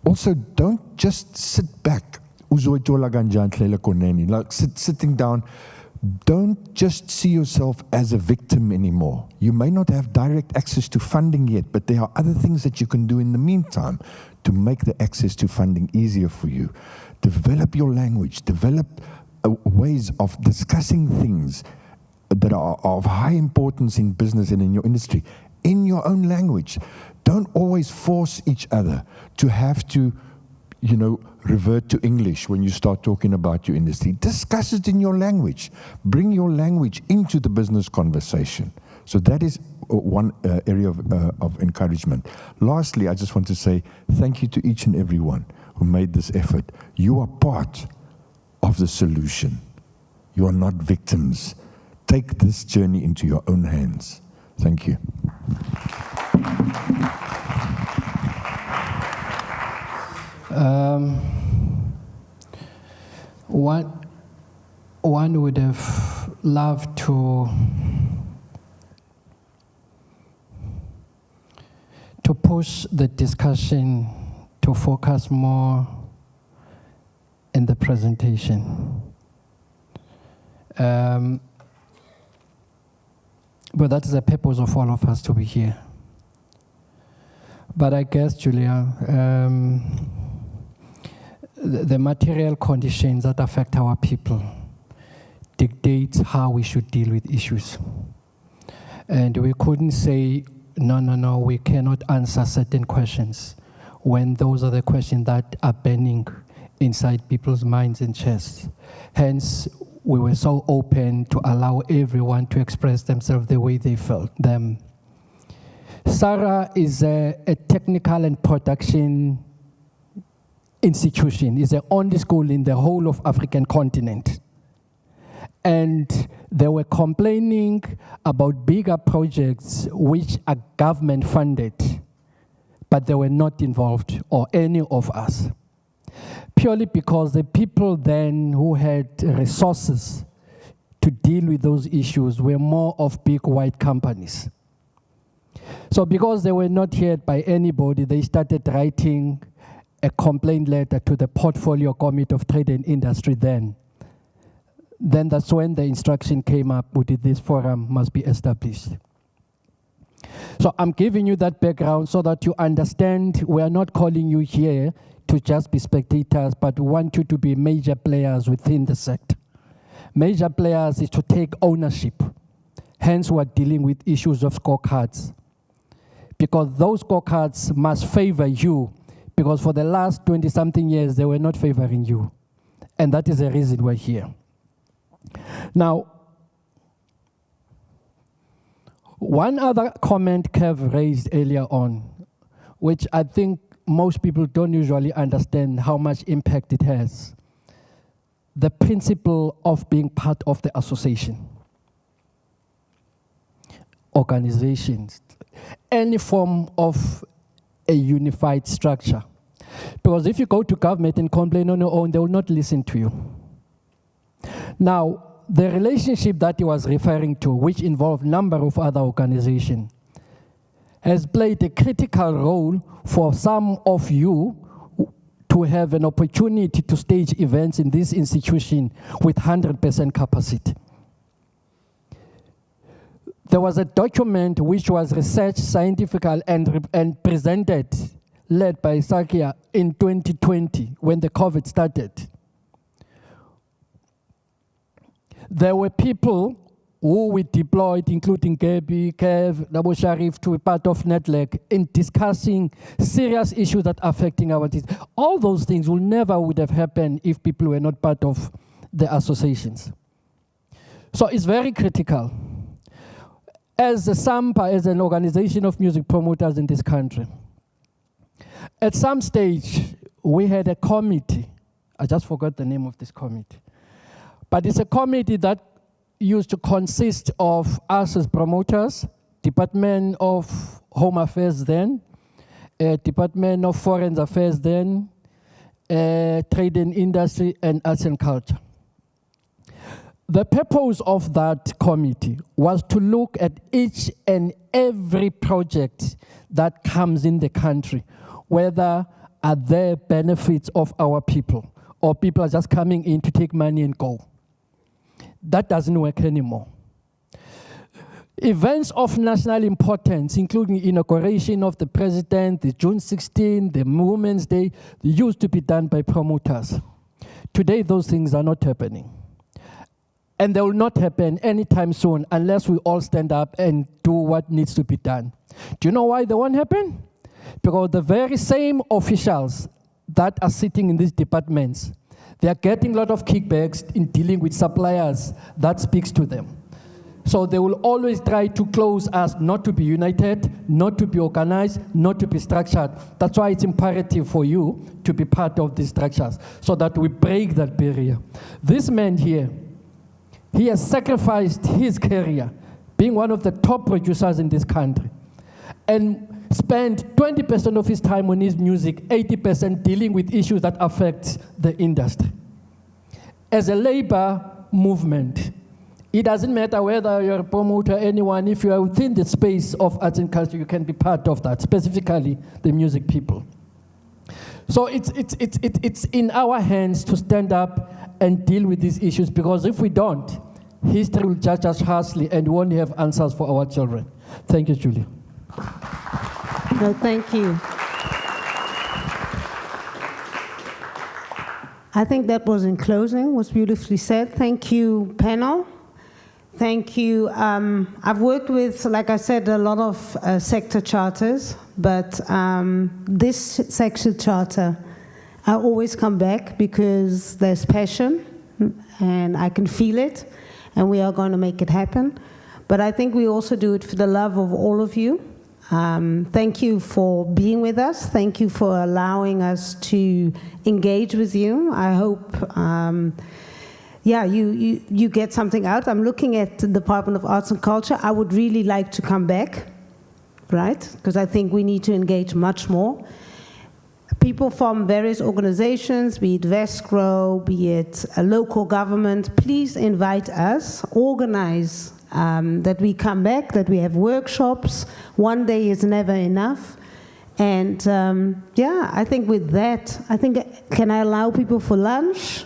Also, don't just sit back. Like sitting down. Don't just see yourself as a victim anymore. You may not have direct access to funding yet, but there are other things that you can do in the meantime to make the access to funding easier for you. Develop your language, develop ways of discussing things that are of high importance in business and in your industry in your own language. Don't always force each other to have to, revert to English when you start talking about your industry. Discuss it in your language. Bring your language into the business conversation. So that is one area of encouragement. Lastly, I just want to say thank you to each and every one who made this effort. You are part of the solution. You are not victims. Take this journey into your own hands. Thank you. One would have loved to push the discussion to focus more in the presentation. But that is the purpose of all of us to be here. But I guess, Julia, the material conditions that affect our people dictate how we should deal with issues. And we couldn't say, no, we cannot answer certain questions when those are the questions that are burning inside people's minds and chests. Hence, we were so open to allow everyone to express themselves the way they felt them. SARA is a technical and production institution. It's the only school in the whole of African continent. And they were complaining about bigger projects which are government funded, but they were not involved, or any of us. Purely because the people then who had resources to deal with those issues were more of big white companies. So because they were not heard by anybody, they started writing a complaint letter to the Portfolio Committee of Trade and Industry then. Then that's when the instruction came up with this forum must be established. So I'm giving you that background so that you understand we are not calling you here to just be spectators, but we want you to be major players within the sector. Major players is to take ownership. Hence, we're dealing with issues of scorecards. Because those scorecards must favor you, because for the last 20-something years, they were not favoring you. And that is the reason we're here. Now, one other comment Kev raised earlier on, which I think most people don't usually understand how much impact it has. The principle of being part of the association, organizations, any form of a unified structure. Because if you go to government and complain on your own, they will not listen to you. Now, the relationship that he was referring to, which involved a number of other organizations, has played a critical role for some of you to have an opportunity to stage events in this institution with 100% capacity. There was a document which was researched, scientific, and presented, led by Sakia in 2020 when the COVID started. There were people who we deployed, including Gabi, Kev, Nabo Sharif, to be part of NetLeg in discussing serious issues that are affecting our teams. All those things would have happened if people were not part of the associations. So it's very critical. As a SAMPA, as an organization of music promoters in this country, at some stage, we had a committee. I just forgot the name of this committee. But it's a committee that used to consist of us as promoters, Department of Home Affairs then, Department of Foreign Affairs then, Trade and Industry, and Arts and Culture. The purpose of that committee was to look at each and every project that comes in the country, whether are there benefits of our people, or people are just coming in to take money and go. That doesn't work anymore. Events of national importance, including inauguration of the president, the June 16, the Women's Day, they used to be done by promoters. Today, those things are not happening. And they will not happen anytime soon unless we all stand up and do what needs to be done. Do you know why they won't happen? Because the very same officials that are sitting in these departments, they are getting a lot of kickbacks in dealing with suppliers that speaks to them. So they will always try to close us not to be united, not to be organized, not to be structured. That's why it's imperative for you to be part of these structures so that we break that barrier. This man here, he has sacrificed his career being one of the top producers in this country and spent 20% of his time on his music, 80% dealing with issues that affect the industry. As a labor movement, it doesn't matter whether you're a promoter, anyone, if you are within the space of arts and culture, you can be part of that, specifically the music people. So it's in our hands to stand up and deal with these issues, because if we don't, history will judge us harshly and we won't have answers for our children. Thank you, Julia. No, thank you. I think that was in closing, was beautifully said. Thank you, panel. Thank you. I've worked with, like I said, a lot of sector charters, but this sector charter, I always come back because there's passion and I can feel it, and we are going to make it happen. But I think we also do it for the love of all of you. Thank you for being with us. Thank you for allowing us to engage with you. I hope you get something out. I'm looking at the Department of Arts and Culture. I would really like to come back, right? Because I think we need to engage much more. People from various organizations, be it Vescro, be it a local government, please invite us, organize that we come back, that we have workshops. One day is never enough. And I think with that, can I allow people for lunch?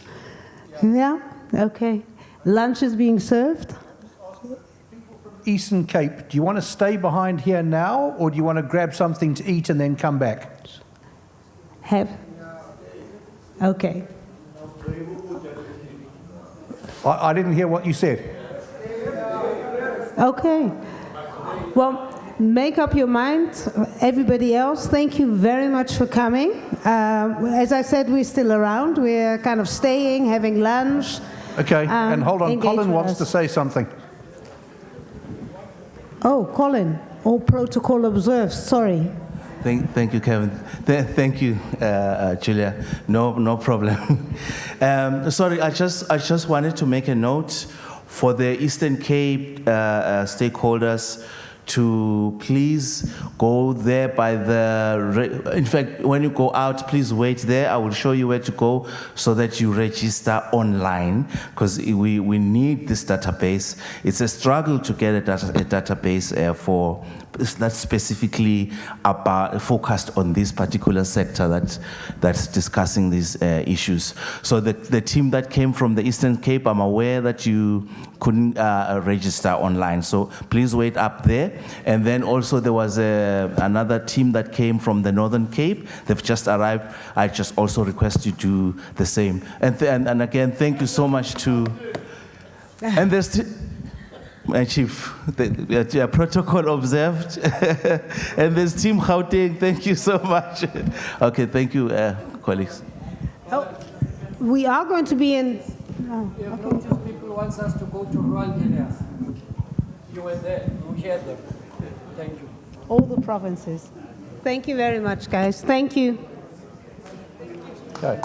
Yeah? Okay. Lunch is being served. Eastern Cape, do you want to stay behind here now, or do you want to grab something to eat and then come back? Okay. I didn't hear what you said. Okay. Well, make up your mind. Everybody else, thank you very much for coming. As I said, we're still around. We're kind of staying, having lunch. Okay, and hold on, Colin wants to say something. Oh, Colin, all protocol observed, sorry. Thank you, Kevin. Thank you, Julia. No problem. Sorry, I just wanted to make a note for the Eastern Cape stakeholders to please go there by the, in fact, when you go out, please wait there. I will show you where to go so that you register online, because we need this database. It's a struggle to get a database for that's specifically about focused on this particular sector that's discussing these issues. So the team that came from the Eastern Cape, I'm aware that you couldn't register online, so please wait up there. And then also there was another team that came from the Northern Cape. They've just arrived. I just also request you do the same. And again, thank you so much to, and there's my chief, the protocol observed. And there's Team Gauteng, thank you so much. Okay, thank you, colleagues. Oh, we are going to be in... Two people want us to go to rural areas. You were there, you heard them. Thank you. All the provinces. Thank you very much, guys. Thank you. Okay.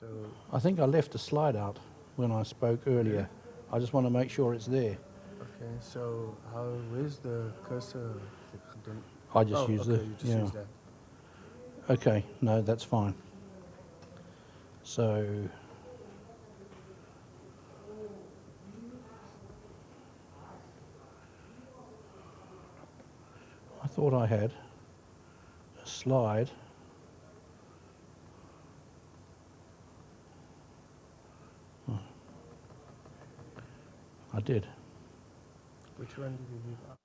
So I think I left a slide out when I spoke earlier. I just want to make sure it's there. okay, so where's the cursor? I just use okay, the, you just use that. Okay, no, that's fine. So, I thought I had a slide. Oh. I did. Which one did you leave out?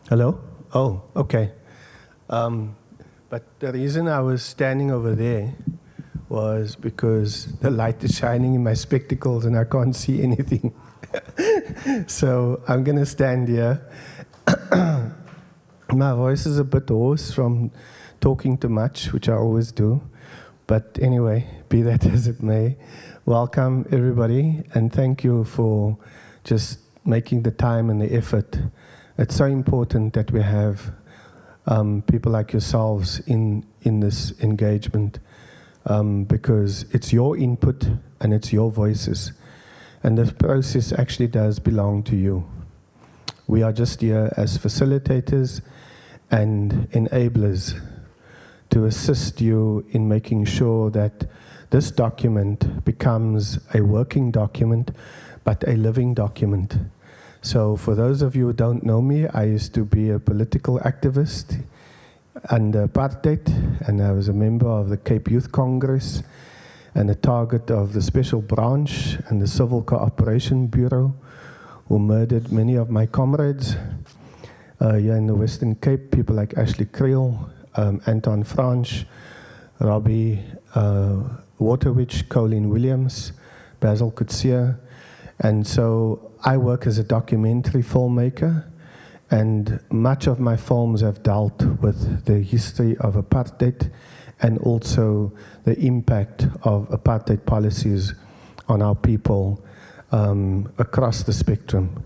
Hello? Oh, okay. But the reason I was standing over there was because the light is shining in my spectacles and I can't see anything. So I'm going to stand here. My voice is a bit hoarse from talking too much, which I always do. But anyway, be that as it may, welcome everybody, and thank you for just making the time and the effort. It's so important that we have people like yourselves in this engagement, because it's your input and it's your voices. And the process actually does belong to you. We are just here as facilitators and enablers to assist you in making sure that this document becomes a working document, but a living document. So for those of you who don't know me, I used to be a political activist under apartheid, and I was a member of the Cape Youth Congress and a target of the Special Branch and the Civil Cooperation Bureau, who murdered many of my comrades here in the Western Cape, people like Ashley Creel, Anton Franch, Robbie Waterwich, Colleen Williams, Basil Coetzee. And so I work as a documentary filmmaker, and much of my films have dealt with the history of apartheid and also the impact of apartheid policies on our people across the spectrum.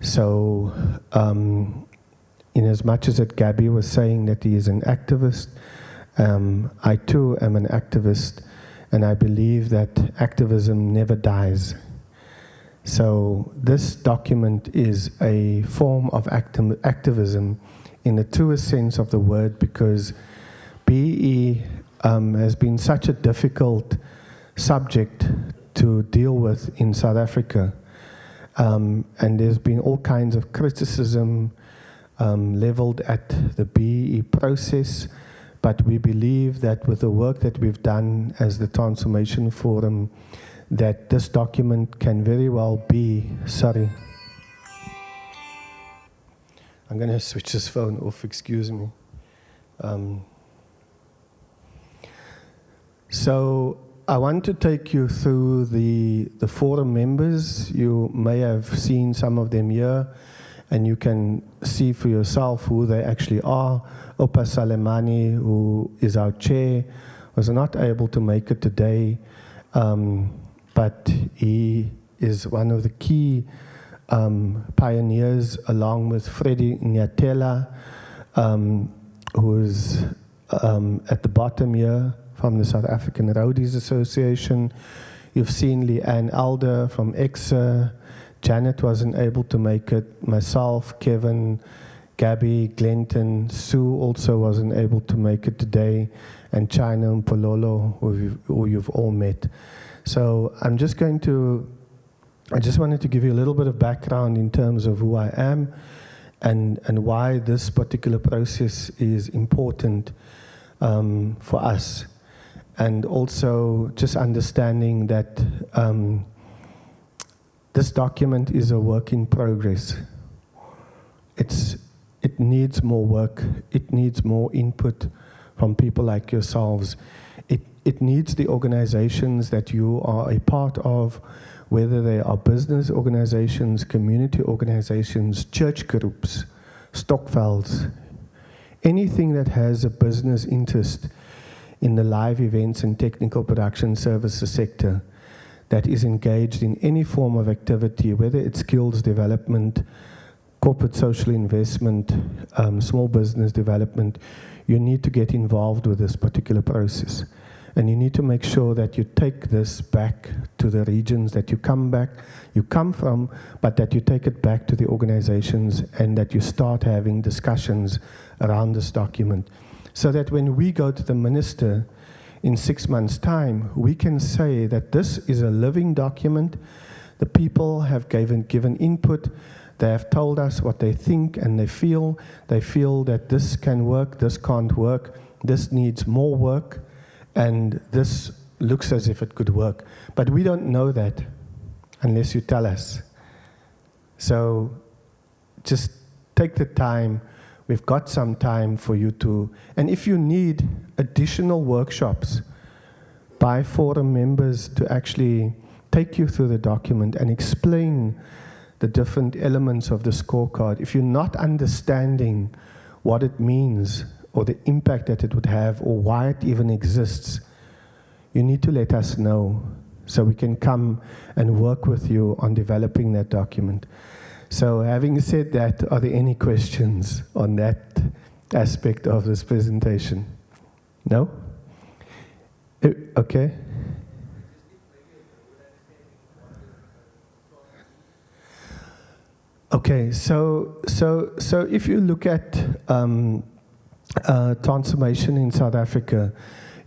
So in as much as that Gabby was saying that he is an activist, I too am an activist, and I believe that activism never dies. So this document is a form of activism in the truest sense of the word, because BE has been such a difficult subject to deal with in South Africa. And there's been all kinds of criticism leveled at the BE process, but we believe that with the work that we've done as the Transformation Forum, that this document can very well be, sorry, I'm going to switch this phone off, excuse me. So I want to take you through the forum members. You may have seen some of them here, and you can see for yourself who they actually are. Opa Salemani, who is our chair, was not able to make it today, but he is one of the key pioneers, along with Freddie Nyatela, who is at the bottom here, from the South African Roadies Association. You've seen Leanne Elder from EXA. Janet wasn't able to make it. Myself, Kevin, Gabby, Glenton, Sue also wasn't able to make it today, and China and Pololo, who you've all met. So I just wanted to give you a little bit of background in terms of who I am and why this particular process is important for us. And also just understanding that this document is a work in progress. It needs more work. It needs more input from people like yourselves. It needs the organizations that you are a part of, whether they are business organizations, community organizations, church groups, stokvels, anything that has a business interest in the live events and technical production services sector that is engaged in any form of activity, whether it's skills development, corporate social investment, small business development, you need to get involved with this particular process. And you need to make sure that you take this back to the regions that you come from, but that you take it back to the organizations and that you start having discussions around this document. So that when we go to the minister in 6 months' time, we can say that this is a living document. The people have given input. They have told us what they think and they feel. They feel that this can work, this can't work, this needs more work, and this looks as if it could work. But we don't know that unless you tell us. So just take the time. We've got some time for you to, and if you need additional workshops by forum members to actually take you through the document and explain the different elements of the scorecard, if you're not understanding what it means or the impact that it would have or why it even exists, you need to let us know so we can come and work with you on developing that document. So having said that, are there any questions on that aspect of this presentation? No? Okay. Okay, so if you look at transformation in South Africa,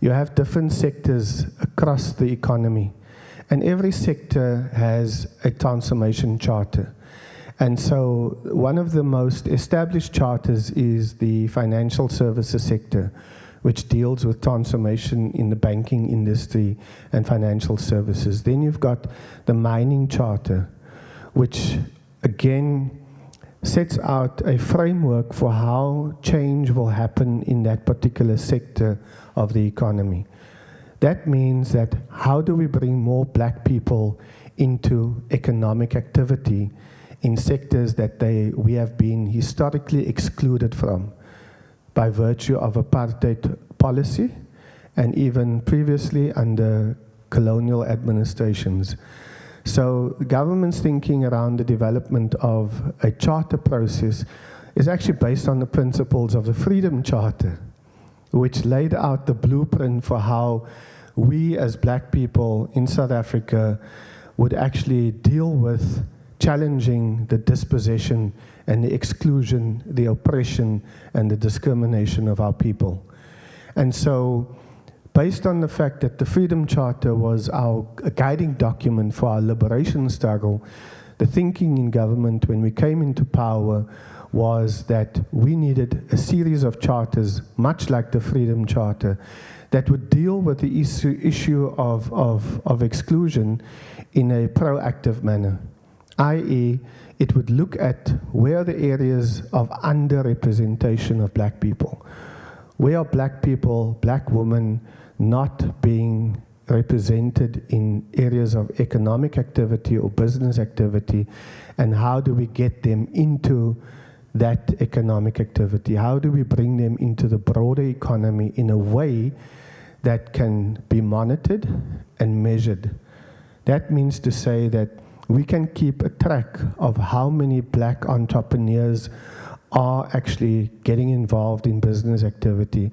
you have different sectors across the economy, and every sector has a transformation charter. And so one of the most established charters is the financial services sector, which deals with transformation in the banking industry and financial services. Then you've got the mining charter, which again sets out a framework for how change will happen in that particular sector of the economy. That means that how do we bring more black people into economic activity in sectors that we have been historically excluded from by virtue of apartheid policy and even previously under colonial administrations. So the government's thinking around the development of a charter process is actually based on the principles of the Freedom Charter, which laid out the blueprint for how we as black people in South Africa would actually deal with challenging the dispossession and the exclusion, the oppression and the discrimination of our people. And so, based on the fact that the Freedom Charter was our guiding document for our liberation struggle, the thinking in government when we came into power was that we needed a series of charters, much like the Freedom Charter, that would deal with the issue of exclusion in a proactive manner, i.e., it would look at where are the areas of underrepresentation of black people. Where are black people, black women, not being represented in areas of economic activity or business activity, and how do we get them into that economic activity? How do we bring them into the broader economy in a way that can be monitored and measured? That means to say that we can keep a track of how many black entrepreneurs are actually getting involved in business activity,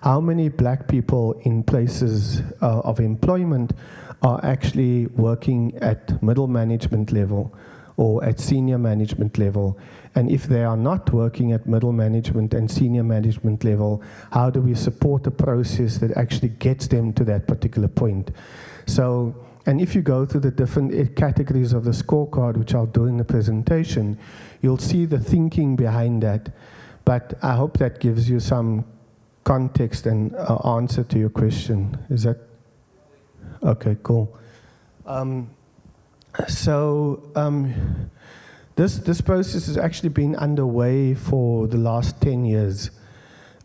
how many black people in places of employment are actually working at middle management level or at senior management level, and if they are not working at middle management and senior management level, how do we support a process that actually gets them to that particular point? So, and if you go through the different categories of the scorecard, which I'll do in the presentation, you'll see the thinking behind that. But I hope that gives you some context and answer to your question. Is that? Okay, cool. This process has actually been underway for the last 10 years.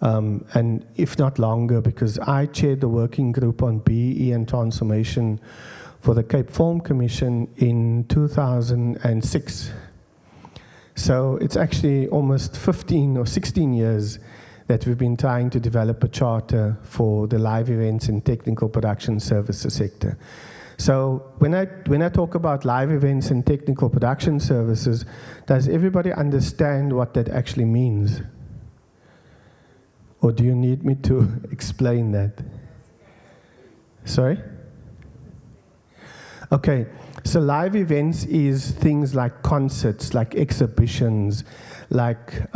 And if not longer, because I chaired the working group on BEE and transformation for the Cape Film Commission in 2006. So it's actually almost 15 or 16 years that we've been trying to develop a charter for the live events and technical production services sector. So when I talk about live events and technical production services, does everybody understand what that actually means? Or do you need me to explain that? Sorry? Okay, so live events is things like concerts, like exhibitions, like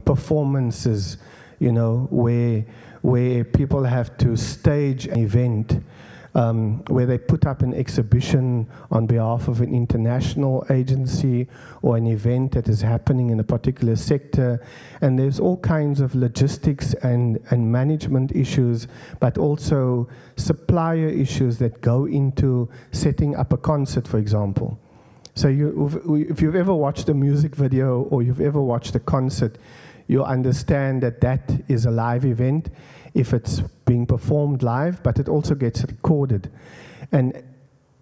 performances, you know, where people have to stage an event, where they put up an exhibition on behalf of an international agency or an event that is happening in a particular sector. And there's all kinds of logistics and management issues, but also supplier issues that go into setting up a concert, for example. So if you've ever watched a music video or you've ever watched a concert, you'll understand that that is a live event if it's being performed live, but it also gets recorded. And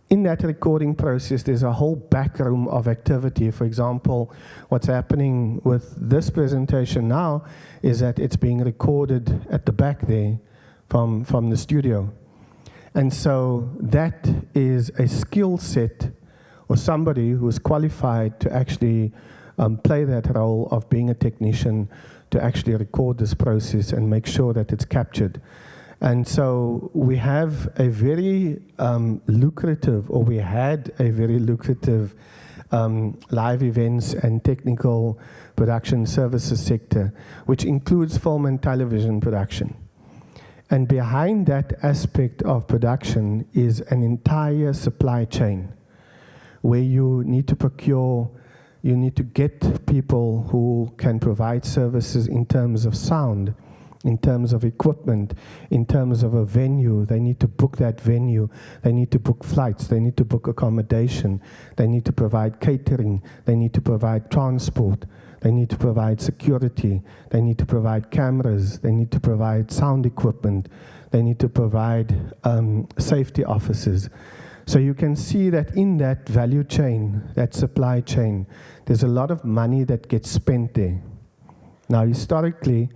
in that recording process, there's a whole back room of activity. For example, what's happening with this presentation now is that it's being recorded at the back there from the studio. And so that is a skill set, or somebody who is qualified to actually play that role of being a technician, to actually record this process and make sure that it's captured. And so we have a very lucrative, or we had a very lucrative live events and technical production services sector, which includes film and television production. And behind that aspect of production is an entire supply chain where you need to procure, you need to get people who can provide services in terms of sound, in terms of equipment, in terms of a venue. They need to book that venue. They need to book flights. They need to book accommodation. They need to provide catering. They need to provide transport. They need to provide security. They need to provide cameras. They need to provide sound equipment. They need to provide safety officers. So you can see that in that value chain, that supply chain, there's a lot of money that gets spent there. Now, historically,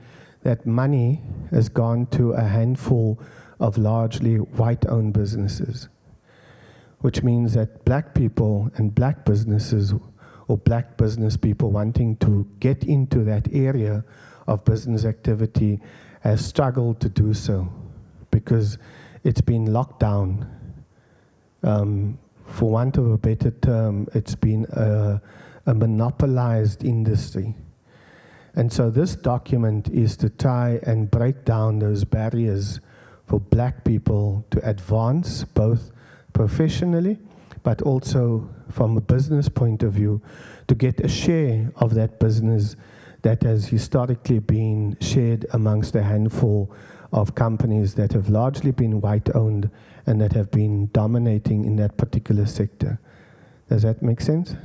that money has gone to a handful of largely white-owned businesses, which means that black people and black businesses, or black business people wanting to get into that area of business activity, has struggled to do so because it's been locked down. For want of a better term, it's been a monopolized industry. And so this document is to try and break down those barriers for black people to advance, both professionally, but also from a business point of view, to get a share of that business that has historically been shared amongst a handful of companies that have largely been white-owned and that have been dominating in that particular sector. Does that make sense?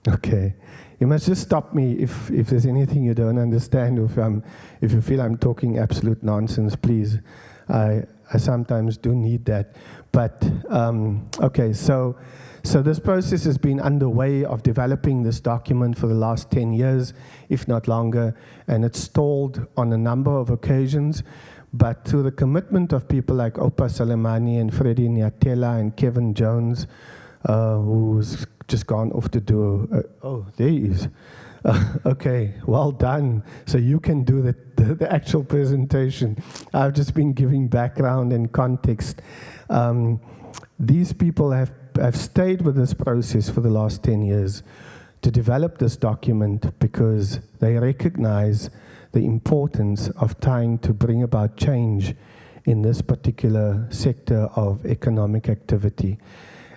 Okay. You must just stop me if there's anything you don't understand, or if you feel I'm talking absolute nonsense, please. I sometimes do need that. But, okay, so this process has been underway of developing this document for the last 10 years, if not longer, and it's stalled on a number of occasions. But through the commitment of people like Opa Salemani and Freddie Nyatela and Kevin Jones, who's just gone off to do, oh, there he is. Okay, well done. So you can do the actual presentation. I've just been giving background and context. These people have stayed with this process for the last 10 years to develop this document because they recognize the importance of trying to bring about change in this particular sector of economic activity.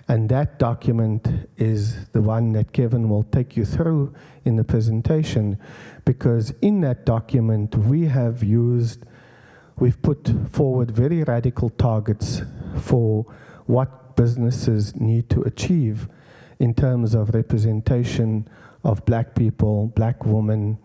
And that document is the one that Kevin will take you through in the presentation, because in that document we've put forward very radical targets for what businesses need to achieve in terms of representation of black people, black women,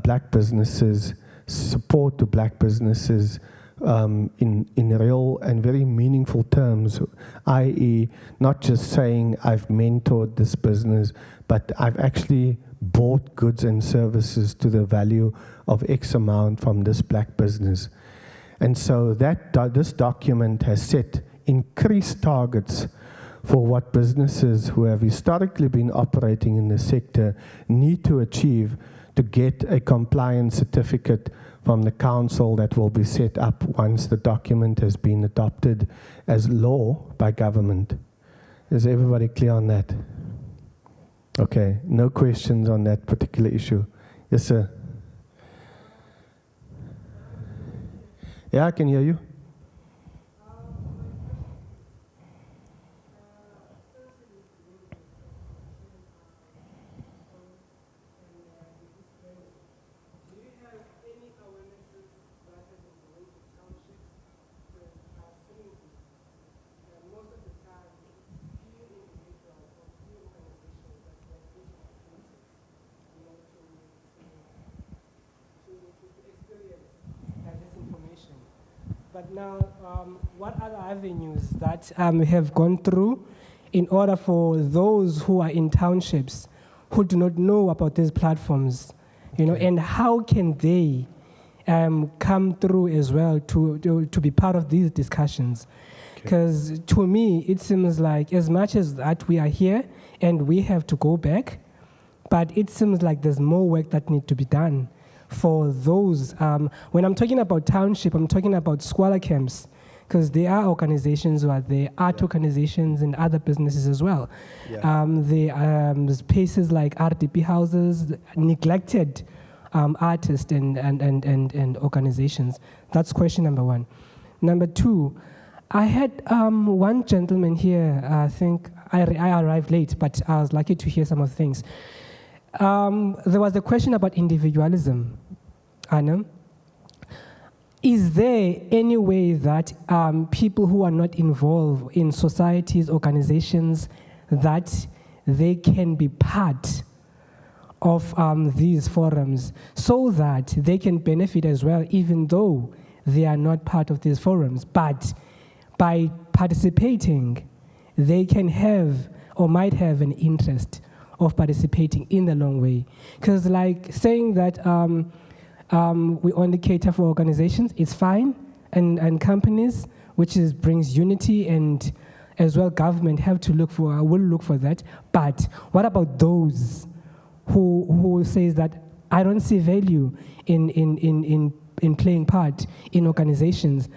black businesses, support to black businesses, in real and very meaningful terms, i.e. not just saying I've mentored this business, but I've actually bought goods and services to the value of X amount from this black business. And so this document has set increased targets for what businesses who have historically been operating in the sector need to achieve to get a compliance certificate from the council that will be set up once the document has been adopted as law by government. Is everybody clear on that? Okay, no questions on that particular issue. Yes, sir. Yeah, I can hear you. But now, what other avenues that have gone through in order for those who are in townships who do not know about these platforms, and how can they come through as well to be part of these discussions? Because to me, it seems like as much as that we are here and we have to go back, but it seems like there's more work that needs to be done for those. When I'm talking about township, I'm talking about squalor camps, because there are organizations who are there, art organizations and other businesses as well. There's places like RDP houses, neglected artists and organizations. That's question number one. Number two, I had one gentleman here, I think I arrived late, but I was lucky to hear some of the things. There was a question about individualism, Anna. Is there any way that people who are not involved in societies, organizations, that they can be part of these forums so that they can benefit as well, even though they are not part of these forums, but by participating, they can have or might have an interest of participating in the long way? Because like saying that we only cater for organizations, it's fine, and companies, which brings unity, and as well government will look for that. But what about those who says that I don't see value in playing part in organizations?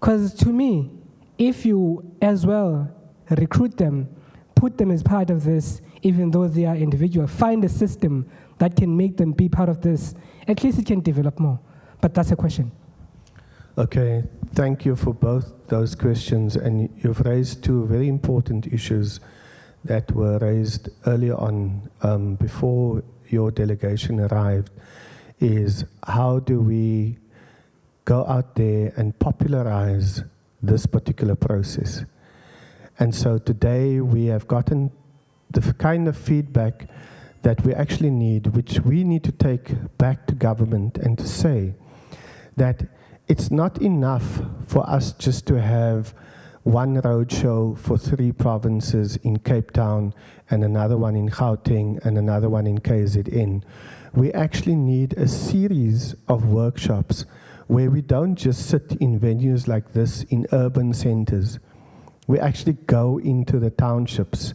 Because to me, if you as well recruit them, put them as part of this, even though they are individual, find a system that can make them be part of this, at least it can develop more. But that's a question. Okay, thank you for both those questions. And you've raised two very important issues that were raised earlier on before your delegation arrived, is how do we go out there and popularize this particular process? And so today we have gotten the kind of feedback that we actually need, which we need to take back to government and to say that it's not enough for us just to have one roadshow for 3 provinces in Cape Town and another one in Gauteng and another one in KZN. We actually need a series of workshops where we don't just sit in venues like this in urban centers. We actually go into the townships.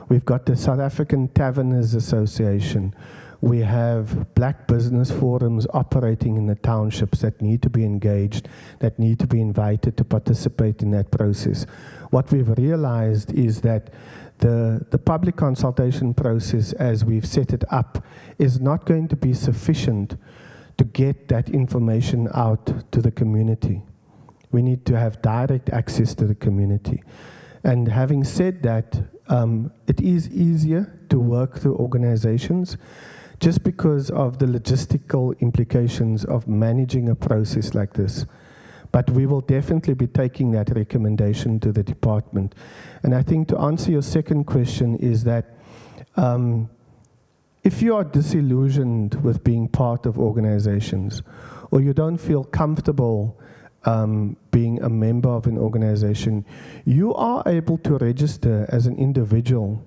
We've got the South African Taverners Association. We have black business forums operating in the townships that need to be engaged, that need to be invited to participate in that process. What we've realized is that the public consultation process, as we've set it up, is not going to be sufficient to get that information out to the community. We need to have direct access to the community. And having said that, it is easier to work through organizations just because of the logistical implications of managing a process like this. But we will definitely be taking that recommendation to the department. And I think to answer your second question is that if you are disillusioned with being part of organizations, or you don't feel comfortable being a member of an organization, you are able to register as an individual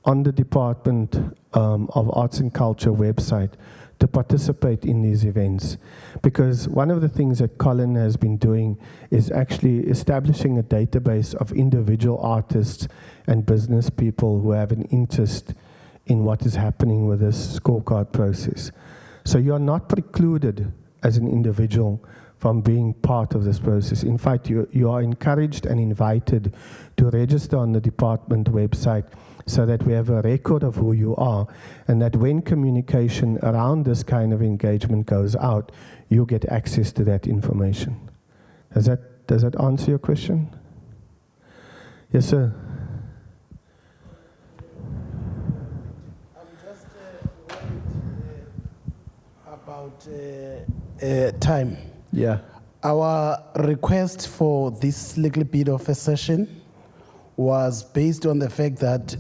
on the Department of Arts and Culture website to participate in these events. Because one of the things that Colin has been doing is actually establishing a database of individual artists and business people who have an interest in what is happening with this scorecard process. So you are not precluded as an individual from being part of this process. In fact, you are encouraged and invited to register on the department website so that we have a record of who you are, and that when communication around this kind of engagement goes out, you get access to that information. Does that answer your question? Yes, sir. I'm just worried about time. Yeah. Our request for this little bit of a session was based on the fact that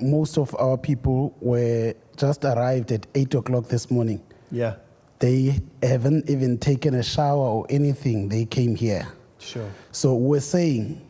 most of our people were just arrived at 8 o'clock this morning. Yeah. They haven't even taken a shower or anything. They came here. Sure. So we're saying,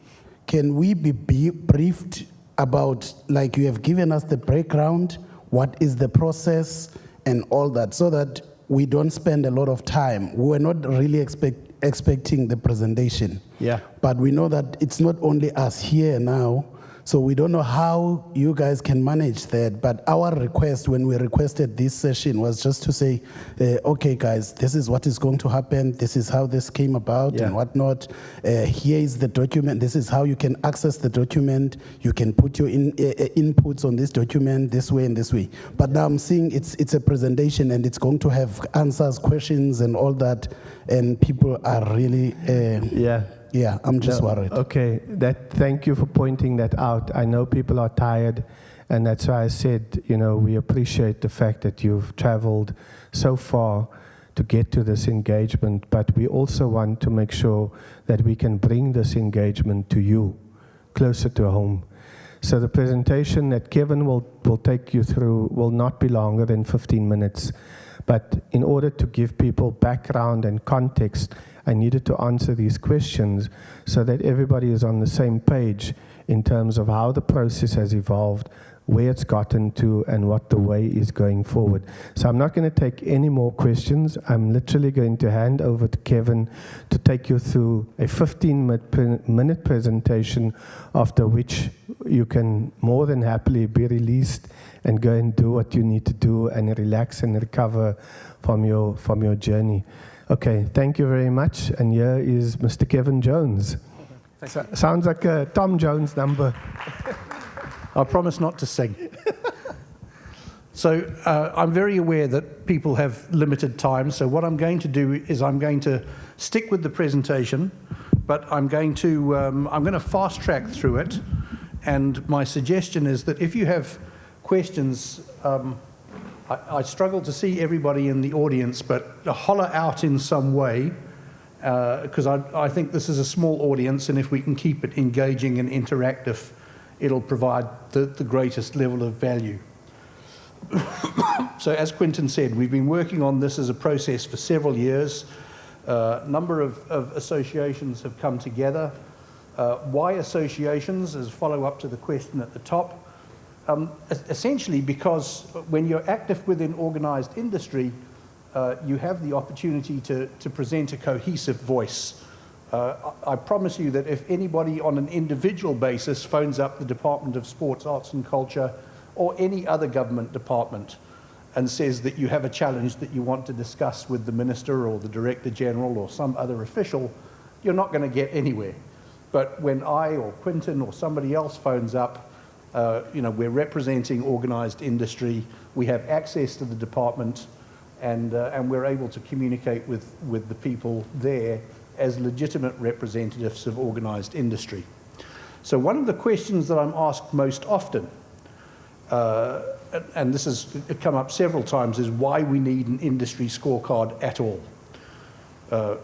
can we be briefed about, like you have given us the background, what is the process and all that, so that we don't spend a lot of time. We were not really expecting the presentation. Yeah. But we know that it's not only us here now, so we don't know how you guys can manage that. But our request, when we requested this session, was just to say, okay, guys, this is what is going to happen. This is how this came about and whatnot. Here is the document. This is how you can access the document. You can put your inputs on this document this way and this way. But now I'm seeing it's a presentation and it's going to have answers, questions, and all that. And people are really... Yeah, I'm just worried. Okay, thank you for pointing that out. I know people are tired, and that's why I said, we appreciate the fact that you've traveled so far to get to this engagement, but we also want to make sure that we can bring this engagement to you, closer to home. So the presentation that Kevin will take you through will not be longer than 15 minutes. But in order to give people background and context, I needed to answer these questions so that everybody is on the same page in terms of how the process has evolved, where it's gotten to, and what the way is going forward. So I'm not going to take any more questions. I'm literally going to hand over to Kevin to take you through a 15-minute presentation, after which you can more than happily be released and go and do what you need to do and relax and recover from your journey. Okay, thank you very much. And here is Mr. Kevin Jones. Sounds like a Tom Jones number. I promise not to sing. So I'm very aware that people have limited time. So what I'm going to do is I'm going to stick with the presentation, but I'm going to fast track through it. And my suggestion is that if you have questions, I struggle to see everybody in the audience, but holler out in some way, because I think this is a small audience, and if we can keep it engaging and interactive, it'll provide the greatest level of value. So as Quinton said, we've been working on this as a process for several years. A number of associations have come together. Why associations? As a follow-up to the question at the top. Essentially because when you're active within organized industry, you have the opportunity to present a cohesive voice. I promise you that if anybody on an individual basis phones up the Department of Sports, Arts and Culture or any other government department and says that you have a challenge that you want to discuss with the Minister or the Director General or some other official, you're not going to get anywhere. But when I or Quinton or somebody else phones up, we're representing organized industry, we have access to the department, and we're able to communicate with the people there as legitimate representatives of organized industry. So one of the questions that I'm asked most often, and this has come up several times, is why we need an industry scorecard at all.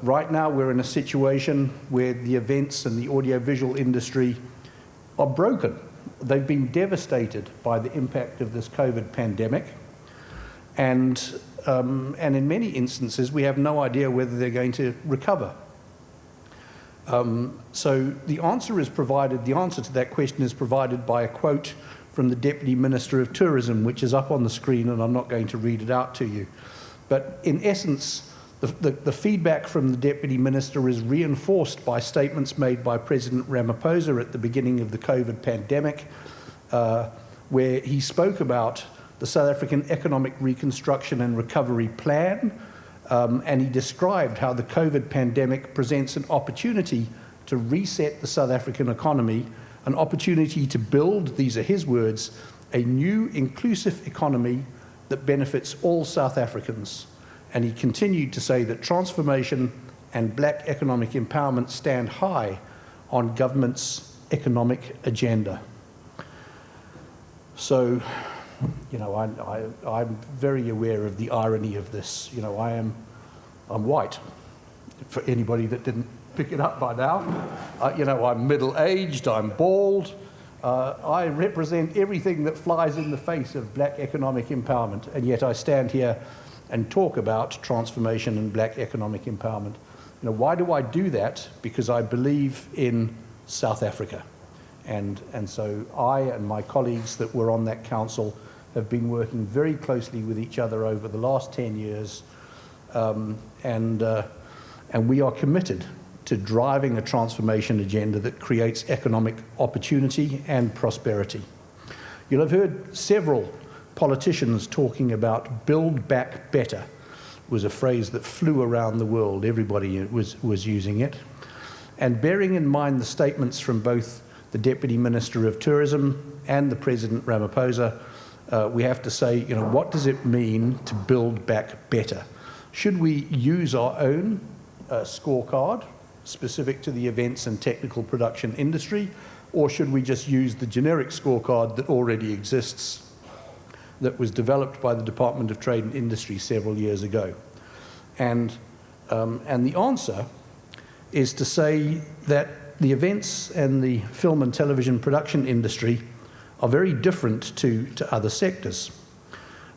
Right now we're in a situation where the events and the audiovisual industry are broken. They've been devastated by the impact of this COVID pandemic, and in many instances we have no idea whether they're going to recover. So the answer to that question is provided by a quote from the Deputy Minister of Tourism, which is up on the screen, and I'm not going to read it out to you. But in essence, the feedback from the Deputy Minister is reinforced by statements made by President Ramaphosa at the beginning of the COVID pandemic, where he spoke about the South African Economic Reconstruction and Recovery Plan, and he described how the COVID pandemic presents an opportunity to reset the South African economy, an opportunity to build, these are his words, a new inclusive economy that benefits all South Africans. And he continued to say that transformation and black economic empowerment stand high on government's economic agenda. So, I'm very aware of the irony of this. I'm white, for anybody that didn't pick it up by now. I'm middle-aged, I'm bald. I represent everything that flies in the face of black economic empowerment, and yet I stand here and talk about transformation and black economic empowerment. Why do I do that? Because I believe in South Africa. And so I and my colleagues that were on that council have been working very closely with each other over the last 10 years, and we are committed to driving a transformation agenda that creates economic opportunity and prosperity. You'll have heard several politicians talking about build back better. It was a phrase that flew around the world. Everybody was using it. And bearing in mind the statements from both the Deputy Minister of Tourism and the President Ramaphosa, we have to say, what does it mean to build back better? Should we use our own scorecard specific to the events and technical production industry, or should we just use the generic scorecard that already exists, that was developed by the Department of Trade and Industry several years ago? And the answer is to say that the events and the film and television production industry are very different to other sectors.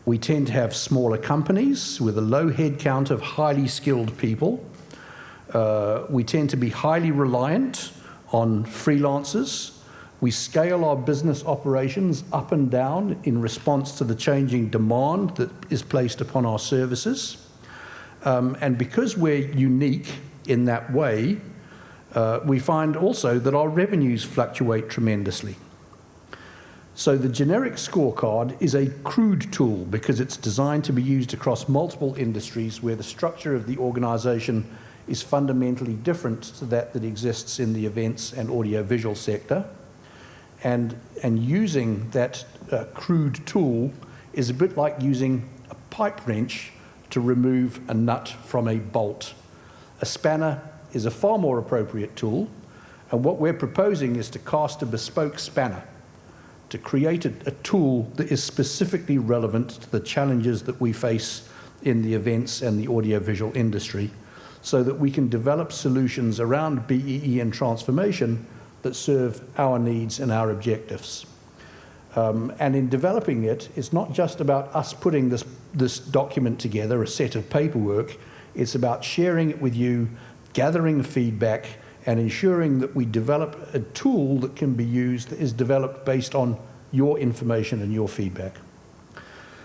We tend to have smaller companies with a low head count of highly skilled people. We tend to be highly reliant on freelancers. We scale our business operations up and down in response to the changing demand that is placed upon our services. And because we're unique in that way, we find also that our revenues fluctuate tremendously. So the generic scorecard is a crude tool because it's designed to be used across multiple industries where the structure of the organization is fundamentally different to that exists in the events and audiovisual sector. And using that crude tool is a bit like using a pipe wrench to remove a nut from a bolt. A spanner is a far more appropriate tool, and what we're proposing is to cast a bespoke spanner, to create a tool that is specifically relevant to the challenges that we face in the events and the audiovisual industry, so that we can develop solutions around BEE and transformation that serve our needs and our objectives. And in developing it, it's not just about us putting this document together, a set of paperwork. It's about sharing it with you, gathering feedback, and ensuring that we develop a tool that can be used, that is developed based on your information and your feedback.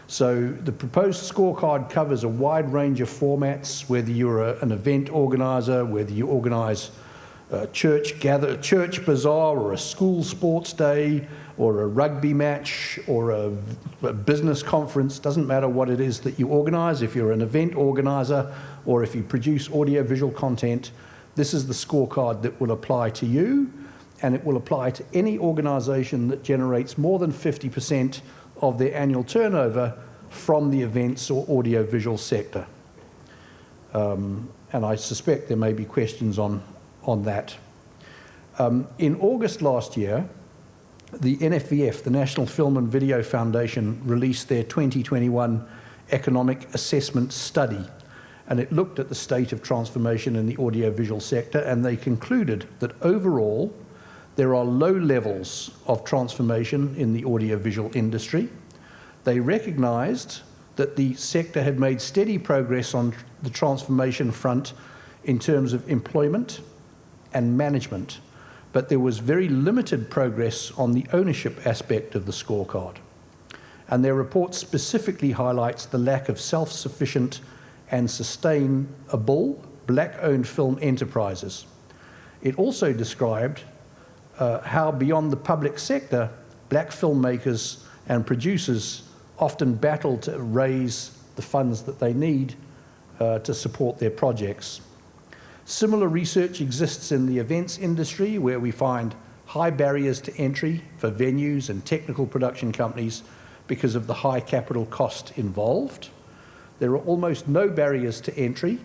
So the proposed scorecard covers a wide range of formats, whether you're an event organizer, whether you organize a church bazaar, or a school sports day, or a rugby match, or a business conference. Doesn't matter what it is that you organize. If you're an event organizer or if you produce audiovisual content, this is the scorecard that will apply to you, and it will apply to any organization that generates more than 50% of their annual turnover from the events or audiovisual sector. And I suspect there may be questions on that. In August last year, the NFVF, the National Film and Video Foundation, released their 2021 Economic Assessment Study, and it looked at the state of transformation in the audiovisual sector, and they concluded that overall there are low levels of transformation in the audiovisual industry. They recognized that the sector had made steady progress on the transformation front in terms of employment and management, but there was very limited progress on the ownership aspect of the scorecard. And their report specifically highlights the lack of self-sufficient and sustainable black-owned film enterprises. It also described how beyond the public sector, black filmmakers and producers often battle to raise the funds that they need to support their projects. Similar research exists in the events industry, where we find high barriers to entry for venues and technical production companies because of the high capital cost involved. There are almost no barriers to entry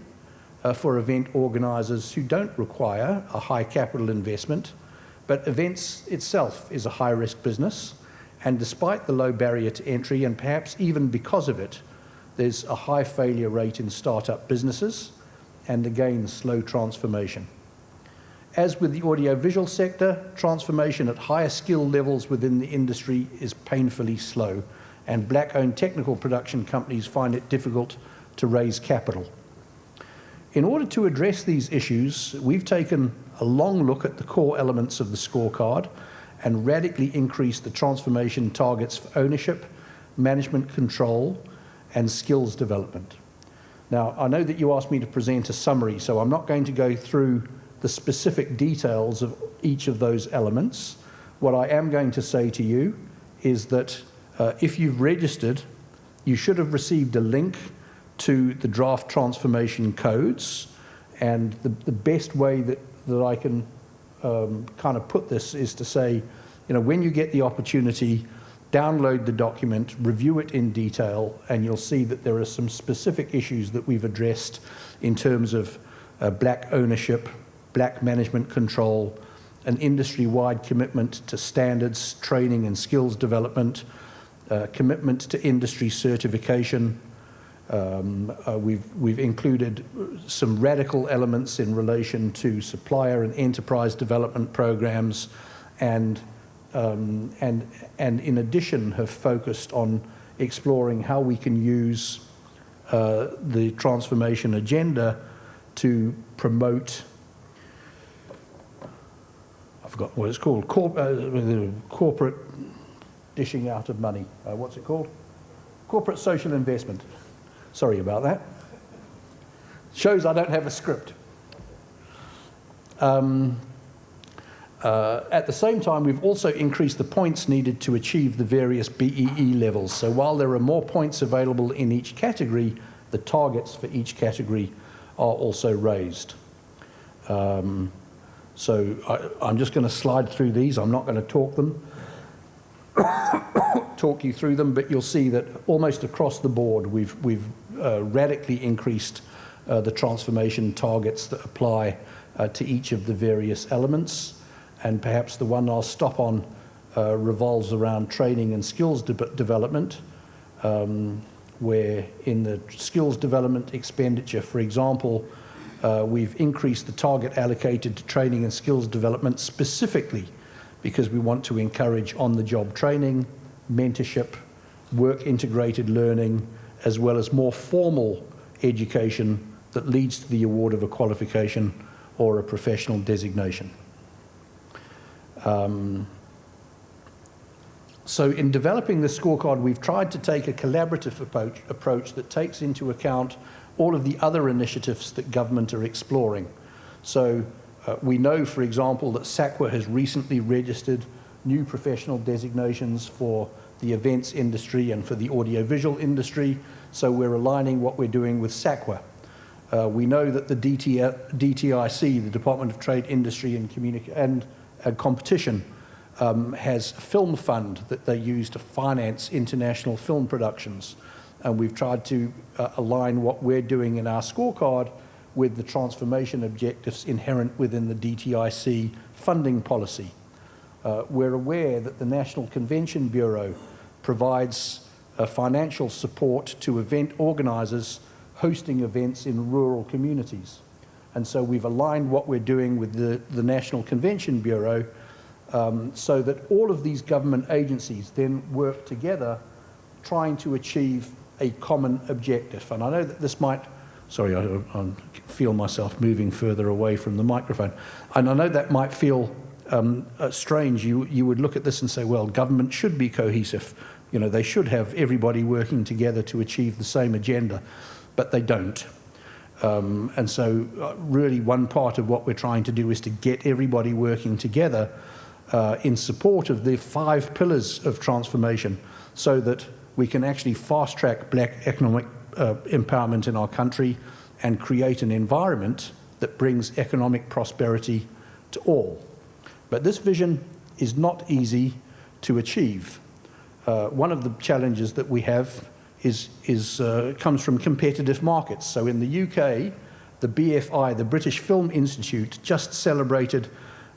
for event organisers who don't require a high capital investment, but events itself is a high-risk business, and despite the low barrier to entry, and perhaps even because of it, there's a high failure rate in startup businesses, and again, slow transformation. As with the audiovisual sector, transformation at higher skill levels within the industry is painfully slow, and black-owned technical production companies find it difficult to raise capital. In order to address these issues, we've taken a long look at the core elements of the scorecard and radically increased the transformation targets for ownership, management control, and skills development. Now, I know that you asked me to present a summary, so I'm not going to go through the specific details of each of those elements. What I am going to say to you is that if you've registered, you should have received a link to the draft transformation codes, and the best way that I can kind of put this is to say, when you get the opportunity, download the document, review it in detail, and you'll see that there are some specific issues that we've addressed in terms of black ownership, black management control, an industry-wide commitment to standards, training and skills development, commitment to industry certification. We've included some radical elements in relation to supplier and enterprise development programs, and in addition have focused on exploring how we can use the transformation agenda to promote, I forgot what it's called, corporate dishing out of money. What's it called? Corporate social investment. Sorry about that. Shows I don't have a script. At the same time, we've also increased the points needed to achieve the various BEE levels. So while there are more points available in each category, the targets for each category are also raised. So I'm just going to slide through these. I'm not going to talk you through them, but you'll see that almost across the board, we've radically increased the transformation targets that apply to each of the various elements. And perhaps the one I'll stop on revolves around training and skills development, where in the skills development expenditure, for example, we've increased the target allocated to training and skills development specifically because we want to encourage on-the-job training, mentorship, work-integrated learning, as well as more formal education that leads to the award of a qualification or a professional designation. So in developing the scorecard, we've tried to take a collaborative approach that takes into account all of the other initiatives that government are exploring. So we know, for example, that SACWA has recently registered new professional designations for the events industry and for the audiovisual industry, so we're aligning what we're doing with SACWA. We know that the DTIC, the Department of Trade, Industry and Competition, has a film fund that they use to finance international film productions. And we've tried to align what we're doing in our scorecard with the transformation objectives inherent within the DTIC funding policy. We're aware that the National Convention Bureau provides financial support to event organisers hosting events in rural communities. And so we've aligned what we're doing with the National Convention Bureau so that all of these government agencies then work together trying to achieve a common objective. And I know that this might, sorry, I feel myself moving further away from the microphone. And I know that might feel strange. You would look at this and say, well, government should be cohesive. They should have everybody working together to achieve the same agenda, but they don't. And so really one part of what we're trying to do is to get everybody working together in support of the 5 pillars of transformation so that we can actually fast-track black economic empowerment in our country and create an environment that brings economic prosperity to all. But this vision is not easy to achieve. One of the challenges that we have comes from competitive markets. So in the UK, the BFI, the British Film Institute, just celebrated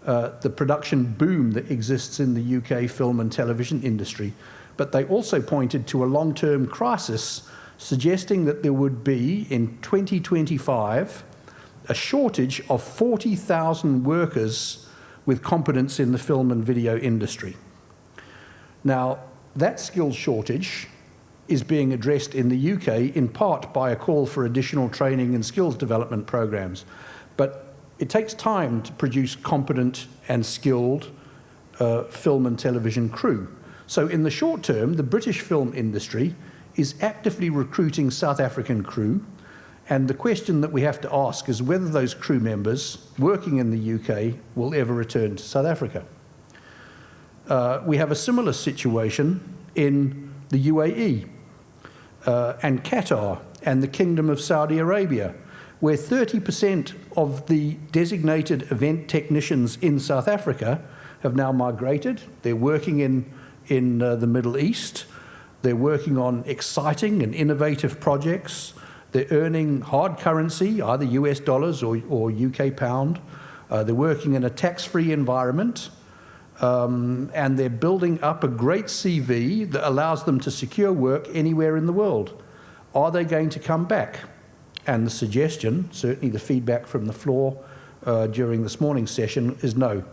the production boom that exists in the UK film and television industry. But they also pointed to a long-term crisis, suggesting that there would be, in 2025, a shortage of 40,000 workers with competence in the film and video industry. Now, that skills shortage is being addressed in the UK in part by a call for additional training and skills development programs. But it takes time to produce competent and skilled film and television crew. So in the short term, the British film industry is actively recruiting South African crew, and the question that we have to ask is whether those crew members working in the UK will ever return to South Africa. We have a similar situation in the UAE and Qatar and the Kingdom of Saudi Arabia, where 30% of the designated event technicians in South Africa have now migrated. They're working in the Middle East. They're working on exciting and innovative projects. They're earning hard currency, either US dollars or UK pound. They're working in a tax-free environment. And they're building up a great CV that allows them to secure work anywhere in the world. Are they going to come back? And the suggestion, certainly the feedback from the floor during this morning's session, is no.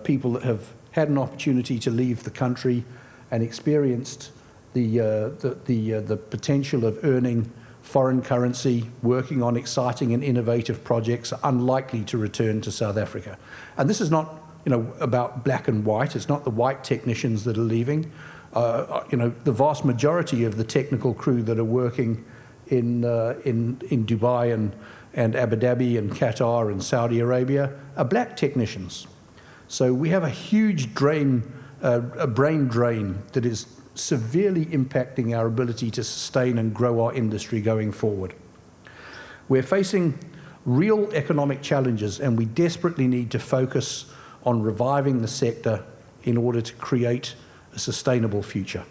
People that have had an opportunity to leave the country and experienced the potential of earning foreign currency, working on exciting and innovative projects, are unlikely to return to South Africa. And this is not about black and white. It's not the white technicians that are leaving. The vast majority of the technical crew that are working in Dubai and Abu Dhabi and Qatar and Saudi Arabia are black technicians. So we have a huge a brain drain that is severely impacting our ability to sustain and grow our industry going forward. We're facing real economic challenges, and we desperately need to focus on reviving the sector in order to create a sustainable future.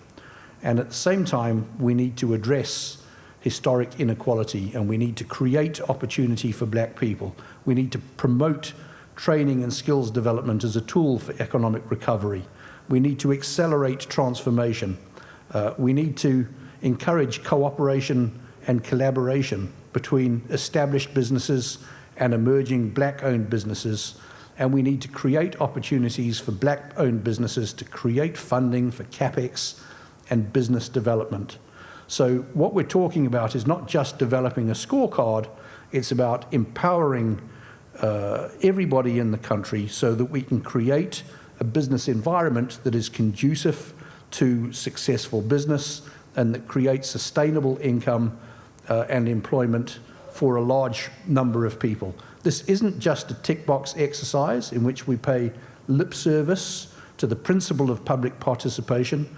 And at the same time, we need to address historic inequality, and we need to create opportunity for black people. We need to promote training and skills development as a tool for economic recovery. We need to accelerate transformation. We need to encourage cooperation and collaboration between established businesses and emerging black-owned businesses. And we need to create opportunities for black-owned businesses to create funding for CapEx and business development. So what we're talking about is not just developing a scorecard, it's about empowering everybody in the country so that we can create a business environment that is conducive to successful business and that creates sustainable income and employment for a large number of people. This isn't just a tick box exercise in which we pay lip service to the principle of public participation.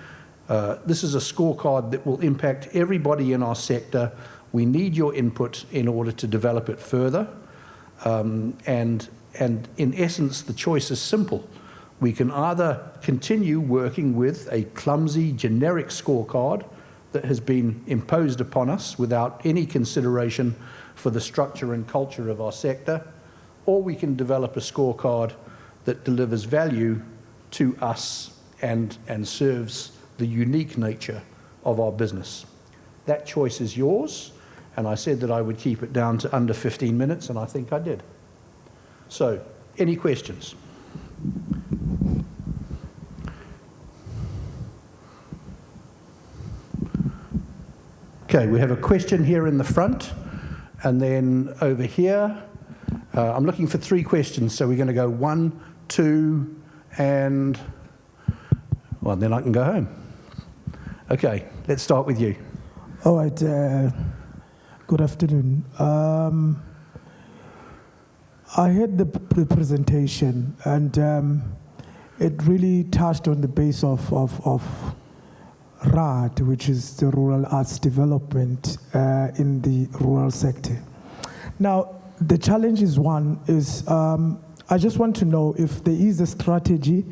This is a scorecard that will impact everybody in our sector. We need your input in order to develop it further. And in essence, the choice is simple. We can either continue working with a clumsy, generic scorecard that has been imposed upon us without any consideration for the structure and culture of our sector, or we can develop a scorecard that delivers value to us and serves the unique nature of our business. That choice is yours, and I said that I would keep it down to under 15 minutes, and I think I did. So, any questions? Okay, we have a question here in the front, and then over here. I'm looking for 3 questions, so we're going to go 1, 2, and, well, then I can go home. Okay, let's start with you. All right, good afternoon. I heard the presentation, and it really touched on the base of RAD, which is the rural arts development in the rural sector. Now, the challenge is I just want to know if there is a strategy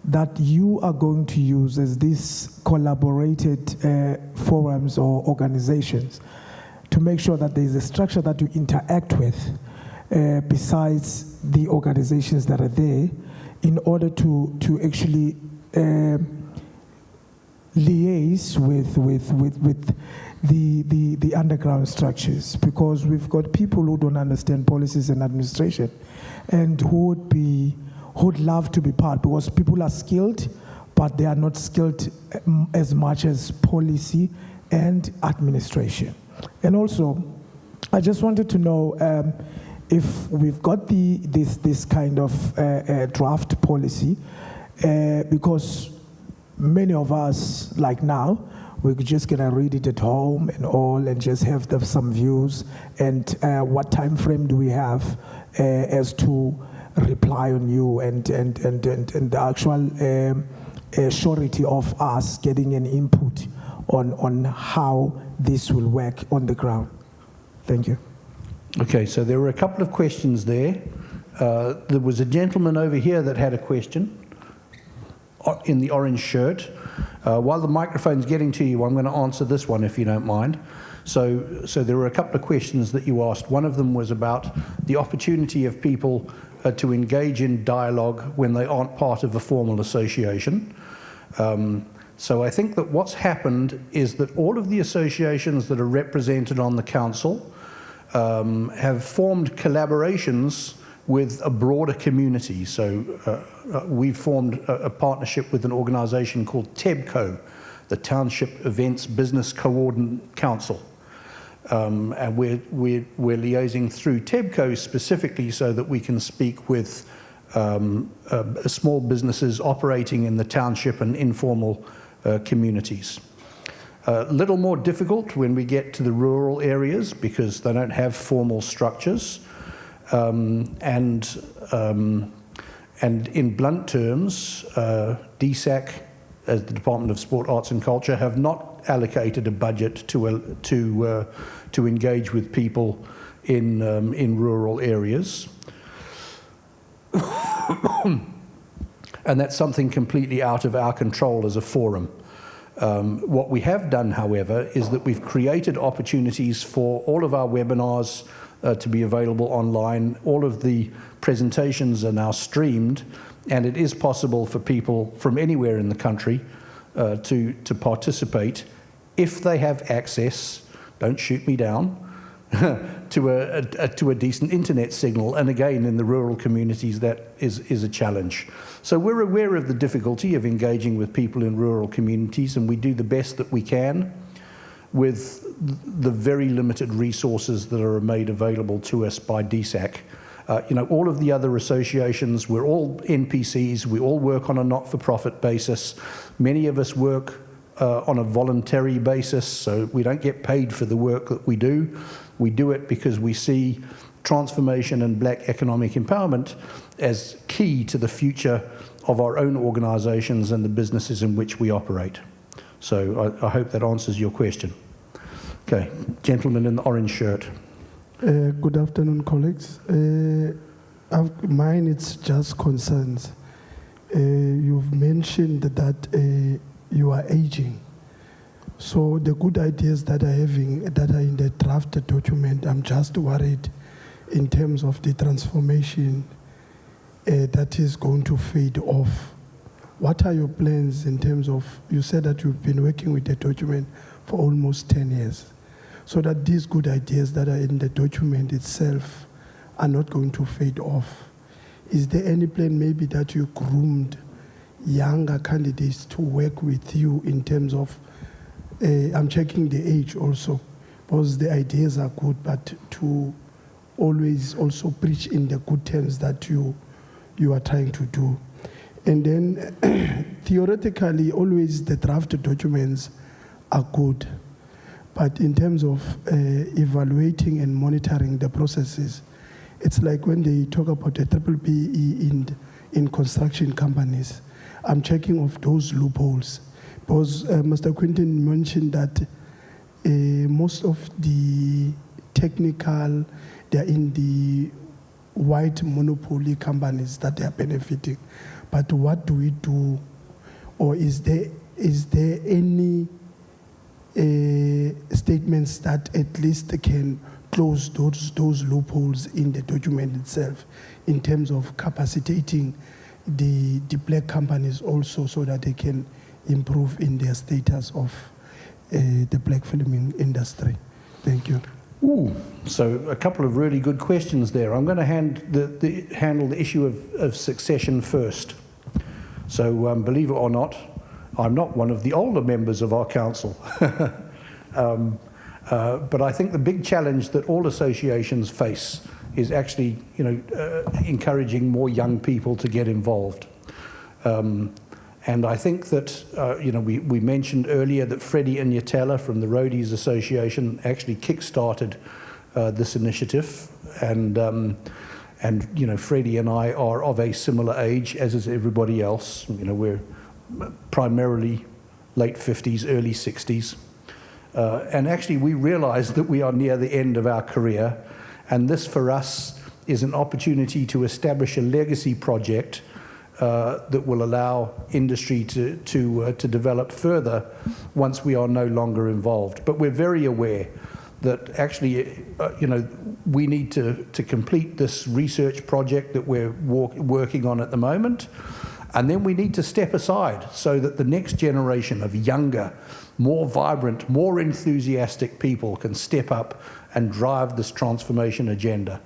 that you are going to use as these collaborated forums or organizations to make sure that there is a structure that you interact with besides the organizations that are there in order to actually liaise with the underground structures, because we've got people who don't understand policies and administration and who would love to be part, because people are skilled, but they are not skilled as much as policy and administration. And also, I just wanted to know if we've got this kind of draft policy, because many of us, like now, we're just gonna read it at home and all, and just have some views. And what time frame do we have as to reply on you, and the actual surety of us getting an input on how this will work on the ground? Thank you. Okay, so there were a couple of questions there. There was a gentleman over here that had a question in the orange shirt. While the microphone's getting to you, I'm going to answer this one if you don't mind. So there were a couple of questions that you asked. One of them was about the opportunity of people to engage in dialogue when they aren't part of a formal association. So I think that what's happened is that all of the associations that are represented on the council have formed collaborations with a broader community. So we've formed a partnership with an organization called TEBCO, the Township Events Business Coordinate Council. And we're liaising through TEBCO specifically so that we can speak with small businesses operating in the township and informal communities. A little more difficult when we get to the rural areas because they don't have formal structures. And in blunt terms, DSAC, as the Department of Sport, Arts and Culture, have not allocated a budget to engage with people in rural areas. And that's something completely out of our control as a forum. What we have done, however, is that we've created opportunities for all of our webinars to be available online. All of the presentations are now streamed, and it is possible for people from anywhere in the country to participate if they have access, don't shoot me down, to a decent internet signal. And again, in the rural communities, that is a challenge. So we're aware of the difficulty of engaging with people in rural communities, and we do the best that we can with the very limited resources that are made available to us by DSAC. All of the other associations, we're all NPCs, we all work on a not-for-profit basis. Many of us work on a voluntary basis, so we don't get paid for the work that we do. We do it because we see transformation and black economic empowerment as key to the future of our own organizations and the businesses in which we operate. So I hope that answers your question. Okay, gentleman in the orange shirt. Good afternoon, colleagues. Mine is just concerns. You've mentioned that you are aging. So the good ideas that are in the draft document, I'm just worried in terms of the transformation that is going to fade off. What are your plans in terms of, you said that you've been working with the document for almost 10 years, so that these good ideas that are in the document itself are not going to fade off. Is there any plan maybe that you groomed younger candidates to work with you in terms of, I'm checking the age also, because the ideas are good, but to always also preach in the good terms that you are trying to do. And then theoretically, always the draft documents are good. But in terms of evaluating and monitoring the processes, it's like when they talk about the BBBE in construction companies, I'm checking off those loopholes. Because Mr. Quinton mentioned that most of the technical, they're in the white monopoly companies that they are benefiting. But what do we do? Or is there any statements that at least can close those loopholes in the document itself in terms of capacitating the black companies also, so that they can improve in their status of the black film industry? Thank you. Ooh, so a couple of really good questions there. I'm going to handle the issue of succession first. So believe it or not, I'm not one of the older members of our council. But I think the big challenge that all associations face is actually, encouraging more young people to get involved. And I think that, we mentioned earlier that Freddie Inyatella from the Roadies Association actually kick-started this initiative. And Freddie and I are of a similar age, as is everybody else. We're primarily late 50s, early 60s. And actually, we realize that we are near the end of our career, and this for us is an opportunity to establish a legacy project that will allow industry to develop further once we are no longer involved. But we're very aware that actually, we need to complete this research project that we're working on at the moment, and then we need to step aside so that the next generation of younger, more vibrant, more enthusiastic people can step up and drive this transformation agenda.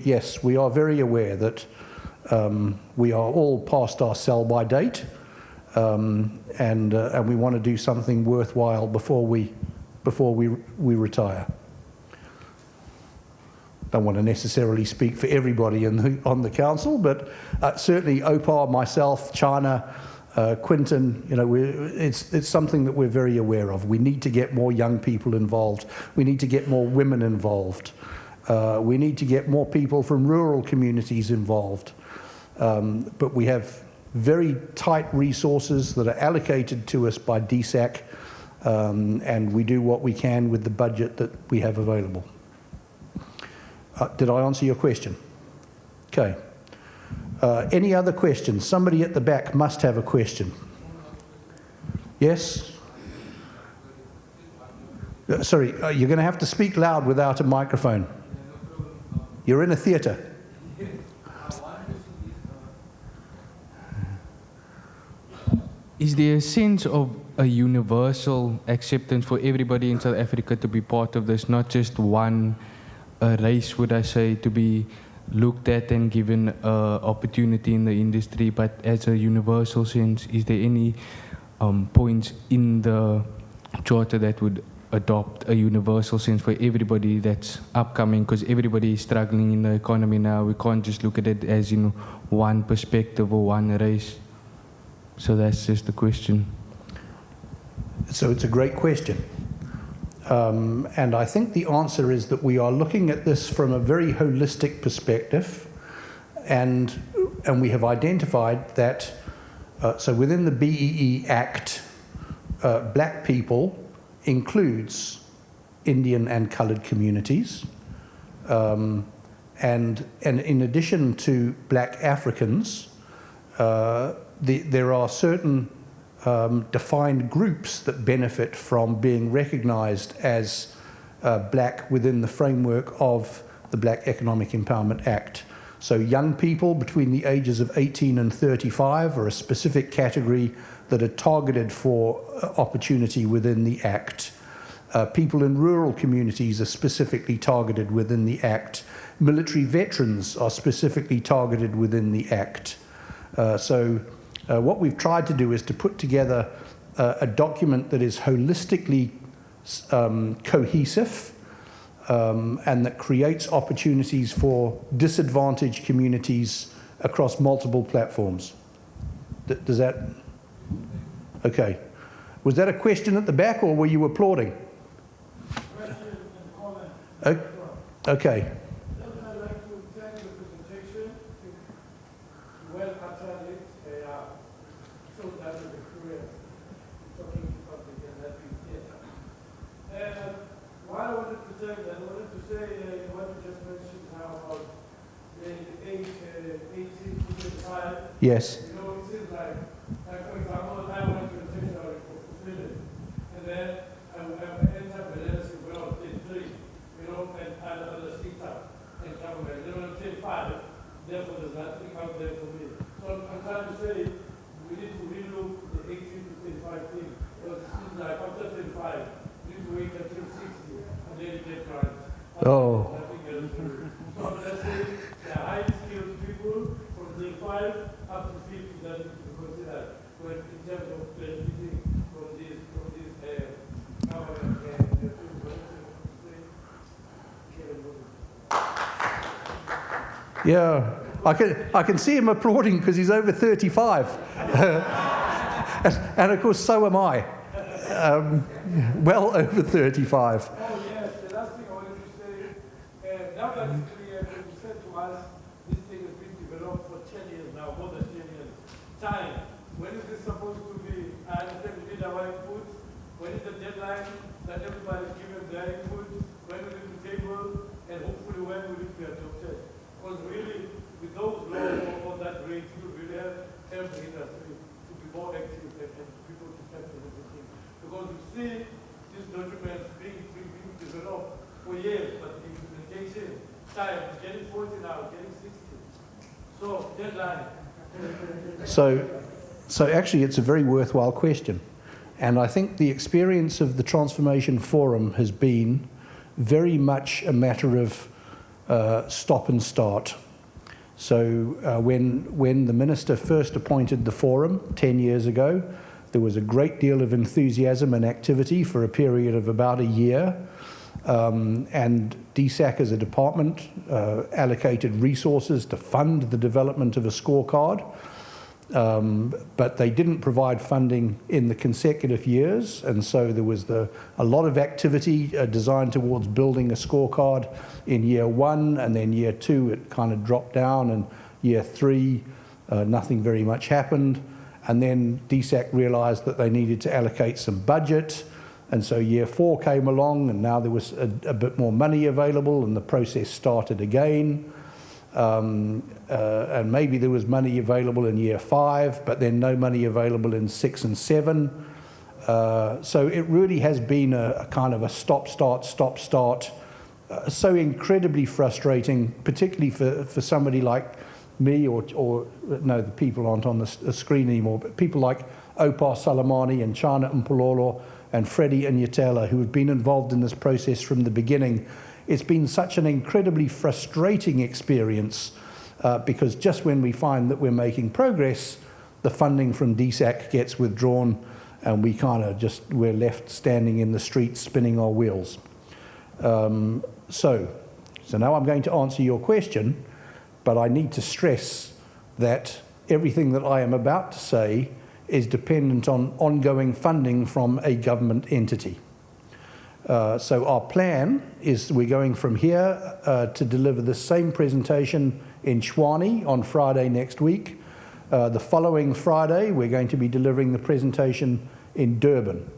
Yes, we are very aware that we are all past our sell-by date, and we want to do something worthwhile before we retire. Don't want to necessarily speak for everybody on the council, but certainly Opar, myself, China, Quinton, it's something that we're very aware of. We need to get more young people involved. We need to get more women involved. We need to get more people from rural communities involved. But we have very tight resources that are allocated to us by DSAC, and we do what we can with the budget that we have available. Did I answer your question? Okay. Any other questions? Somebody at the back must have a question. Yes? Sorry, you're going to have to speak loud without a microphone. You're in a theatre. Is there a sense of a universal acceptance for everybody in South Africa to be part of this, not just one race, would I say, to be looked at and given opportunity in the industry, but as a universal sense, is there any points in the charter that would adopt a universal sense for everybody that's upcoming? Because everybody is struggling in the economy now. We can't just look at it as one perspective or one race. So that's just the question. So it's a great question. And I think the answer is that we are looking at this from a very holistic perspective, and we have identified that, so within the BEE Act, black people includes Indian and coloured communities, and in addition to black Africans, there are certain defined groups that benefit from being recognised as black within the framework of the Black Economic Empowerment Act. So young people between the ages of 18 and 35 are a specific category that are targeted for opportunity within the Act. People in rural communities are specifically targeted within the Act. Military veterans are specifically targeted within the Act. What we've tried to do is to put together a document that is holistically cohesive and that creates opportunities for disadvantaged communities across multiple platforms. Does that? Okay. Was that a question at the back, or were you applauding? Okay. Yes. You know, it seems like for example, I went to a tertiary Australia, and then I ended up in legacy when I was 3, and I understood that in government. Then when I'm 5, therefore there's nothing out there for me. So I'm trying to say we need to relook the 18 to 35 thing. Because it seems like after 35, you need to wait until 60, and then you get grants. Oh. So let's say the high skilled people from the 45 up to 50 that needs to be considered when in terms of benefiting from this government and the Yeah, I can see him applauding because he's over 35. And of course, so am I. Well over 35. Oh yes, the last thing I wanted to say, now that it's clear, you said to us, this thing has been developed for 10 years now, more than 10 years. Time, when is this supposed to be? I understand we need our input. When is the deadline that everybody's given their input? When will it be tabled? And hopefully when will it be adopted? Because really, with those laws or that rate, you really help the industry to be more active and people to start everything. Because you see these documents being developed for years, but the implementation time, getting 40 now, getting 60. So, deadline. So actually, it's a very worthwhile question. And I think the experience of the Transformation Forum has been very much a matter of stop and start. So when the minister first appointed the forum 10 years ago, there was a great deal of enthusiasm and activity for a period of about a year. And DSAC as a department allocated resources to fund the development of a scorecard. But they didn't provide funding in the consecutive years, and so there was a lot of activity designed towards building a scorecard in year 1, and then year 2 it kind of dropped down, and year 3 nothing very much happened, and then DSAC realised that they needed to allocate some budget, and so year 4 came along, and now there was a bit more money available, and the process started again. And maybe there was money available in year 5, but then no money available in 6 and 7. So it really has been a kind of a stop-start, so incredibly frustrating, particularly for somebody like me, or no, the people aren't on the screen anymore, but people like Opar Salamani and Chana Mpololo and Freddie Nyatela, who have been involved in this process from the beginning. It's been such an incredibly frustrating experience because just when we find that we're making progress, the funding from DSAC gets withdrawn and we kind of we're left standing in the street spinning our wheels. So now I'm going to answer your question, but I need to stress that everything that I am about to say is dependent on ongoing funding from a government entity. So our plan is we're going from here to deliver the same presentation in Tshwane on Friday next week. The following Friday, we're going to be delivering the presentation in Durban.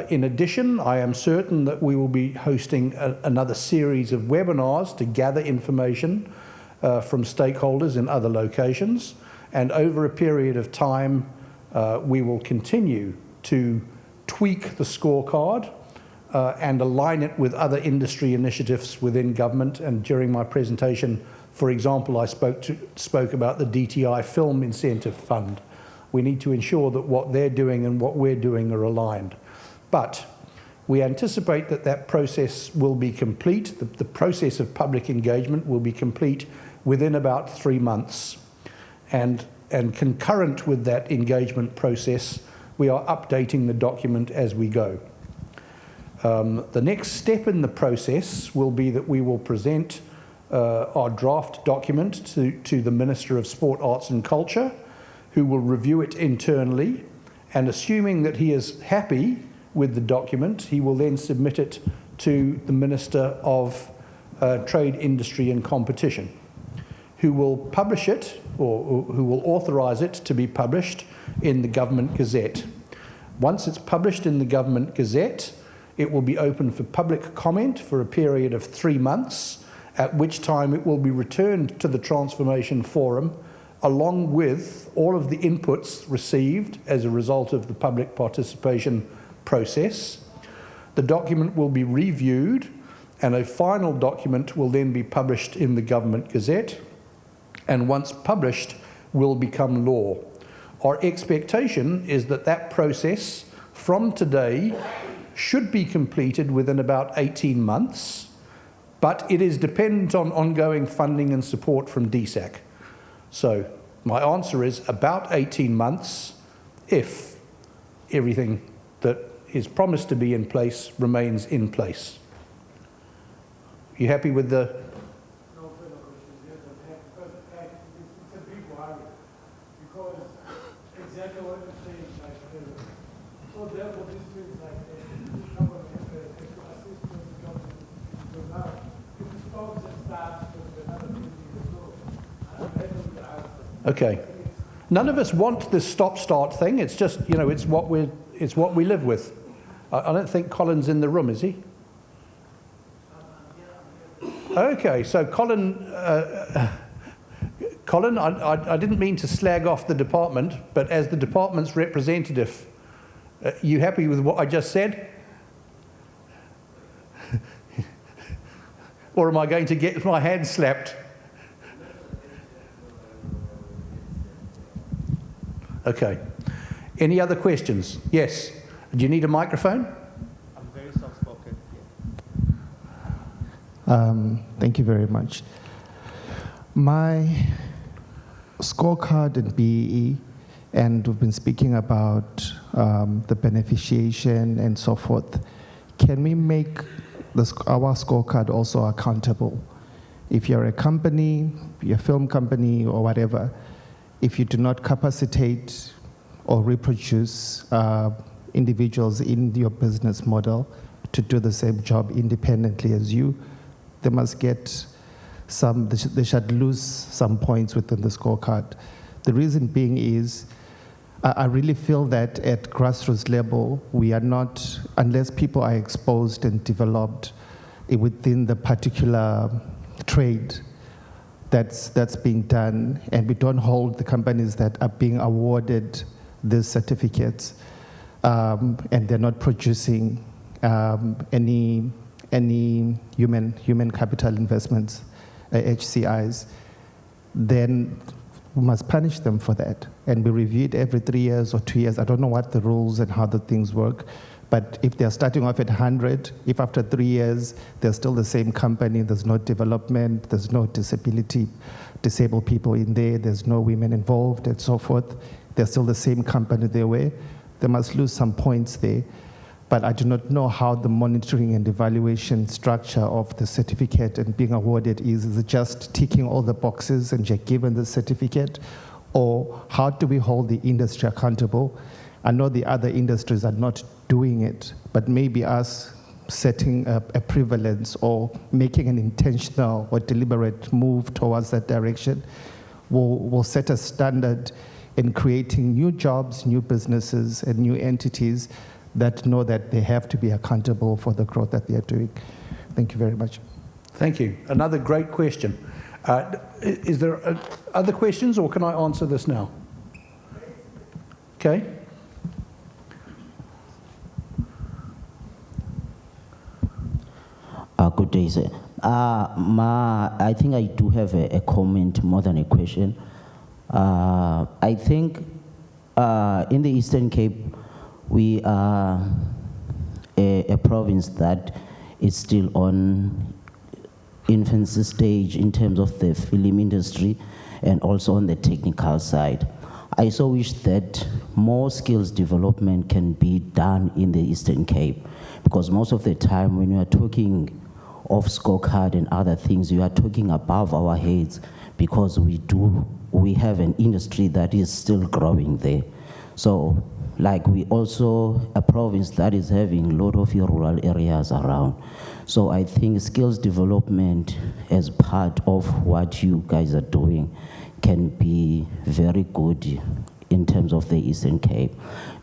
In addition, I am certain that we will be hosting another series of webinars to gather information from stakeholders in other locations. And over a period of time, we will continue to tweak the scorecard and align it with other industry initiatives within government. And during my presentation, for example, I spoke about the DTI Film Incentive Fund. We need to ensure that what they're doing and what we're doing are aligned. But we anticipate that that process will be complete. The process of public engagement will be complete within about 3 months. And concurrent with that engagement process, we are updating the document as we go. The next step in the process will be that we will present our draft document to the Minister of Sport, Arts and Culture, who will review it internally, and assuming that he is happy with the document, he will then submit it to the Minister of Trade, Industry and Competition, who will publish it, or who will authorise it to be published in the Government Gazette. Once it's published in the Government Gazette, it will be open for public comment for a period of 3 months, at which time it will be returned to the Transformation Forum, along with all of the inputs received as a result of the public participation process. The document will be reviewed, and a final document will then be published in the Government Gazette, and once published, will become law. Our expectation is that that process from today should be completed within about 18 months, but it is dependent on ongoing funding and support from DSAC. So my answer is about 18 months if everything that is promised to be in place remains in place. You happy with the... No further questions. Yes, I'm happy because it's a big worry because exactly what you're saying, like, so therefore this means like this government has to assist this government because now if it stops and starts with another 20 years old, I'm happy with the answer. Okay. None of us want this stop-start thing. It's just, you know, it's what we live with. I don't think Colin's in the room, is he? Okay, so Colin, I didn't mean to slag off the department, but as the department's representative, you happy with what I just said? Or am I going to get my hand slapped? Okay. Any other questions? Yes. Do you need a microphone? I'm very soft-spoken. Thank you very much. My scorecard and BEE, and we've been speaking about the beneficiation and so forth. Can we make our scorecard also accountable? If you're a company, you're a film company or whatever, if you do not capacitate or reproduce individuals in your business model to do the same job independently as you, they must get they should lose some points within the scorecard. The reason being is, I really feel that at grassroots level, we are not, unless people are exposed and developed within the particular trade that's being done, and we don't hold the companies that are being awarded these certificates, and they're not producing any human capital investments, HCIs, then we must punish them for that. And we review it every 3 years or 2 years. I don't know what the rules and how the things work, but if they're starting off at 100, if after 3 years they're still the same company, there's no development, there's no disabled people in there, there's no women involved and so forth, they're still the same company they were, they must lose some points there. But I do not know how the monitoring and evaluation structure of the certificate and being awarded is. Is it just ticking all the boxes and you're given the certificate? Or how do we hold the industry accountable? I know the other industries are not doing it, but maybe us setting a prevalence or making an intentional or deliberate move towards that direction will set a standard in creating new jobs, new businesses, and new entities that know that they have to be accountable for the growth that they are doing. Thank you very much. Thank you. Another great question. Is there other questions, or can I answer this now? Okay. Good day, sir. I think I do have a comment more than a question. I think in the Eastern Cape, we are a province that is still on infancy stage in terms of the film industry and also on the technical side. I so wish that more skills development can be done in the Eastern Cape, because most of the time when you are talking of scorecard and other things, you are talking above our heads, because we have an industry that is still growing there. So, like, we also a province that is having a lot of rural areas around. So I think skills development as part of what you guys are doing can be very good in terms of the Eastern Cape,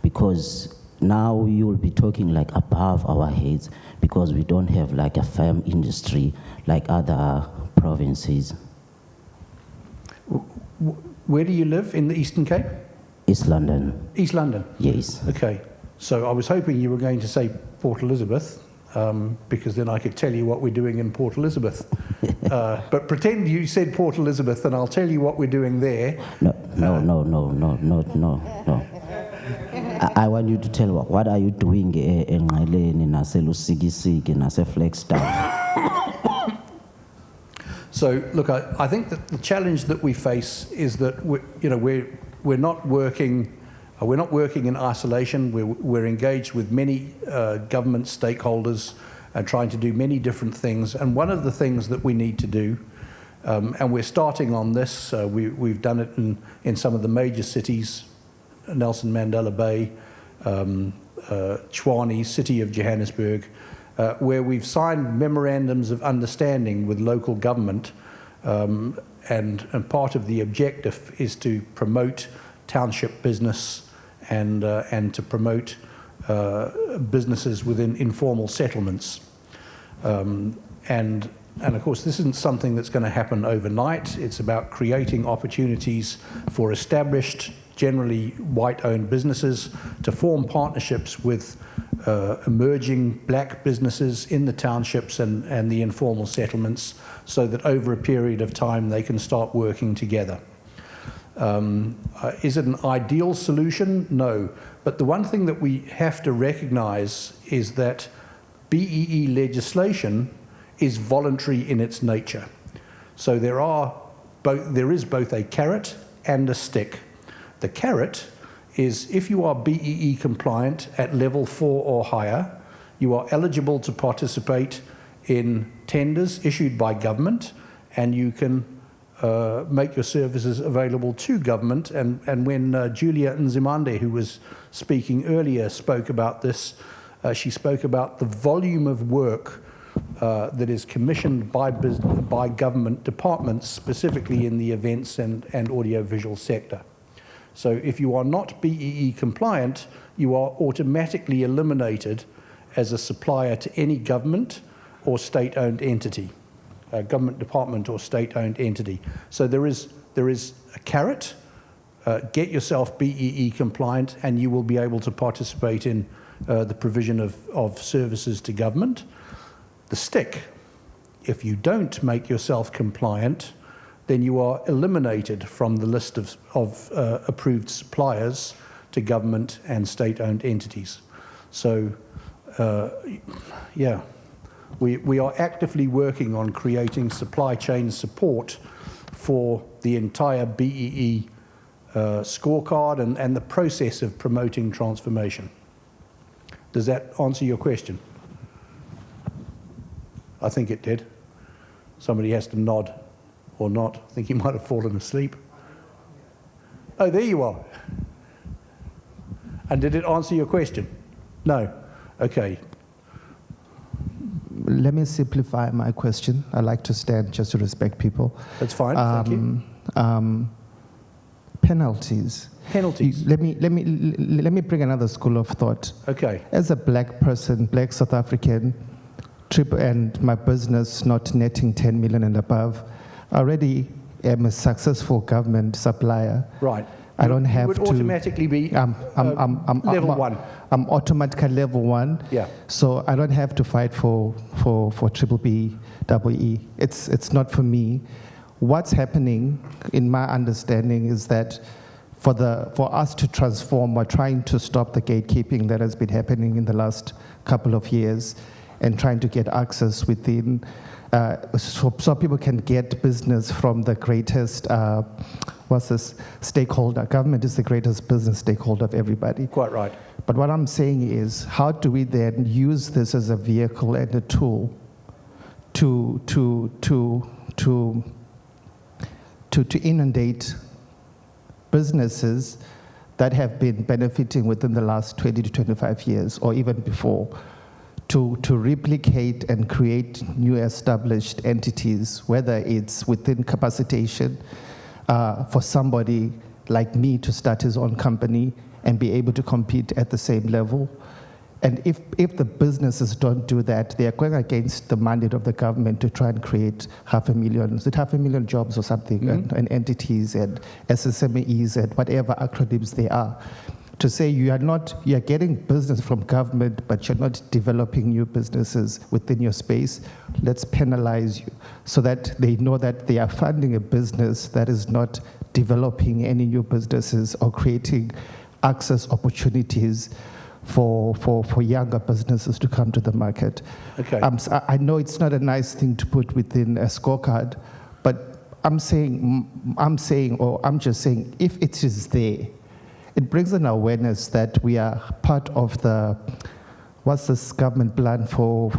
because now you will be talking like above our heads, because we don't have like a film industry like other provinces. Where do you live in the Eastern Cape? East London. East London? Yes. Okay. So I was hoping you were going to say Port Elizabeth, because then I could tell you what we're doing in Port Elizabeth. But pretend you said Port Elizabeth and I'll tell you what we're doing there. No. I want you to tell what are you doing in Flagstaff? So, look, I think that the challenge that we face is that we're not working in isolation. We're engaged with many government stakeholders and trying to do many different things. And one of the things that we need to do, and we're starting on this, we've done it in some of the major cities, Nelson Mandela Bay, Tshwane, City of Johannesburg, where we've signed memorandums of understanding with local government, and part of the objective is to promote township business and to promote businesses within informal settlements. And of course, this isn't something that's going to happen overnight. It's about creating opportunities for established, generally white-owned businesses to form partnerships with emerging black businesses in the townships and the informal settlements, so that over a period of time they can start working together. Is it an ideal solution? No. But the one thing that we have to recognize is that BEE legislation is voluntary in its nature. So there is both a carrot and a stick. The carrot is if you are BEE compliant at level 4 or higher, you are eligible to participate in tenders issued by government, and you can make your services available to government. And when Julia Nzimande, who was speaking earlier, spoke about this, she spoke about the volume of work that is commissioned by government departments, specifically in the events and audiovisual sector. So if you are not BEE compliant, you are automatically eliminated as a supplier to any government or state-owned entity, government department or state-owned entity. So there is a carrot. Get yourself BEE compliant, and you will be able to participate in the provision of services to government. The stick: if you don't make yourself compliant, then you are eliminated from the list of approved suppliers to government and state-owned entities. So, yeah, we are actively working on creating supply chain support for the entire BEE scorecard and the process of promoting transformation. Does that answer your question? I think it did. Somebody has to nod. Or not. I think he might have fallen asleep. Oh, there you are. And did it answer your question? No. Okay. Let me simplify my question. I like to stand just to respect people. That's fine. Thank you. Penalties. Penalties. Let me bring another school of thought. Okay. As a black person, black South African, and my business not netting 10 million and above, I already am a successful government supplier. Right. I don't have to. You would automatically be level 1. I'm automatically level 1. Yeah. So I don't have to fight for triple B, double E. It's not for me. What's happening, in my understanding, is that for us to transform, we're trying to stop the gatekeeping that has been happening in the last couple of years, and trying to get access within. So people can get business from the greatest, stakeholder. Government is the greatest business stakeholder of everybody. Quite right. But what I'm saying is, how do we then use this as a vehicle and a tool to inundate businesses that have been benefiting within the last 20 to 25 years, or even before, to replicate and create new established entities, whether it's within capacitation for somebody like me to start his own company and be able to compete at the same level. And if the businesses don't do that, they are going against the mandate of the government to try and create 500,000 jobs or something, and entities and SSMEs and whatever acronyms they are. To say you are getting business from government, but you're not developing new businesses within your space, let's penalize you so that they know that they are funding a business that is not developing any new businesses or creating access opportunities for younger businesses to come to the market. Okay. I know it's not a nice thing to put within a scorecard, But I'm just saying, if it is there, it brings an awareness that we are part of the, what's this government plan for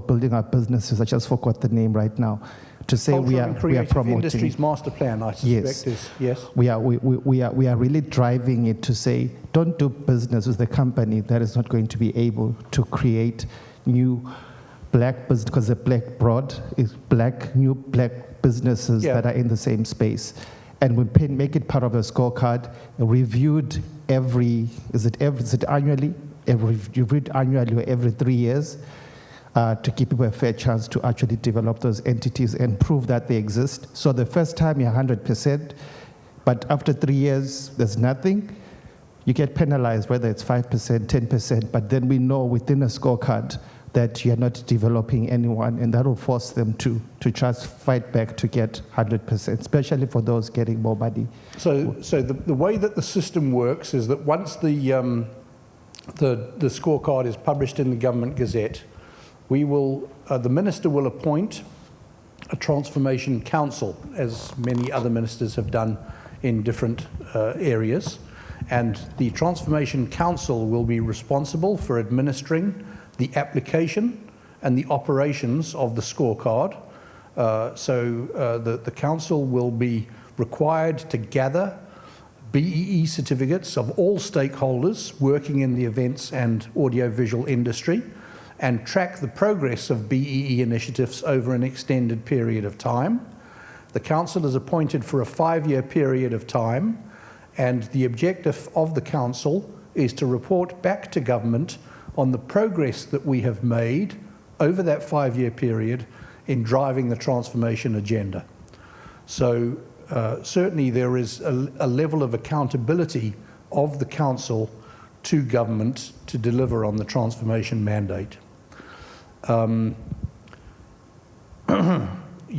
building our businesses? I just forgot the name right now. To say Cultural we and are Creative promoting Industries Master Plan, I suspect is, yes. We are really driving it to say, don't do business with a company that is not going to be able to create new black business, because the black broad is new black businesses that are in the same space. And we make it part of a scorecard, reviewed is it annually? Reviewed annually or every 3 years, to give people a fair chance to actually develop those entities and prove that they exist. So the first time you're 100%, but after 3 years, there's nothing. You get penalized, whether it's 5%, 10%, but then we know within a scorecard that you're not developing anyone, and that will force them to just fight back to get 100%, especially for those getting more money. So the way that the system works is that once the scorecard is published in the Government Gazette, we will, the Minister will appoint a Transformation Council, as many other ministers have done in different areas, and the Transformation Council will be responsible for administering the application and the operations of the scorecard. The council will be required to gather BEE certificates of all stakeholders working in the events and audiovisual industry and track the progress of BEE initiatives over an extended period of time. The council is appointed for a 5-year period of time, and the objective of the council is to report back to government on the progress that we have made over that 5-year period in driving the transformation agenda. So certainly there is a level of accountability of the council to government to deliver on the transformation mandate. You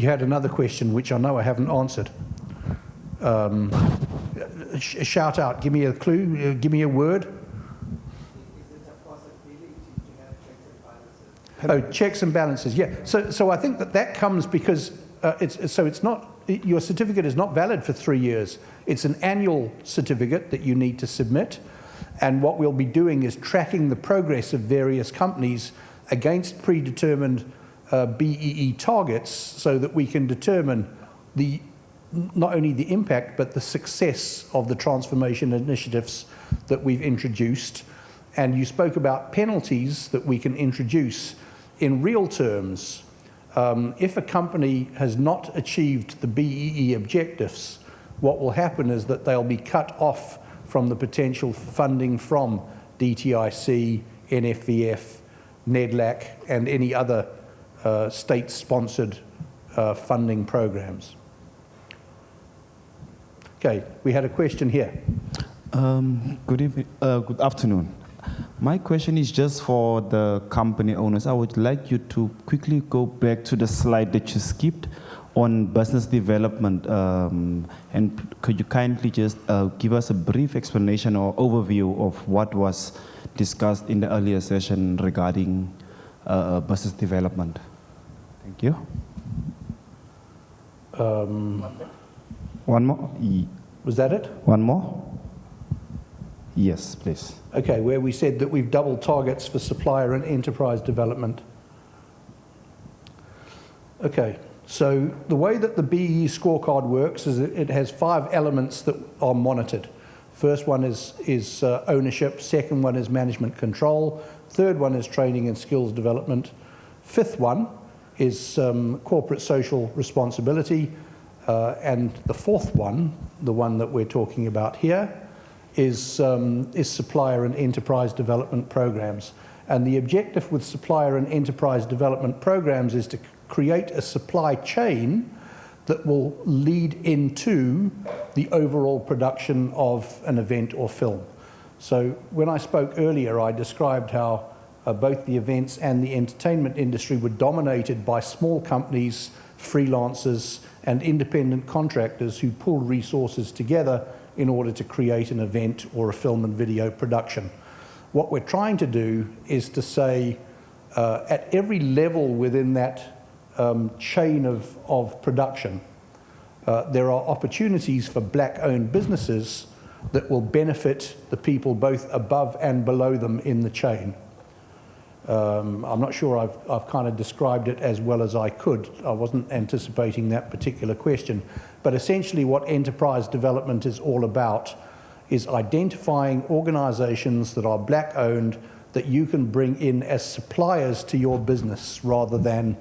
had another question which I know I haven't answered. Shout out, give me a clue, give me a word. Oh, checks and balances, yeah. So I think that comes because it's not, your certificate is not valid for 3 years. It's an annual certificate that you need to submit. And what we'll be doing is tracking the progress of various companies against predetermined BEE targets so that we can determine not only the impact but the success of the transformation initiatives that we've introduced. And you spoke about penalties that we can introduce. In real terms, if a company has not achieved the BEE objectives, what will happen is that they'll be cut off from the potential funding from DTIC, NFVF, NEDLAC, and any other state-sponsored funding programs. Okay, we had a question here. Good afternoon. My question is just for the company owners. I would like you to quickly go back to the slide that you skipped on business development, and could you kindly just give us a brief explanation or overview of what was discussed in the earlier session regarding business development? Thank you. One more? Was that it? One more? Yes, please. Okay, where we said that we've doubled targets for supplier and enterprise development. Okay, so the way that the BEE scorecard works is that it has 5 elements that are monitored. First one is ownership, second one is management control, third one is training and skills development, fifth one is corporate social responsibility, and the fourth one, the one that we're talking about here, is supplier and enterprise development programs. And the objective with supplier and enterprise development programs is to create a supply chain that will lead into the overall production of an event or film. So when I spoke earlier, I described how both the events and the entertainment industry were dominated by small companies, freelancers, and independent contractors who pulled resources together in order to create an event or a film and video production. What we're trying to do is to say at every level within that chain of production, there are opportunities for black-owned businesses that will benefit the people both above and below them in the chain. I'm not sure I've kind of described it as well as I could. I wasn't anticipating that particular question. But essentially what enterprise development is all about is identifying organizations that are black-owned that you can bring in as suppliers to your business rather than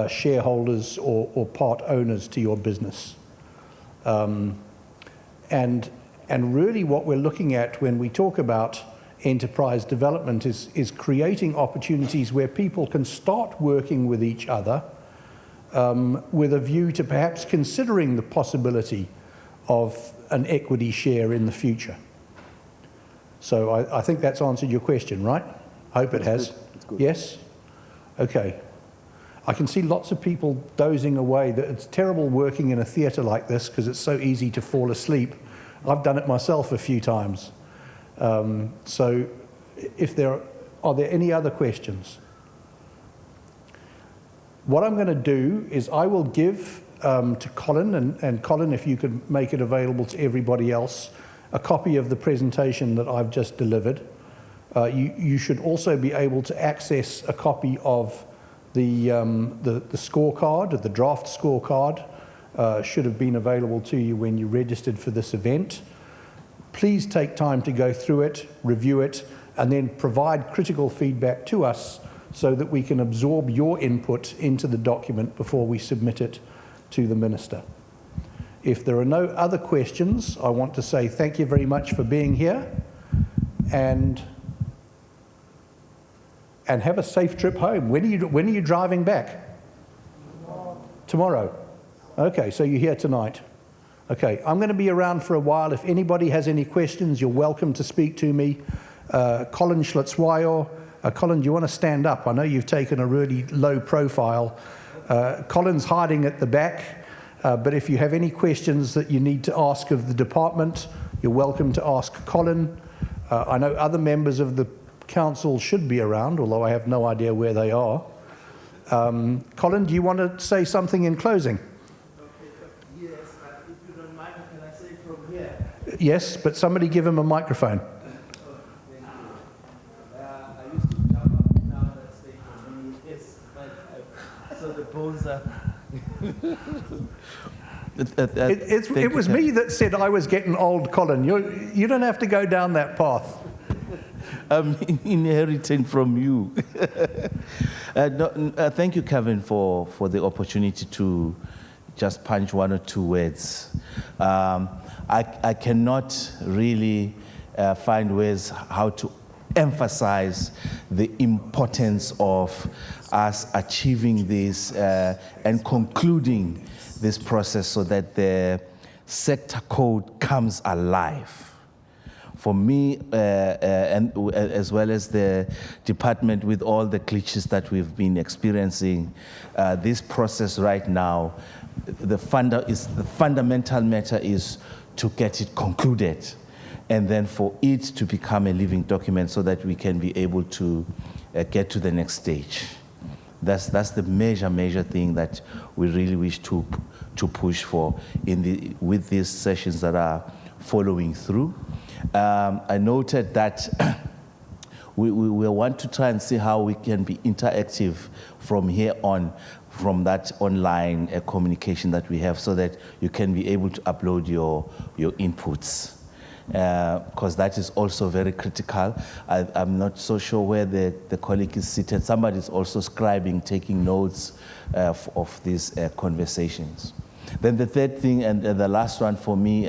shareholders or part owners to your business. And really what we're looking at when we talk about enterprise development is creating opportunities where people can start working with each other with a view to perhaps considering the possibility of an equity share in the future. So I think that's answered your question, right? I hope it has. It's good. Yes? Okay. I can see lots of people dozing away. It's terrible working in a theatre like this because it's so easy to fall asleep. I've done it myself a few times. So if are there any other questions? What I'm going to do is I will give to Colin, and Colin, if you could make it available to everybody else, a copy of the presentation that I've just delivered. You should also be able to access a copy of the scorecard, the draft scorecard, should have been available to you when you registered for this event. Please take time to go through it, review it, and then provide critical feedback to us so that we can absorb your input into the document before we submit it to the Minister. If there are no other questions, I want to say thank you very much for being here and have a safe trip home. When are you driving back? Tomorrow. Okay, so you're here tonight. Okay, I'm going to be around for a while. If anybody has any questions, you're welcome to speak to me. Colin Schlitzweier. Colin, do you want to stand up? I know you've taken a really low profile. Colin's hiding at the back, but if you have any questions that you need to ask of the department, you're welcome to ask Colin. I know other members of the council should be around, although I have no idea where they are. Colin, do you want to say something in closing? Yes, if you don't mind, can I say from here? Yes, but somebody give him a microphone. I used to jump up and down that stage for many years, so the bones are... It was me that said I was getting old, Colin. You don't have to go down that path. I'm inheriting from you. Thank you, Kevin, for the opportunity to just punch one or two words. I cannot really find ways how to emphasize the importance of us achieving this and concluding this process so that the sector code comes alive. For me, and as well as the department, with all the glitches that we've been experiencing, this process right now, the fundamental matter is to get it concluded, and then for it to become a living document so that we can be able to get to the next stage. That's the major thing that we really wish to push for with these sessions that are following through. I noted that we want to try and see how we can be interactive from here on, from that online communication that we have, so that you can be able to upload your inputs, because that is also very critical. I'm not so sure where the colleague is seated. Somebody is also scribing, taking notes of these conversations. Then the third thing, and the last one for me,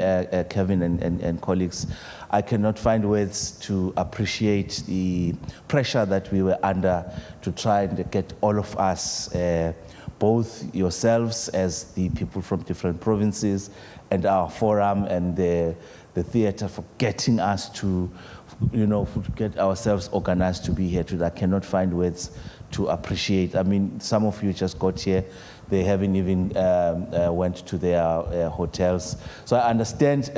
Kevin and colleagues, I cannot find words to appreciate the pressure that we were under to try and get all of us, both yourselves as the people from different provinces and our forum and the theatre, for getting us to, get ourselves organized to be here today. I cannot find words to appreciate. I mean, some of you just got here. They haven't even went to their hotels. So I understand,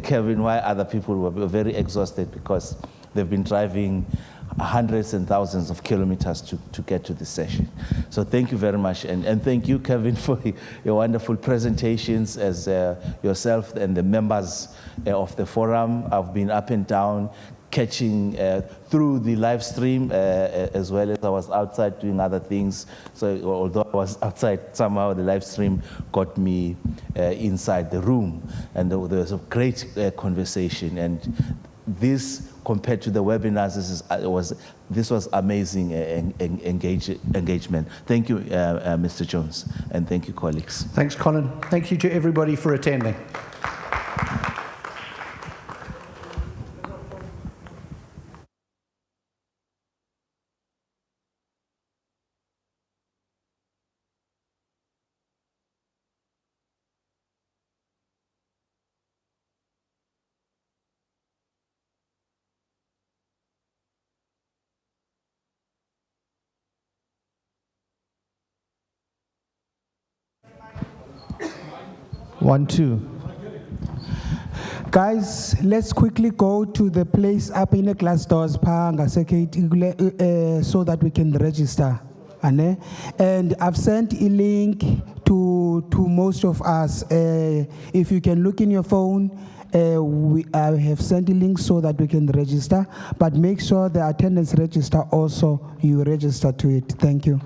Kevin, why other people were very exhausted, because they've been driving hundreds and thousands of kilometers to get to this session. So thank you very much, and thank you, Kevin, for your wonderful presentations as yourself and the members of the forum. I've been up and down, catching through the live stream as well as I was outside doing other things. So although I was outside, somehow the live stream got me inside the room, and there was a great conversation. And this, compared to the webinars, this was amazing engagement. Thank you, Mr. Jones, and thank you, colleagues. Thanks, Colin. Thank you to everybody for attending. One, two. Guys, let's quickly go to the place up in the glass doors so that we can register. And I've sent a link to most of us. If you can look in your phone, I have sent a link so that we can register, but make sure the attendance register also, you register to it. Thank you.